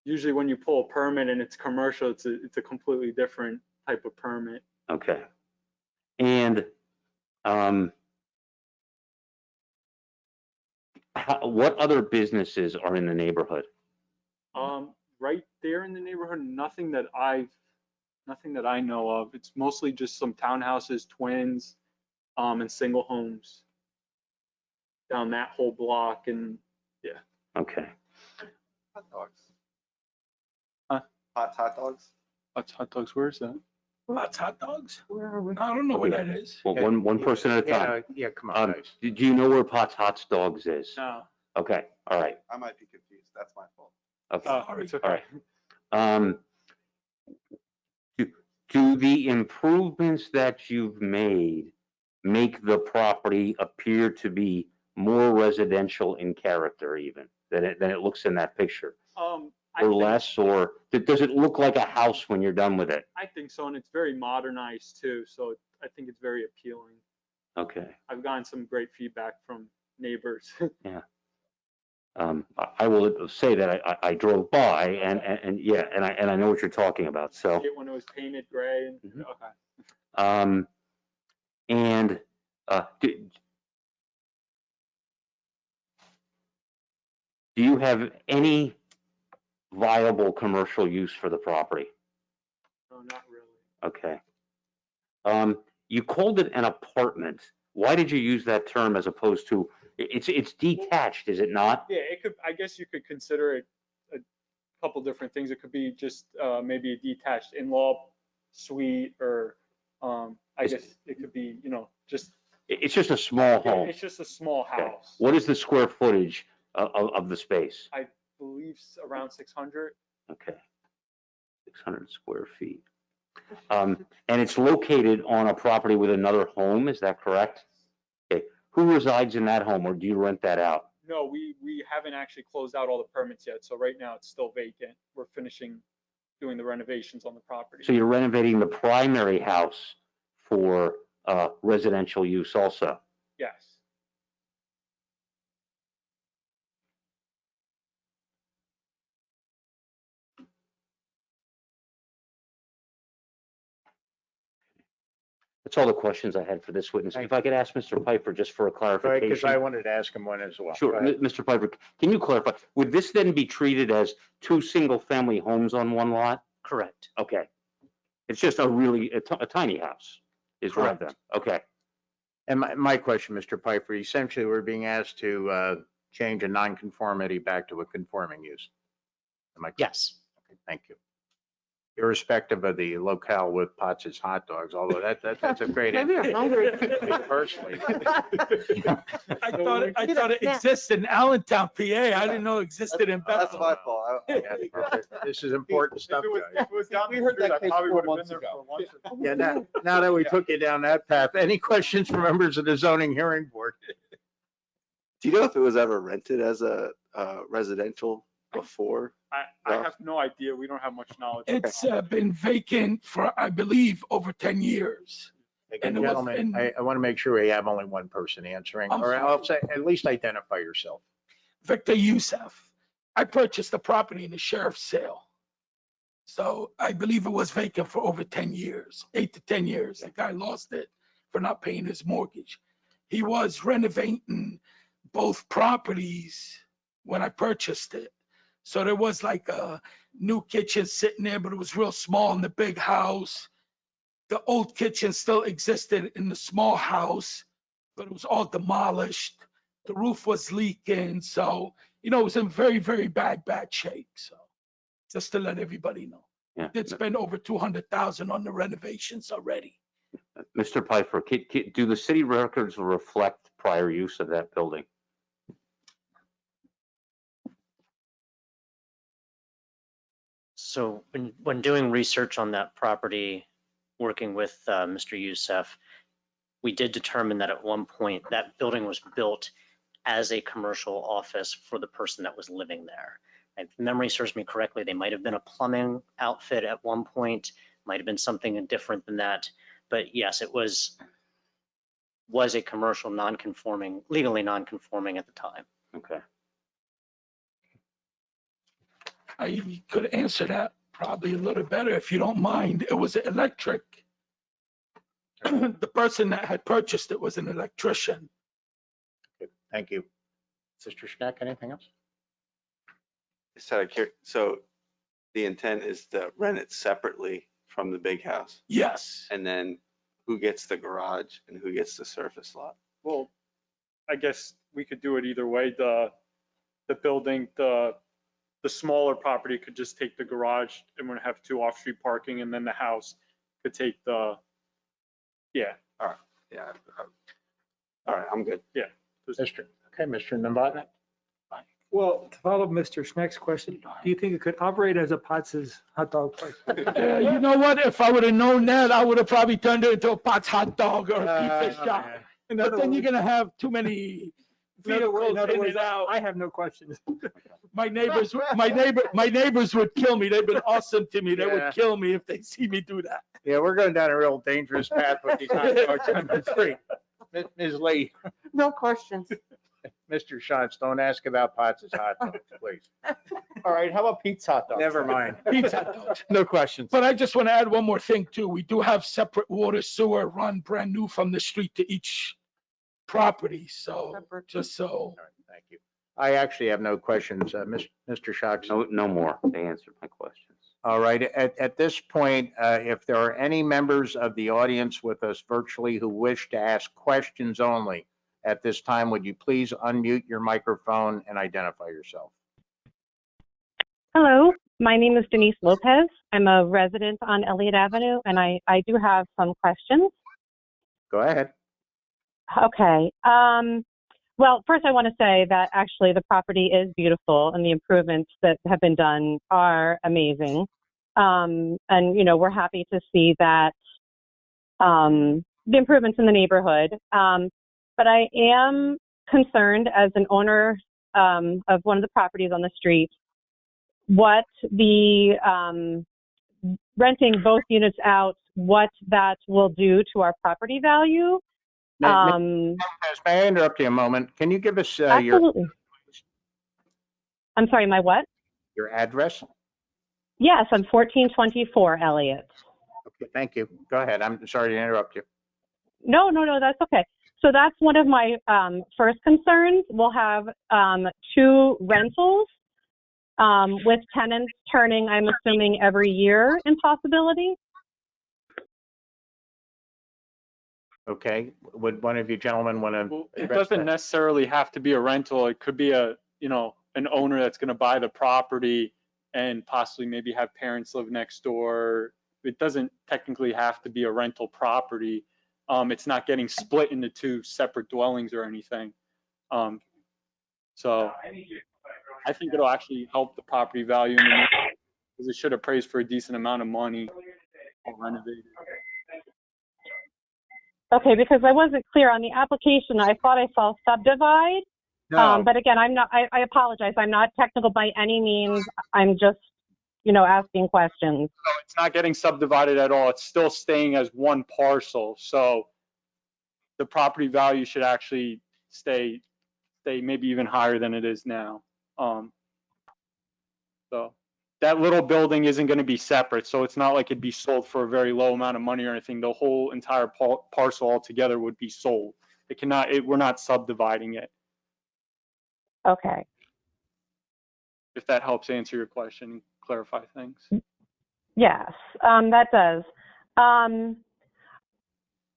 Usually when you pull a permit and it's commercial, it's a completely different type of permit. Okay. And what other businesses are in the neighborhood? Right there in the neighborhood, nothing that I know of. It's mostly just some townhouses, twins, and single homes down that whole block, and yeah. Okay. Hot dogs. Huh? Hot dogs. Hot dogs, where is that? Lots hot dogs? Where are we? I don't know where that is. Well, one person at a time. Yeah, come on, guys. Do you know where Potts Hot Dogs is? No. Okay, all right. I might be confused. That's my fault. Okay, It's okay. all right. Do the improvements that you've made make the property appear to be more residential in character even than it looks in that picture? Or less, or does it look like a house when you're done with it? I think so, and it's very modernized too, so I think it's very appealing. Okay, I've gotten some great feedback from neighbors. yeah. I will say that I drove by and yeah, and I know what you're talking about, so. When it was painted gray and, Mhm. okay. And do you have any viable commercial use for the property? No, not really. Okay. You called it an apartment. Why did you use that term as opposed to, it's detached, is it not? Yeah, I guess you could consider it a couple different things. It could be just maybe a detached in-law suite, or I guess it could be, just. It's just a small home. It's just a small Okay. house. What is the square footage of the space? I believe around 600. Okay. 600 square feet. And it's located on a property with another home, is that correct? Okay. Who resides in that home, or do you rent that out? No, we haven't actually closed out all the permits yet, so right now it's still vacant. We're finishing doing the renovations on the property. So you're renovating the primary house for residential use also? Yes. That's all the questions I had for this witness. If I could ask Mr. Piper just for a Because clarification. I wanted to ask him one as well. Sure, Go ahead. Mr. Piper, can you clarify, would this then be treated as two single-family homes on one lot? Correct. Okay. It's just a tiny house is what then. Okay. And my question, Mr. Piper, essentially, we're being asked to change a nonconformity back to a conforming use. Am I correct? Yes. Okay, thank you. Irrespective of the locale with Potts' hot dogs, although that's a great. Maybe you're hungry. Me personally. I thought it existed in Allentown, PA. I didn't know it existed in That's Bethel. my fault. This is important stuff, guys. We heard that case 4 months ago. Yeah, now that we took you down that path, any questions from members of the zoning hearing board? Do you know if it was ever rented as a residential before? I have no idea. We don't have much knowledge. It's been vacant for, I believe, over 10 years. Again, And it was gentlemen, in- I want to make sure we have only one person answering, I'm or sorry. I'll say, at least identify yourself. Victor Youssef. I purchased the property in the sheriff's sale. So I believe it was vacant for over 10 years, 8 to 10 years. The guy lost it for not paying his mortgage. He was renovating both properties when I purchased it. So there was like a new kitchen sitting there, but it was real small in the big house. The old kitchen still existed in the small house, but it was all demolished. The roof was leaking. So, it was in very, very bad shape. So just to let everybody know. Yeah. Did spend over 200,000 on the renovations already. Mr. Piper, do the city records reflect prior use of that building? So when doing research on that property, working with Mr. Youssef, we did determine that at one point that building was built as a commercial office for the person that was living there. If memory serves me correctly, they might have been a plumbing outfit at one point, might have been something different than that. But yes, it was a commercial non-conforming, legally non-conforming at the time. Okay. I could answer that probably a little better if you don't mind. It was electric. The person that had purchased it was an electrician. Thank you. Sister Schnack, anything else? So the intent is to rent it separately from the big house? Yes. And then who gets the garage and who gets the surface lot? Well, I guess we could do it either way. The building, the smaller property could just take the garage and would have 2 off-street parking, and then the house could take the, yeah. All right, yeah. All right, I'm good. Yeah. Mr. Novotny? Well, to follow up Mr. Schneck's question, do you think it could operate as a Potts' hot dog place? You know what? If I would have known that, I would have probably turned it into a Potts hot dog or a pizza shop. In But other then you're words- gonna have too many vehicles in and out. I have no questions. My neighbors would kill me. They've been awesome to me. They Yeah. would kill me if they see me do that. Yeah, we're going down a real dangerous path with these hot dogs on the street. Ms. Lee, No questions. Mr. Shantz, don't ask about Potts' hot dogs, please. All right, how about Pete's hot dogs? Never mind. Pizza hot dogs. No questions. But I just want to add one more thing too. We do have separate water sewer run brand new from the street to each property. So just so. All right, thank you. I actually have no questions. Mr. Shantz? No more. They answered my questions. All right, at this point, if there are any members of the audience with us virtually who wish to ask questions only, at this time, would you please unmute your microphone and identify yourself? Hello, my name is Denise Lopez. I'm a resident on Elliott Avenue, and I do have some questions. Go ahead. Okay. Well, first I want to say that actually the property is beautiful and the improvements that have been done are amazing. And, we're happy to see that the improvements in the neighborhood. But I am concerned as an owner of one of the properties on the street, what the renting both units out, what that will do to our property value. May I interrupt you a moment? Can you give us your Absolutely. I'm sorry, my what? your address? Yes, I'm 1424 Elliott. Okay, thank you. Go ahead. I'm sorry to interrupt you. No, that's okay. So that's one of my first concerns. We'll have 2 rentals with tenants turning, I'm assuming, every year in possibility. Okay, would one of you gentlemen want to Well, it address doesn't that? necessarily have to be a rental. It could be an owner that's going to buy the property and possibly maybe have parents live next door. It doesn't technically have to be a rental property. It's not getting split into 2 separate dwellings or anything. So I think it'll actually help the property value because it should appraise for a decent amount of money or renovated. Okay, because I wasn't clear on the application. I thought I saw subdivide. No. But again, I apologize. I'm not technical by any means. I'm just, asking questions. So it's not getting subdivided at all. It's still staying as one parcel. So the property value should actually stay maybe even higher than it is now. So that little building isn't going to be separate. So it's not like it'd be sold for a very low amount of money or anything. The whole entire parcel altogether would be sold. We're not subdividing it. Okay. If that helps answer your question and clarify things. Yes, that does. And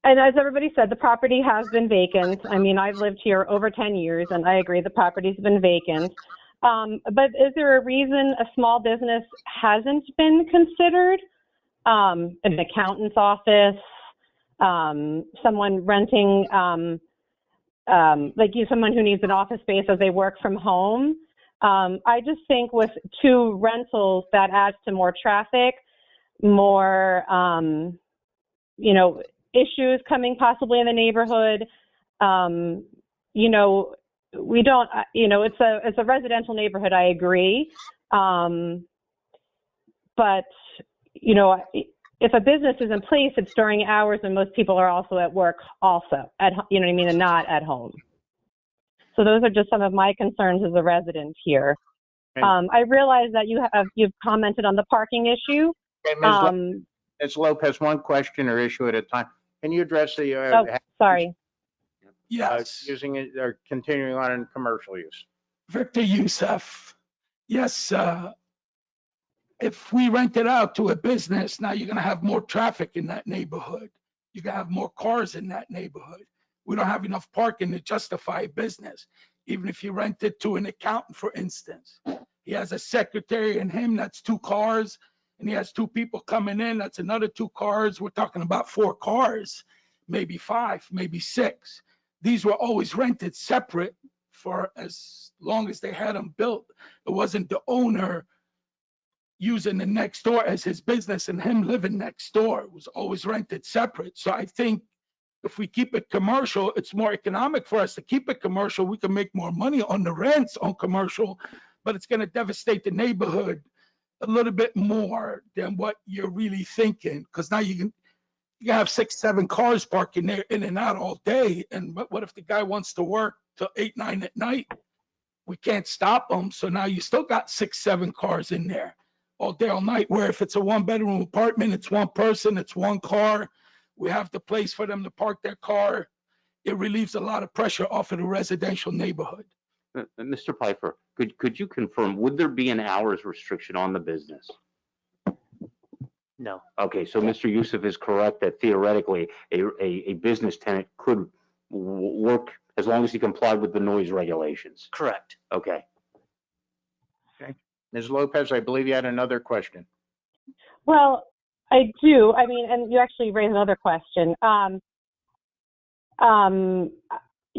as everybody said, the property has been vacant. I mean, I've lived here over 10 years, and I agree the property's been vacant. But is there a reason a small business hasn't been considered? An accountant's office, someone renting, someone who needs an office space as they work from home. I just think with 2 rentals, that adds to more traffic, more, issues coming possibly in the neighborhood. We don't, it's a residential neighborhood, I agree. But, if a business is in place, it's during hours when most people are also at work also, and not at home. So those are just some of my concerns as a resident here. I realize that you've commented on the parking issue. Okay, Ms. Lopez, one question or issue at a time. Can you address the sorry. Yes. using it or continuing on in commercial use? Victor Youssef. Yes, if we rent it out to a business, now you're going to have more traffic in that neighborhood. You're going to have more cars in that neighborhood. We don't have enough parking to justify a business. Even if you rent it to an accountant, for instance, he has a secretary and him, that's 2 cars, and he has 2 people coming in, that's another 2 cars. We're talking about 4 cars, maybe 5, maybe 6. These were always rented separate for as long as they had them built. It wasn't the owner using the next door as his business and him living next door. It was always rented separate. So I think if we keep it commercial, it's more economic for us to keep it commercial. We can make more money on the rents on commercial, but it's going to devastate the neighborhood a little bit more than what you're really thinking. Because now you can have 6, 7 cars parking there in and out all day. And what if the guy wants to work till 8, 9 at night? We can't stop him. So now you still got 6, 7 cars in there all day, all night, where if it's a 1-bedroom apartment, it's 1 person, it's 1 car. We have the place for them to park their car. It relieves a lot of pressure off of the residential neighborhood. Mr. Pfeiffer, could you confirm, would there be an hours restriction on the business? No. Okay, so Mr. Youssef is correct that theoretically a business tenant could work as long as he complied with the noise regulations. Correct. Okay. Okay. Ms. Lopez, I believe you had another question. Well, I do. I mean, and you actually raised another question.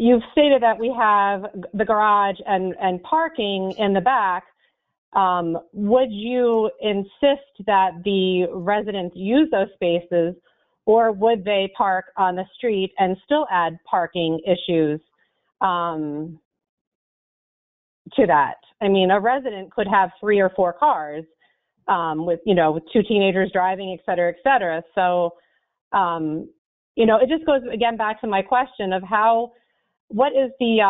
You've stated that we have the garage and parking in the back. Would you insist that the residents use those spaces, or would they park on the street and still add parking issues to that? I mean, a resident could have 3 or 4 cars with 2 teenagers driving, et cetera, et cetera. So, it just goes again back to my question of what is the,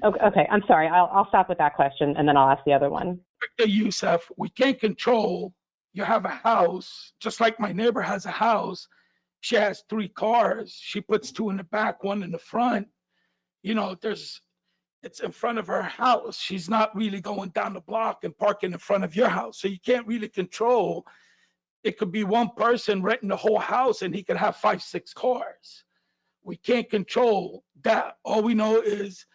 okay, I'm sorry. I'll stop with that question and then I'll ask the other one. Victor Youssef, we can't control, you have a house, just like my neighbor has a house, she has 3 cars. She puts 2 in the back, 1 in the front. You know, it's in front of her house. She's not really going down the block and parking in front of your house. So you can't really control. It could be one person renting the whole house and he could have 5, 6 cars. We can't control that. All we know is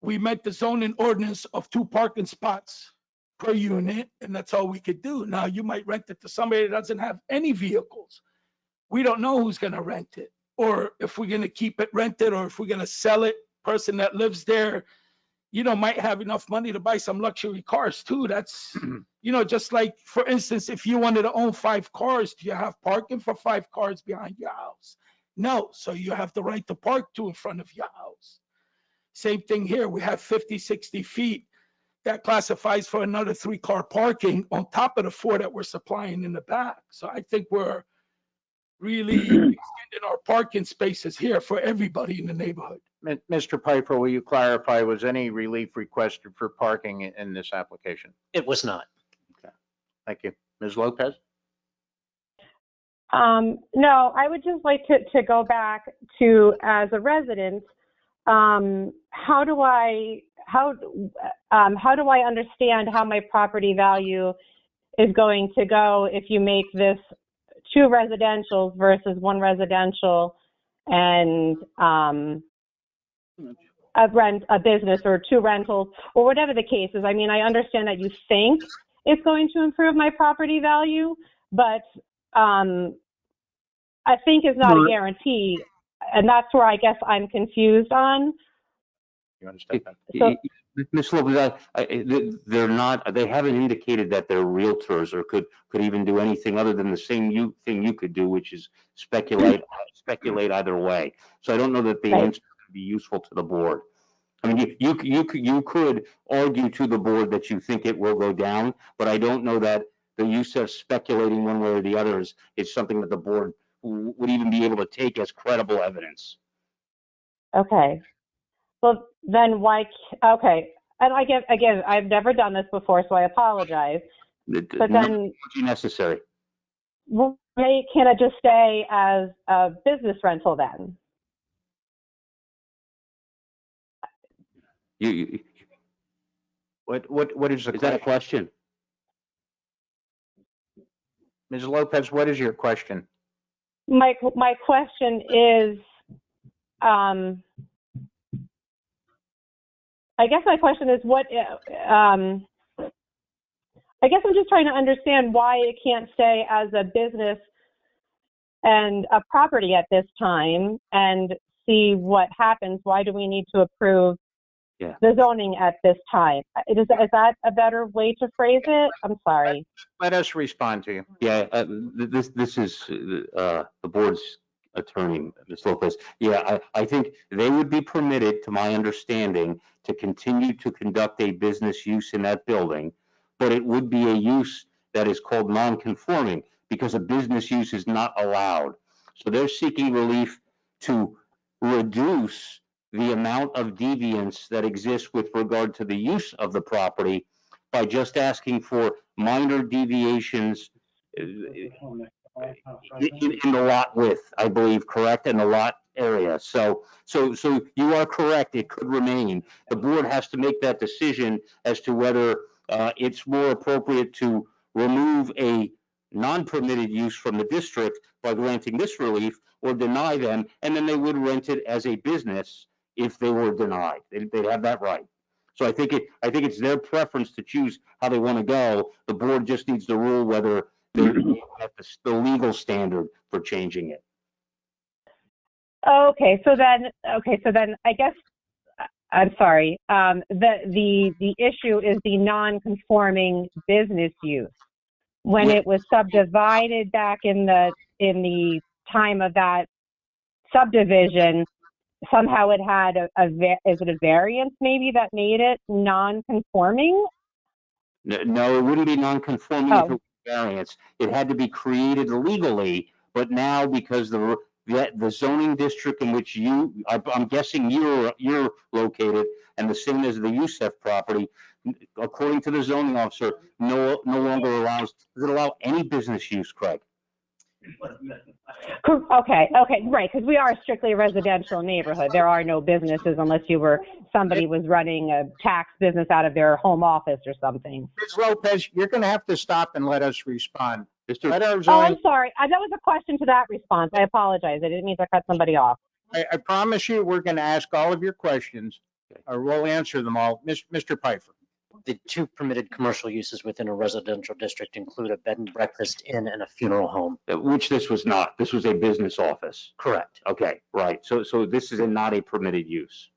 we met the zoning ordinance of 2 parking spots per unit, and that's all we could do. Now, you might rent it to somebody that doesn't have any vehicles. We don't know who's gonna rent it, or if we're gonna keep it rented, or if we're gonna sell it. Person that lives there, you know, might have enough money to buy some luxury cars too. That's, you know, just like, for instance, if you wanted to own 5 cars, do you have parking for 5 cars behind your house? No, so you have the right to park 2 in front of your house. Same thing here. We have 50, 60 feet. That classifies for another 3-car parking on top of the 4 that we're supplying in the back. So I think we're really extending our parking spaces here for everybody in the neighborhood. Mr. Piper, will you clarify, was any relief requested for parking in this application? It was not. Thank you. Ms. Lopez? No, I would just like to go back to, as a resident, how do I understand how my property value is going to go if you make this 2 residentials versus 1 residential and a business, or 2 rentals, or whatever the case is? I mean, I understand that you think it's going to improve my property value, but I think it's not a guarantee, and that's where I guess I'm confused on. You understand that? So, Ms. Lopez, they're not, they haven't indicated that they're realtors or could even do anything other than the same thing you could do, which is speculate either way. So I don't know that the answer could be useful to the board. I mean, you could argue to the board that you think it will go down, but I don't know that the use of speculating one way or the other is something that the board would even be able to take as credible evidence. okay. Well, then why? Okay. And again, I've never done this before, so I apologize. But then, necessary. why can't it just stay as a business rental then? What is the Is that a question? Ms. Lopez, what is your question? My question is, I guess my question is what, I guess I'm just trying to understand why it can't stay as a business and a property at this time and see what happens. Why do we need to approve the zoning at this time? Is that a better way to phrase it? I'm sorry. Let us respond to you. Yeah, this is the board's attorney, Ms. Lopez. Yeah, I think they would be permitted, to my understanding, to continue to conduct a business use in that building, but it would be a use that is called non-conforming because a business use is not allowed. So they're seeking relief to reduce the amount of deviance that exists with regard to the use of the property by just asking for minor deviations in the lot width, I believe, correct, in the lot area. So you are correct, it could remain. The board has to make that decision as to whether it's more appropriate to remove a non-permitted use from the district by granting this relief or deny them, and then they would rent it as a business if they were denied. They'd have that right. So I think it's their preference to choose how they want to go. The board just needs to rule whether they're at the legal standard for changing it. Okay, so then I guess I'm sorry. The issue is the non-conforming business use. When it was subdivided back in the time of that subdivision, somehow it had is it a variance maybe that made it non-conforming? No, it wouldn't be non-conforming if it was variance. It had to be created legally, but now because the zoning district in which I'm guessing you're located, and the same as the Youssef property, according to the zoning officer, no longer does it allow any business use, Craig? Okay, right, because we are strictly a residential neighborhood. There are no businesses unless somebody was running a tax business out of their home office or something. Ms. Lopez, you're going to have to stop and let us respond. Let our Oh, zoning, I'm sorry. That was a question to that response. I apologize. I didn't mean to cut somebody off. I promise you, we're going to ask all of your questions, or we'll answer them all. Mr. Pfeiffer. The two permitted commercial uses within a residential district include a bed and breakfast, inn, and a funeral home. Which this was not. This was a business office. Correct. Okay, right. So this is not a permitted use.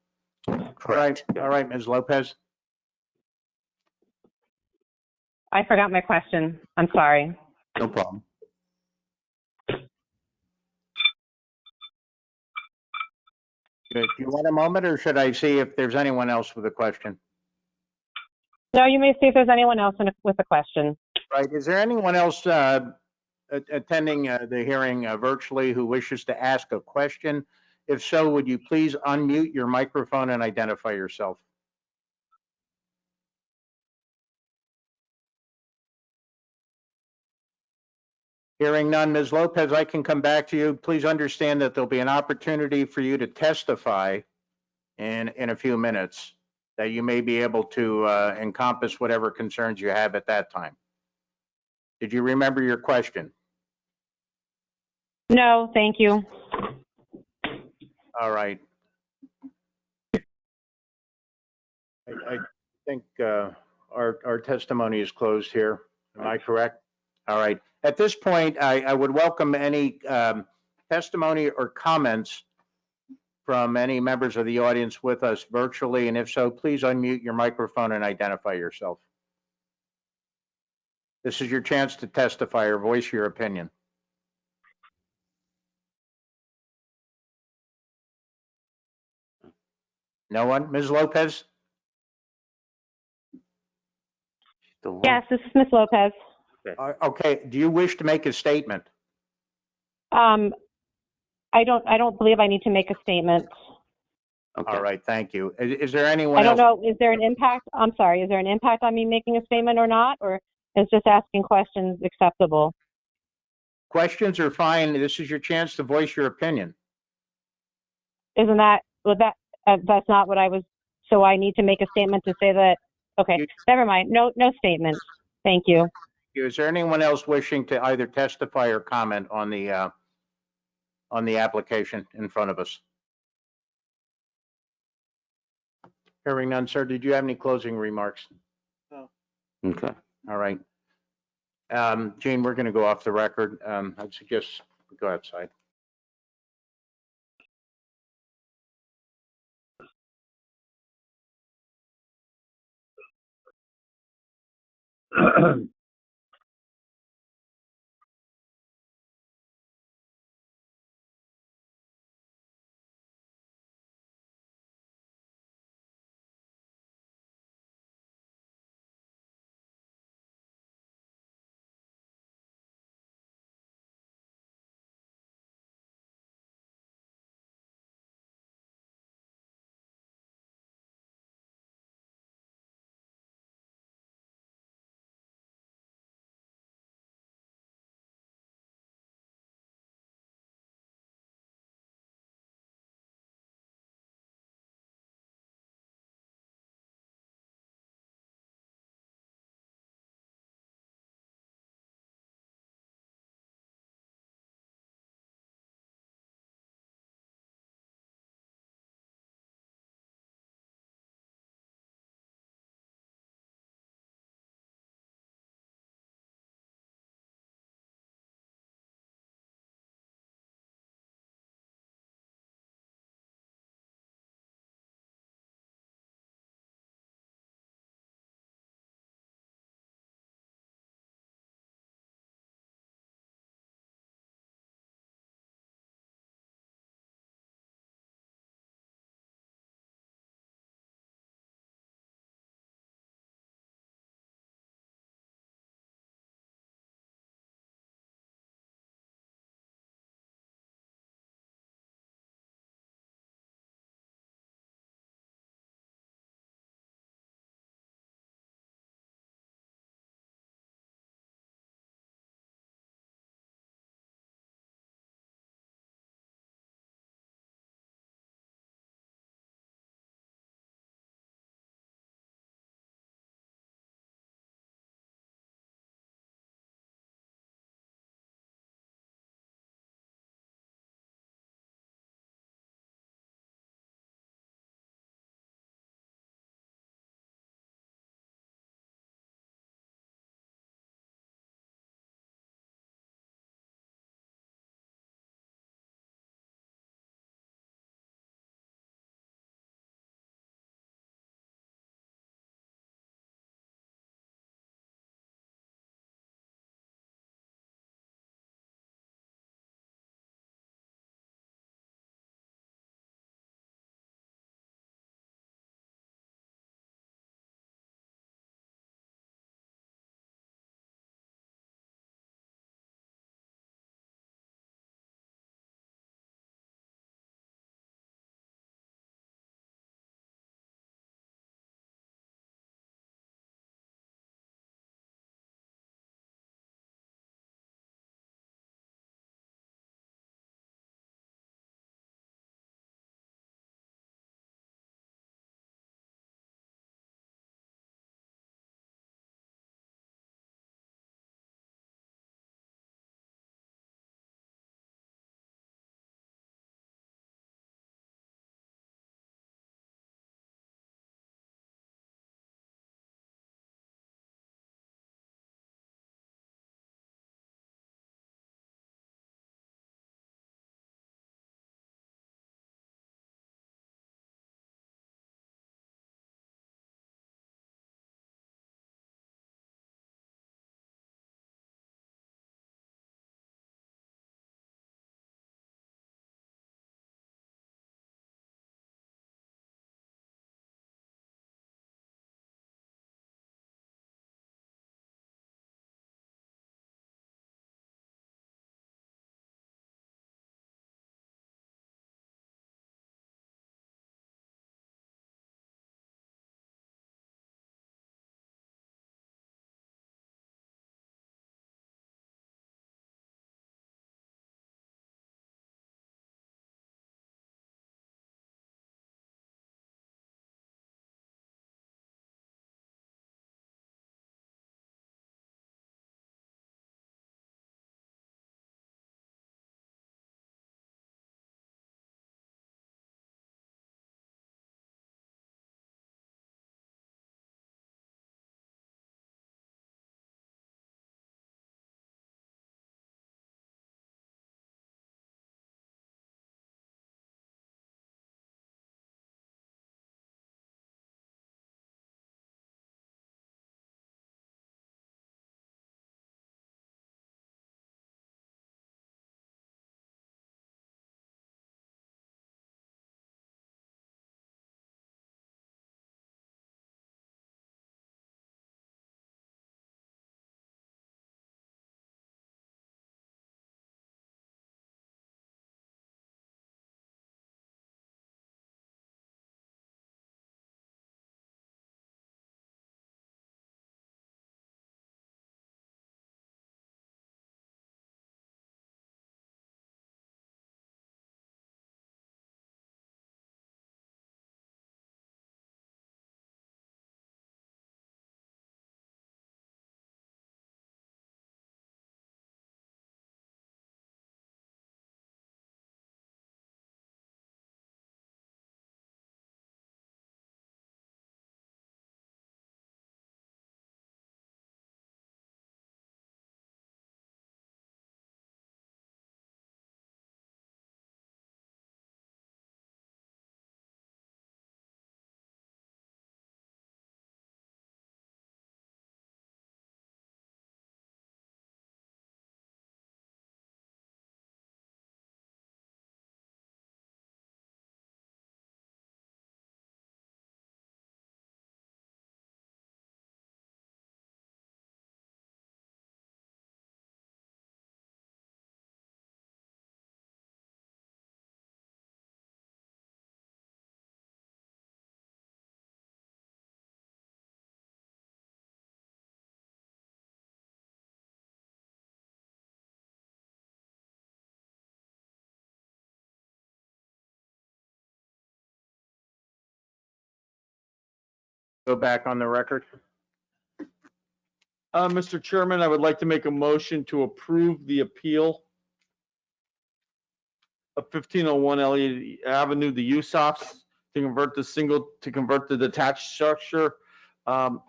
Correct. All right, Ms. Lopez. I forgot my question. I'm sorry. No problem. Good. Do you want a moment, or should I see if there's anyone else with a question? No, you may see if there's anyone else with a question. Right. Is there anyone else attending the hearing virtually who wishes to ask a question? If so, would you please unmute your microphone and identify yourself? Hearing none, Ms. Lopez, I can come back to you. Please understand that there'll be an opportunity for you to testify in a few minutes, that you may be able to encompass whatever concerns you have at that time. Did you remember your question? No, thank you. All right. I think our testimony is closed here. Am I correct? All right. At this point, I would welcome any testimony or comments from any members of the audience with us virtually, and if so, please unmute your microphone and identify yourself. This is your chance to testify or voice your opinion. No one? Ms. Lopez? Yes, this is Ms. Lopez. Okay. Do you wish to make a statement? I don't believe I need to make a statement. Okay. All right. Thank you. Is there anyone I don't else? know. Is there an impact? I'm sorry. Is there an impact on me making a statement or not? Or is just asking questions acceptable? Questions are fine. This is your chance to voice your opinion. Isn't that, that's not what I was, so I need to make a statement to say that, okay, never mind. No statement. Thank you. Is there anyone else wishing to either testify or comment on the application in front of us? Hearing none, sir, did you have any closing remarks? No. Okay. All right. Jane, we're going to go off the record. I'd suggest we go outside. Go back on the record. Mr. Chairman, I would like to make a motion to approve the appeal of 1501 Elliott Avenue, the USOFs, to convert the detached structure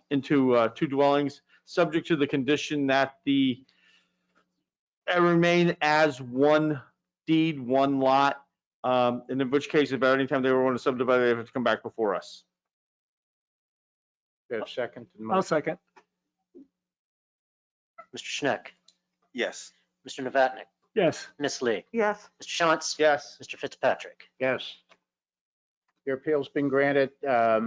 into 2 dwellings, subject to the condition that it remain as 1 deed, 1 lot, and in which case, if at any time they were going to subdivide, they have to come back before us. Do you have a second? to the I'll motion? second. Mr. Schneck, Yes. Mr. Novatnik, Yes. Ms. Lee, Yes. Mr. Shantz, Yes. Mr. Fitzpatrick. Yes. Your appeal's been granted. I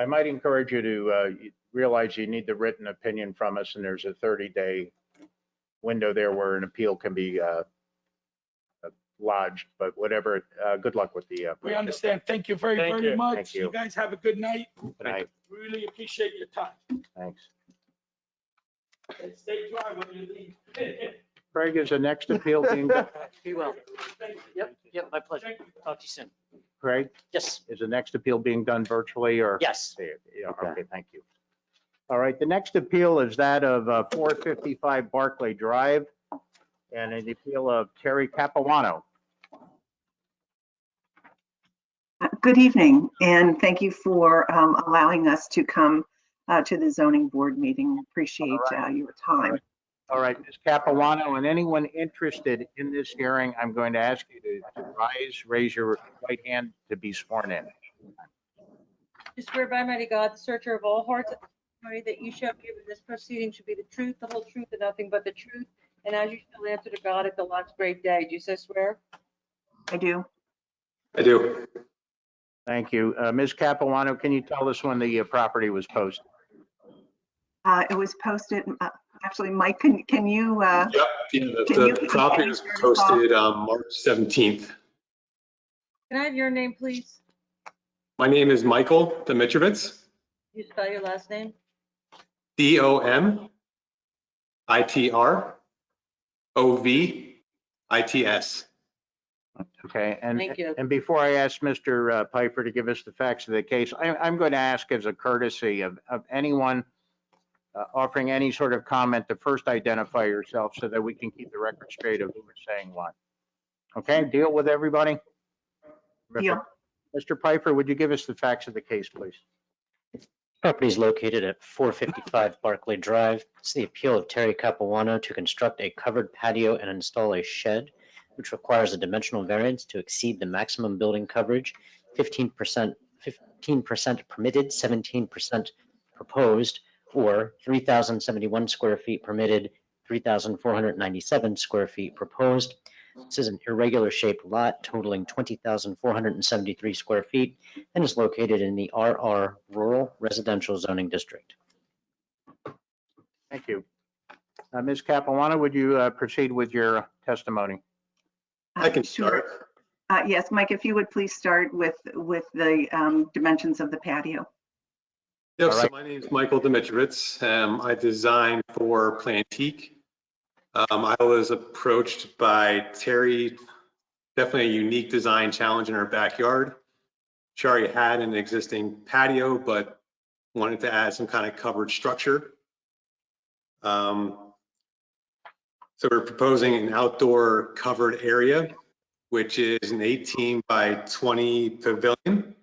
might encourage you to realize you need the written opinion from us, and there's a 30-day window there where an appeal can be lodged, but whatever, good luck with the. We understand. Thank you very, Thank very you. much. Thank you. You guys have a good night. Good night. Really appreciate your time. Thanks. And stay dry when you leave. Craig, is the next appeal being done? Be well. Thank you. Yep, my pleasure. Thank you. Talk to you soon. Craig, Yes, is the next appeal being done virtually or? yes. Yeah, Okay. okay, thank you. All right, the next appeal is that of 455 Barclay Drive, and an appeal of Terry Capuano. Good evening, and thank you for allowing us to come to the zoning board meeting. Appreciate your time. All right, Ms. Capuano, and anyone interested in this hearing, I'm going to ask you to raise your right hand to be sworn in. You swear by mighty God, the searcher of all hearts, that the testimony that you shall give in this proceeding should be the truth, the whole truth, and nothing but the truth. And as you shall answer to God at the last great day. Do you so swear? I do. I do. Thank you. Ms. Capuano, can you tell us when the property was posted? It was posted, actually, Mike, can you? Yep, yeah, the property was posted March 17th. Can I have your name, please? My name is Michael Dimitrovitz, Can you spell your last name? DOMITROVITS. Okay, Thank you. and before I ask Mr. Piper to give us the facts of the case, I'm going to ask as a courtesy of anyone offering any sort of comment to first identify yourself so that we can keep the record straight of who is saying what. Okay, deal with everybody? Deal. Mr. Piper, would you give us the facts of the case, please? Property is located at 455 Barclay Drive. It's the appeal of Terry Capuano to construct a covered patio and install a shed, which requires a dimensional variance to exceed the maximum building coverage, 15% permitted, 17% proposed, or 3,071 square feet permitted, 3,497 square feet proposed. This is an irregular shaped lot totaling 20,473 square feet and is located in the RR Rural Residential Zoning District. Thank you. Ms. Capuano, would you proceed with your testimony? I can Sure. start. Yes, Mike, if you would please start with the dimensions of the patio. Yep, All so right. my name is Michael Dimitrovitz. I design for Plantique. I was approached by Terry, definitely a unique design challenge in her backyard. She already had an existing patio, but wanted to add some kind of covered structure. So we're proposing an outdoor covered area, which is an 18 by 20 pavilion,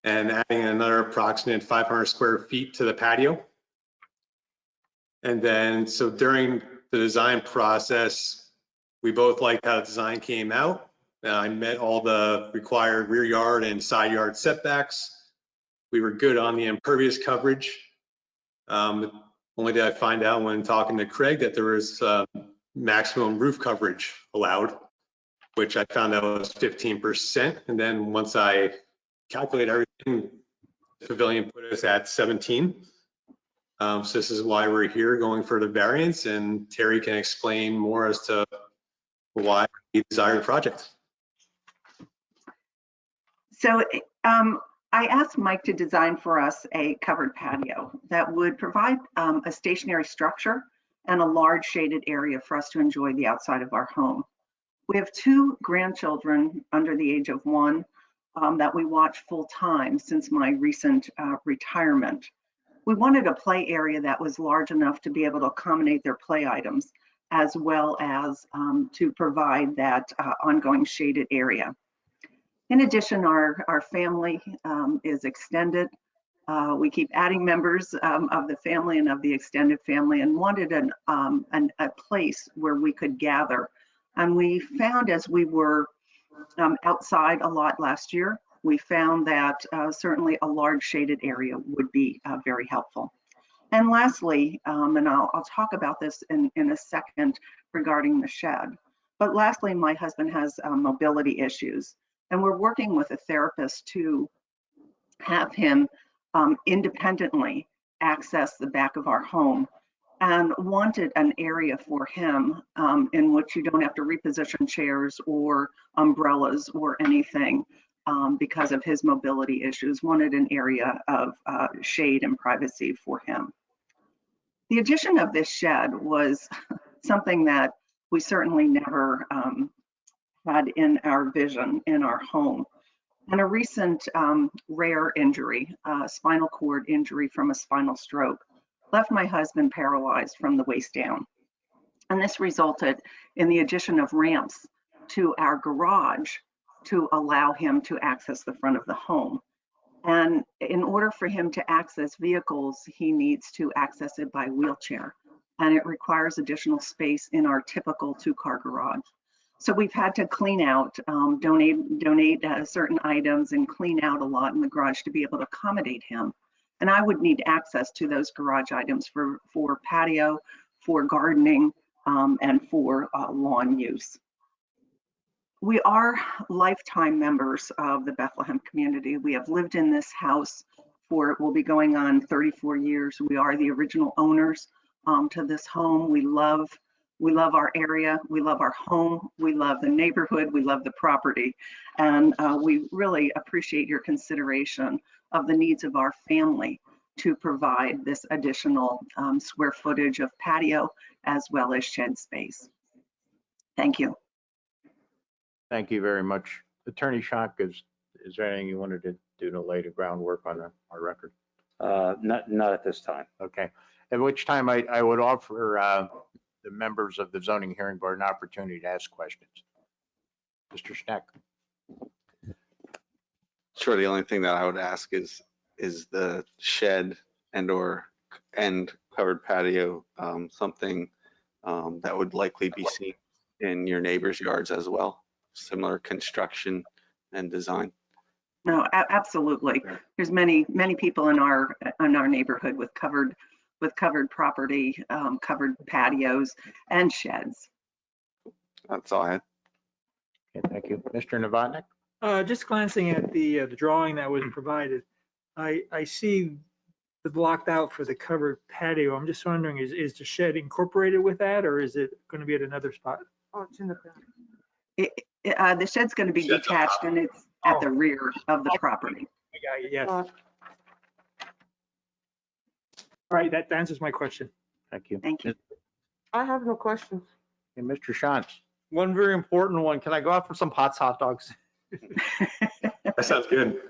and adding another approximate 500 square feet to the patio. And then, so during the design process, we both liked how the design came out. I met all the required rear yard and side yard setbacks. We were good on the impervious coverage. Only did I find out when talking to Craig that there was maximum roof coverage allowed, which I found out was 15%. And then once I calculated everything, the pavilion put us at 17. So this is why we're here going for the variance, and Terry can explain more as to why we desire the project. So I asked Mike to design for us a covered patio that would provide a stationary structure and a large shaded area for us to enjoy the outside of our home. We have 2 grandchildren under the age of 1. that we watch full time since my recent retirement. We wanted a play area that was large enough to be able to accommodate their play items, as well as to provide that ongoing shaded area. In addition, our family is extended. We keep adding members of the family and of the extended family, and wanted a place where we could gather. And we found, as we were outside a lot last year, we found that certainly a large shaded area would be very helpful. And lastly, and I'll talk about this in a second regarding the shed, but lastly, my husband has mobility issues, and we're working with a therapist to have him independently access the back of our home, and wanted an area for him in which you don't have to reposition chairs or umbrellas or anything because of his mobility issues. Wanted an area of shade and privacy for him. The addition of this shed was something that we certainly never had in our vision in our home. And a recent rare injury, spinal cord injury from a spinal stroke, left my husband paralyzed from the waist down. And this resulted in the addition of ramps to our garage to allow him to access the front of the home. And in order for him to access vehicles, he needs to access it by wheelchair. And it requires additional space in our typical 2-car garage. So we've had to clean out, donate certain items and clean out a lot in the garage to be able to accommodate him. And I would need access to those garage items for patio, for gardening, and for lawn use. We are lifetime members of the Bethlehem community. We have lived in this house for, we'll be going on 34 years. We are the original owners to this home. We love our area. We love our home. We love the neighborhood. We love the property. And we really appreciate your consideration of the needs of our family to provide this additional square footage of patio as well as shed space. Thank you. Thank you very much. Attorney Schock, is there anything you wanted to do to lay the groundwork on our record? Not at this time. Okay. At which time I would offer the members of the zoning hearing board an opportunity to ask questions. Mr. Schneck. Sure, the only thing that I would ask is the shed and covered patio something that would likely be seen in your neighbors' yards as well? Similar construction and design? No, absolutely. There's many people in our neighborhood with covered property, covered patios and sheds. That's all I had. Okay, thank you. Mr. Novotny? Just glancing at the drawing that was provided, I see the blocked out for the covered patio. I'm just wondering, is the shed incorporated with that, or is it going to be at another spot? Oh, it's in the back. The shed's going to be detached, and it's at the rear of the property. I got you, yes. All right, that answers my question. Thank you. Thank you. I have no questions. And Mr. Shantz? One very important one. Can I go out for some Potts hot dogs? That sounds good.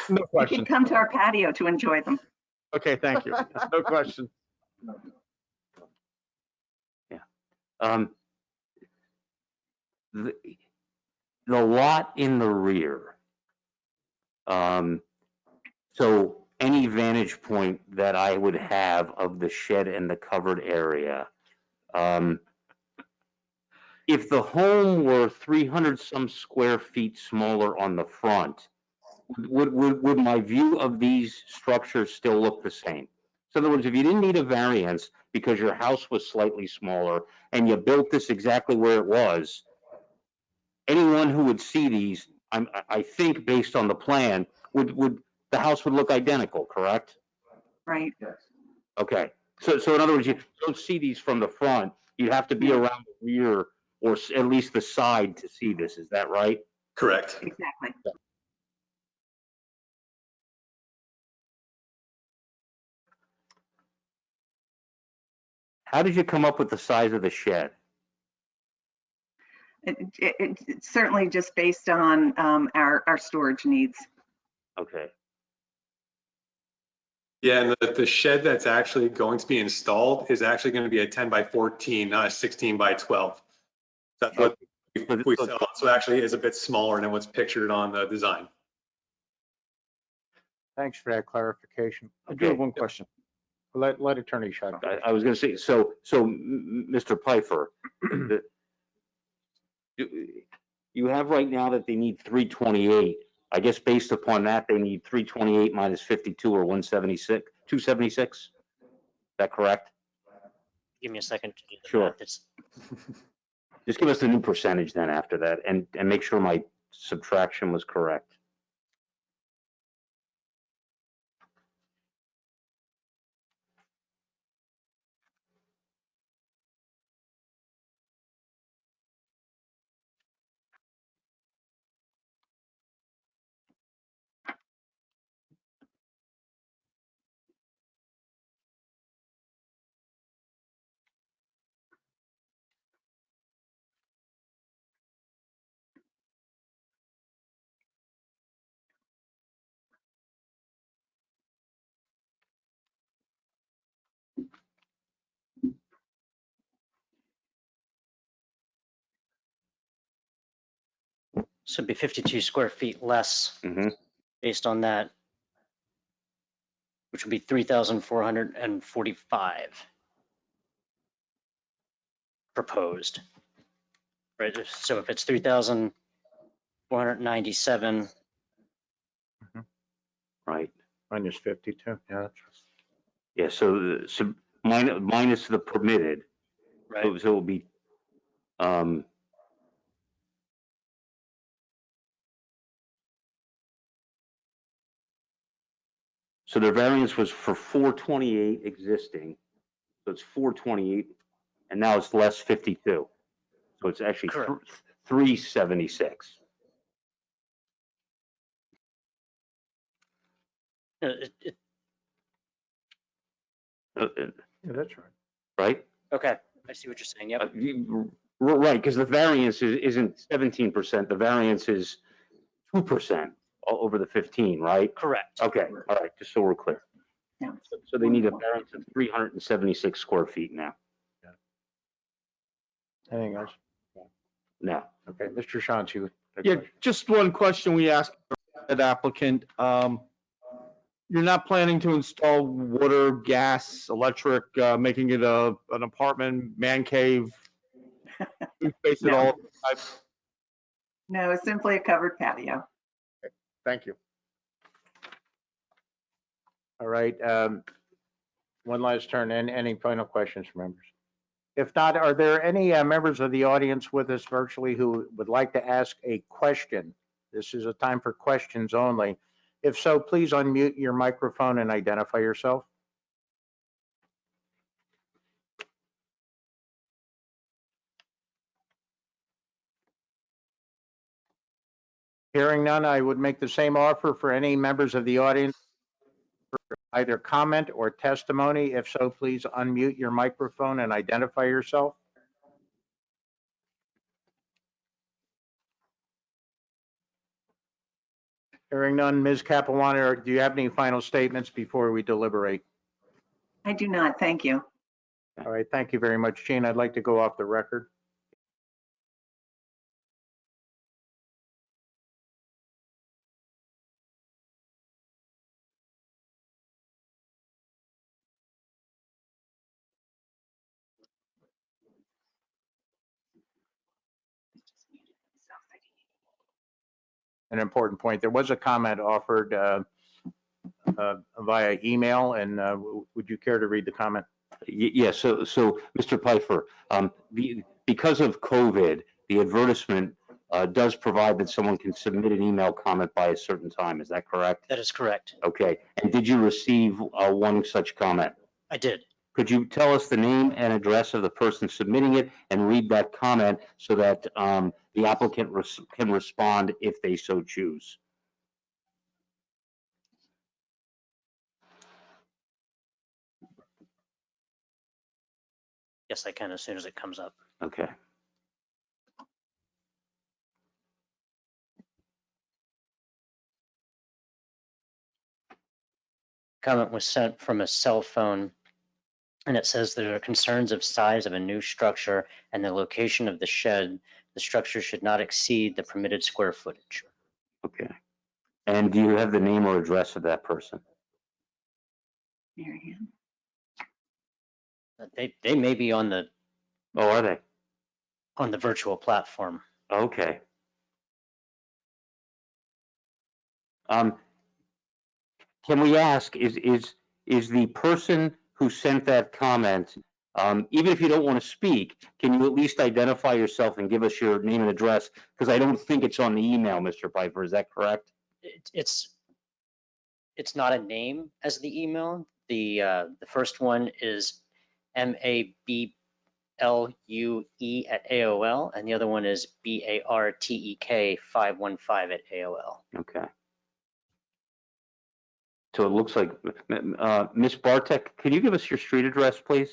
No You question. can come to our patio to enjoy them. Okay, thank you. No question. The lot in the rear. So any vantage point that I would have of the shed and the covered area, if the home were 300 some square feet smaller on the front, would my view of these structures still look the same? So in other words, if you didn't need a variance because your house was slightly smaller and you built this exactly where it was, anyone who would see these, I think based on the plan, the house would look identical, correct? Right. Okay. So in other words, you don't see these from the front. You have to be around the rear or at least the side to see this. Is that right? Correct. Exactly. How did you come up with the size of the shed? It's certainly just based on our storage needs. Okay. Yeah, and the shed that's actually going to be installed is actually going to be a 10 by 14, not a 16 by 12. That's what we sell. So actually it is a bit smaller than what's pictured on the design. Thanks for that clarification. I do have one question. Let Attorney Shadid. I was going to say, so Mr. Pfeiffer, you have right now that they need 328. I guess based upon that, they need 328 minus 52 or 176, 276. Is that correct? Give me a second to do the Sure. math. It's Just give us the new percentage then after that and make sure my subtraction was correct. should be 52 square feet less based on that, which would be 3,445 proposed. Right. So if it's 3,497. Right. Minus 52. Yeah. Yeah. So minus the permitted. Right. So it will be, so their variance was for 428 existing. So it's 428 and now it's less 52. So it's actually 376. Yeah, that's right. Right? Okay. I see what you're saying. Yep. Right, because the variance isn't 17%. The variance is 2% over the 15, right? Correct. Okay, all right, just so we're clear. Yeah. So they need a variance of 376 square feet now. Anything else? No. Okay, Mr. Shantz, you. Yeah, just one question we asked that applicant. You're not planning to install water, gas, electric, making it an apartment, man cave? Space at all? No, it's simply a covered patio. Thank you. All right, one last turn. Any final questions from members? If not, are there any members of the audience with us virtually who would like to ask a question? This is a time for questions only. If so, please unmute your microphone and identify yourself. Hearing none, I would make the same offer for any members of the audience for either comment or testimony. If so, please unmute your microphone and identify yourself. Hearing none, Ms. Capuano, do you have any final statements before we deliberate? I do not. Thank you. All right, thank you very much, Gene. I'd like to go off the record. An important point. There was a comment offered via email, and would you care to read the comment? Yeah, so Mr. Pfeiffer, because of COVID, the advertisement does provide that someone can submit an email comment by a certain time. Is that correct? That is correct. Okay, and did you receive one such comment? I did. Could you tell us the name and address of the person submitting it and read that comment so that the applicant can respond if they so choose? Yes, I can as soon as it comes up. Okay. Comment was sent from a cell phone, and it says there are concerns of size of a new structure and the location of the shed. The structure should not exceed the permitted square footage. Okay. And do you have the name or address of that person? Mary Ann. They may be on the Oh, are they? virtual platform. Okay. Can we ask, is the person who sent that comment, even if you don't want to speak, can you at least identify yourself and give us your name and address? Because I don't think it's on the email, Mr. Piper. Is that correct? It's not a name as the email. The first one is MABLUE at AOL, and the other one is BARTEK515 at AOL. Okay. So it looks like, Ms. Bartek, can you give us your street address, please?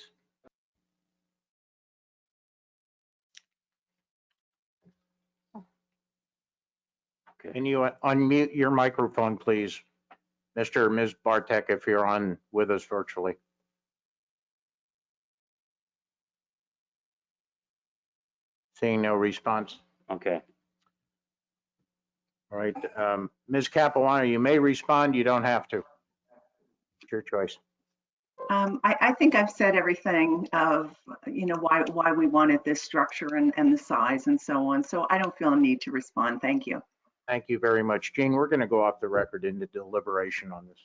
Can you unmute your microphone, please? Mr. or Ms. Bartek, if you're on with us virtually. Seeing no response. Okay. All right. Ms. Capuano, you may respond. You don't have to. It's your choice. I think I've said everything of, why we wanted this structure and the size and so on. So I don't feel a need to respond. Thank you. Thank you very much. Gene, we're going to go off the record into deliberation on this.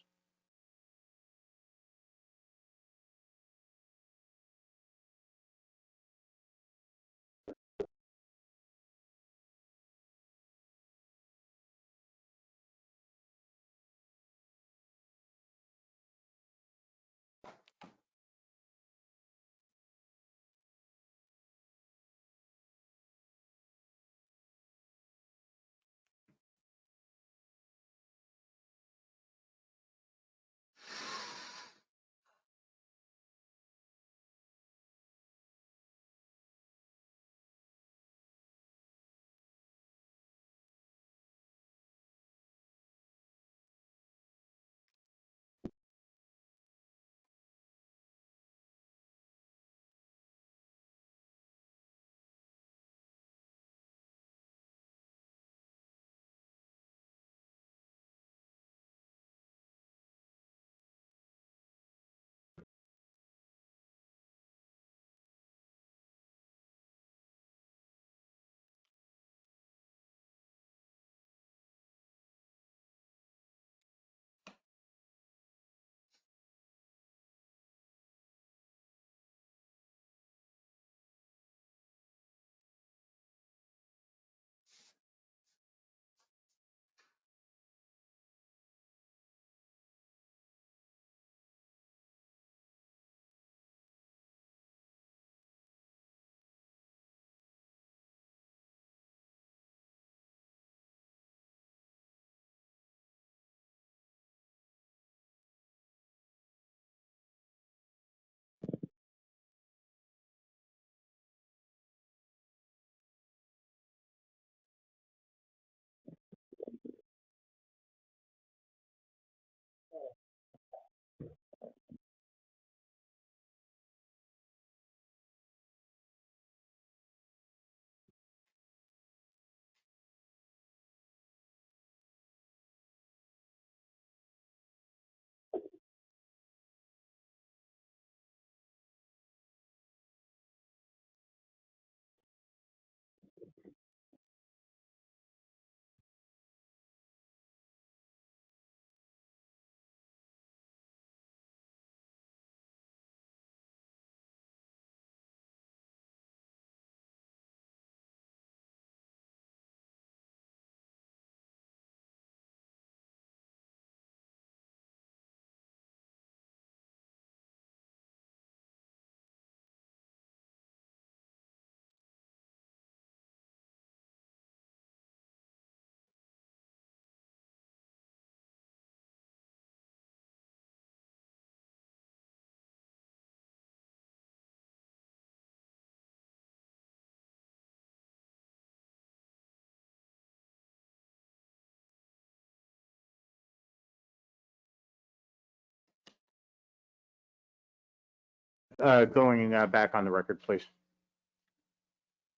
Going back on the record, please.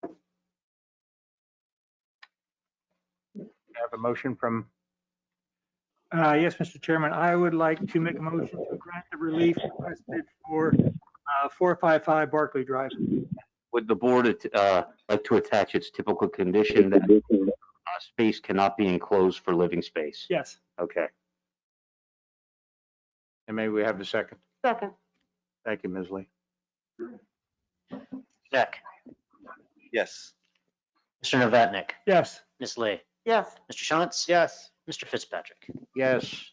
I have a motion from, Yes, Mr. Chairman, I would like to make a motion to grant the relief requested for 455 Barclay Drive. Would the board like to attach its typical condition that space cannot be enclosed for living space? Yes. Okay. and may we have a second? Second. Thank you, Ms. Lee. Check. Yes. Mr. Novatnik, Yes. Ms. Lee, Yes. Mr. Shantz, Yes. Mr. Fitzpatrick. Yes.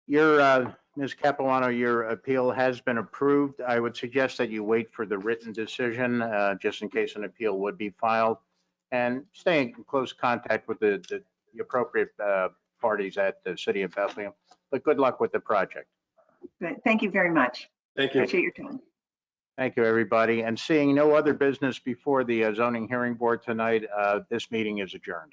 Ms. Capuano, your appeal has been approved. I would suggest that you wait for the written decision, just in case an appeal would be filed, and stay in close contact with the appropriate parties at the City of Bethlehem. But good luck with the project. Good. Thank you very much. Thank you. Appreciate your time. Thank you, everybody. And seeing no other business before the zoning hearing board tonight, this meeting is adjourned.